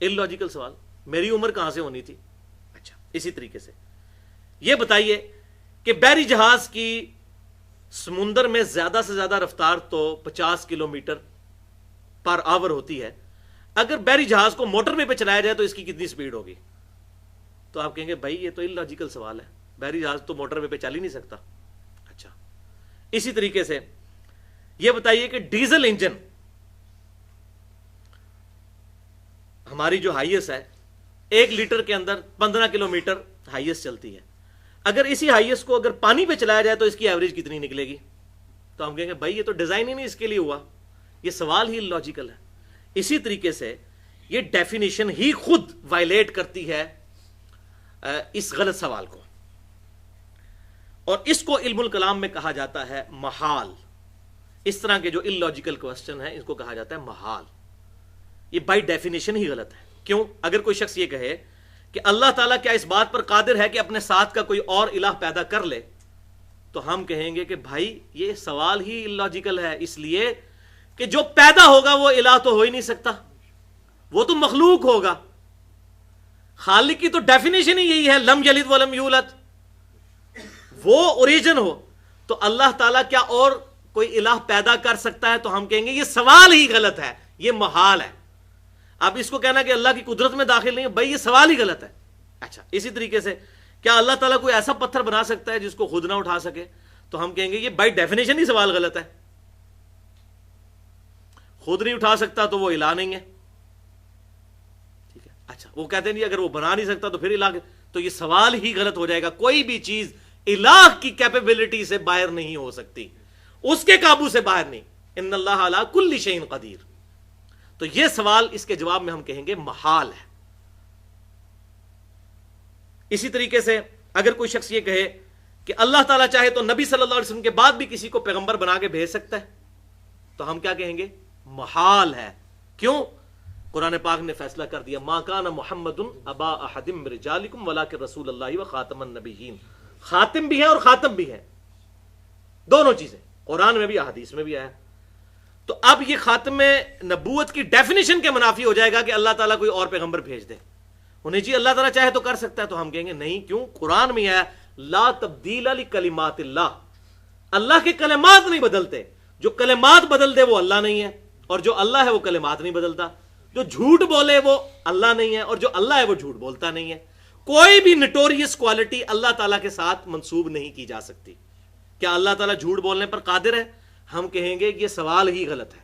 اللاجیکل سوال، میری عمر کہاں سے ہونی تھی؟ اچھا اسی طریقے سے یہ بتائیے کہ بحری جہاز کی سمندر میں زیادہ سے زیادہ رفتار تو 50 کلومیٹر پر آور ہوتی ہے. اگر بحری جہاز کو موٹر وے پہ چلایا جائے تو اس کی کتنی سپیڈ ہوگی؟ تو آپ کہیں گے بھائی یہ تو اللاجیکل سوال ہے، بحری جہاز تو موٹر وے پہ چل ہی نہیں سکتا. اچھا اسی طریقے سے یہ بتائیے کہ ڈیزل انجن ہماری جو ہائیس ہے 1 لیٹر کے اندر 15 کلومیٹر ہائیس چلتی ہے. اگر اسی ہائیس کو اگر پانی پہ چلایا جائے تو اس کی ایوریج کتنی نکلے گی؟ تو ہم کہیں گے بھائی یہ تو ڈیزائن ہی نہیں اس کے لیے ہوا، یہ سوال ہی لاجیکل ہے. اسی طریقے سے یہ ڈیفینیشن ہی خود وائلیٹ کرتی ہے اس غلط سوال کو، اور اس کو علم الکلام میں کہا جاتا ہے محال. اس طرح کے جو اللاجیکل کوسچن ہیں اس کو کہا جاتا ہے محال. یہ بائی ڈیفینیشن ہی غلط ہے. کیوں؟ اگر کوئی شخص یہ کہے کہ اللہ تعالیٰ کیا اس بات پر قادر ہے کہ اپنے ساتھ کا کوئی اور الہ پیدا کر لے، تو ہم کہیں گے کہ بھائی یہ سوال ہی اللاجیکل ہے، اس لیے کہ جو پیدا ہوگا وہ الہ تو ہو ہی نہیں سکتا، وہ تو مخلوق ہوگا. خالق کی تو ڈیفینیشن ہی یہی ہے لم یلد ولم یولد، وہ اوریجن ہو. تو اللہ تعالیٰ کیا اور کوئی الہ پیدا کر سکتا ہے؟ تو ہم کہیں گے یہ سوال ہی غلط ہے، یہ محال ہے. اب اس کو کہنا کہ اللہ کی قدرت میں داخل نہیں ہے، بھائی یہ سوال ہی غلط ہے. اچھا اسی طریقے سے کیا اللہ تعالیٰ کوئی ایسا پتھر بنا سکتا ہے جس کو خود نہ اٹھا سکے؟ تو ہم کہیں گے یہ بائی ڈیفینیشن ہی سوال غلط ہے. خود نہیں اٹھا سکتا تو وہ الہ نہیں ہے. ٹھیک ہے. اچھا وہ کہتے ہیں اگر وہ بنا نہیں سکتا تو پھر الہ، تو یہ سوال ہی غلط ہو جائے گا. کوئی بھی چیز الہ کی کیپیبلٹی سے باہر نہیں ہو سکتی، اس کے قابو سے باہر نہیں. ان اللہ علی کل شیء قدیر. تو یہ سوال اس کے جواب میں ہم کہیں گے محال ہے. اسی طریقے سے اگر کوئی شخص یہ کہے کہ اللہ تعالیٰ چاہے تو نبی صلی اللہ علیہ وسلم کے بعد بھی کسی کو پیغمبر بنا کے بھیج سکتا ہے، تو ہم کیا کہیں گے؟ محال ہے. کیوں؟ قرآن پاک نے فیصلہ کر دیا ما کان محمد ابا احد من رجالکم ولکن رسول اللہ وخاتم النبیین. خاتم بھی ہے اور خاتم بھی ہے، دونوں چیزیں قرآن میں بھی احادیث میں بھی آیا. تو اب یہ خاتم نبوت کی ڈیفینیشن کے منافی ہو جائے گا کہ اللہ تعالیٰ کوئی اور پیغمبر بھیج دے. انہیں جی اللہ تعالیٰ چاہے تو کر سکتا ہے، تو ہم کہیں گے نہیں. کیوں؟ قرآن میں آیا لا تبدیل لکلمات اللہ، اللہ کے کلمات نہیں بدلتے. جو کلمات بدل دے وہ اللہ نہیں ہے، اور جو اللہ ہے وہ کلمات نہیں بدلتا. جو جھوٹ بولے وہ اللہ نہیں ہے، اور جو اللہ ہے وہ جھوٹ بولتا نہیں ہے. کوئی بھی نٹوریس کوالٹی اللہ تعالیٰ کے ساتھ منسوب نہیں کی جا سکتی. کیا اللہ تعالیٰ جھوٹ بولنے پر قادر ہے؟ ہم کہیں گے کہ یہ سوال ہی غلط ہے.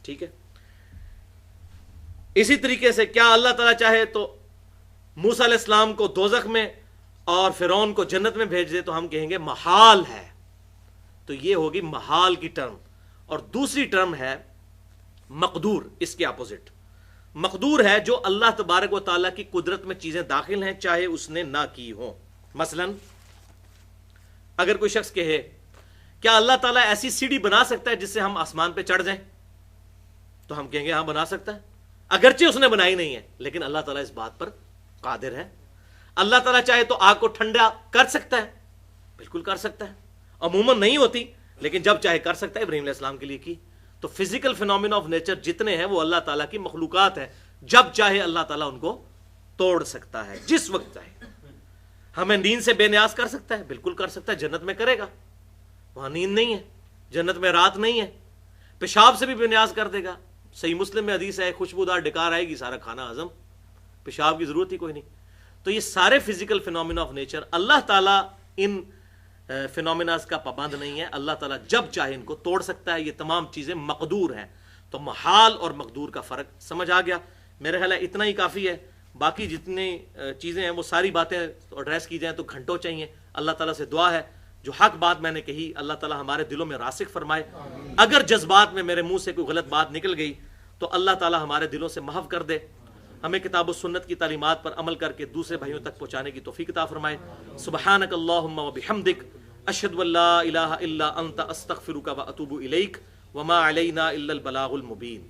ٹھیک ہے. اسی طریقے سے کیا اللہ تعالیٰ چاہے تو موسیٰ علیہ السلام کو دوزخ میں اور فرعون کو جنت میں بھیج دے؟ تو ہم کہیں گے محال ہے. تو یہ ہوگی محال کی ٹرم. اور دوسری ٹرم ہے مقدور، اس کے اپوزٹ. مقدور ہے جو اللہ تبارک و تعالیٰ کی قدرت میں چیزیں داخل ہیں چاہے اس نے نہ کی ہوں. مثلا اگر کوئی شخص کہے کیا اللہ تعالیٰ ایسی سیڑھی بنا سکتا ہے جس سے ہم آسمان پہ چڑھ جائیں، تو ہم کہیں گے ہاں بنا سکتا ہے، اگرچہ اس نے بنائی نہیں ہے لیکن اللہ تعالیٰ اس بات پر قادر ہے. اللہ تعالیٰ چاہے تو آگ کو ٹھنڈا کر سکتا ہے، بالکل کر سکتا ہے، عموماً نہیں ہوتی لیکن جب چاہے کر سکتا ہے. ابراہیم علیہ السلام کے لیے کی. تو فزیکل فینومینا آف نیچر جتنے ہیں وہ اللہ تعالیٰ کی مخلوقات ہیں، جب چاہے اللہ تعالیٰ ان کو توڑ سکتا ہے جس وقت چاہے. ہمیں نیند سے بے نیاز کر سکتا ہے، بالکل کر سکتا ہے، جنت میں کرے گا، وہاں نیند نہیں ہے، جنت میں رات نہیں ہے. پیشاب سے بھی بے نیاز کر دے گا. صحیح مسلم میں حدیث ہے خوشبودار ڈکار آئے گی سارا کھانا ہضم، پیشاب کی ضرورت ہی کوئی نہیں. تو یہ سارے فزیکل فینومینا آف نیچر اللہ تعالیٰ ان فینومیناز کا پابند نہیں ہے. اللہ تعالیٰ جب چاہے ان کو توڑ سکتا ہے. یہ تمام چیزیں مقدور ہیں. تو محال اور مقدور کا فرق سمجھ آ گیا. میرے خیال ہے اتنا ہی کافی ہے. باقی جتنی چیزیں ہیں وہ ساری باتیں ایڈریس کی جائیں تو گھنٹوں چاہیے. اللہ تعالیٰ سے دعا ہے جو حق بات میں نے کہی اللہ تعالیٰ ہمارے دلوں میں راسخ فرمائے. اگر جذبات میں میرے منہ سے کوئی غلط بات نکل گئی تو اللہ تعالیٰ ہمارے دلوں سے محو کر دے. ہمیں کتاب و سنت کی تعلیمات پر عمل کر کے دوسرے بھائیوں تک پہنچانے کی توفیق عطا فرمائے. سبحانک اللہم و بحمدک اشہد ان لا الہ الا انت استغفرک و اتوب الیک وما علینا الا البلاغ المبین.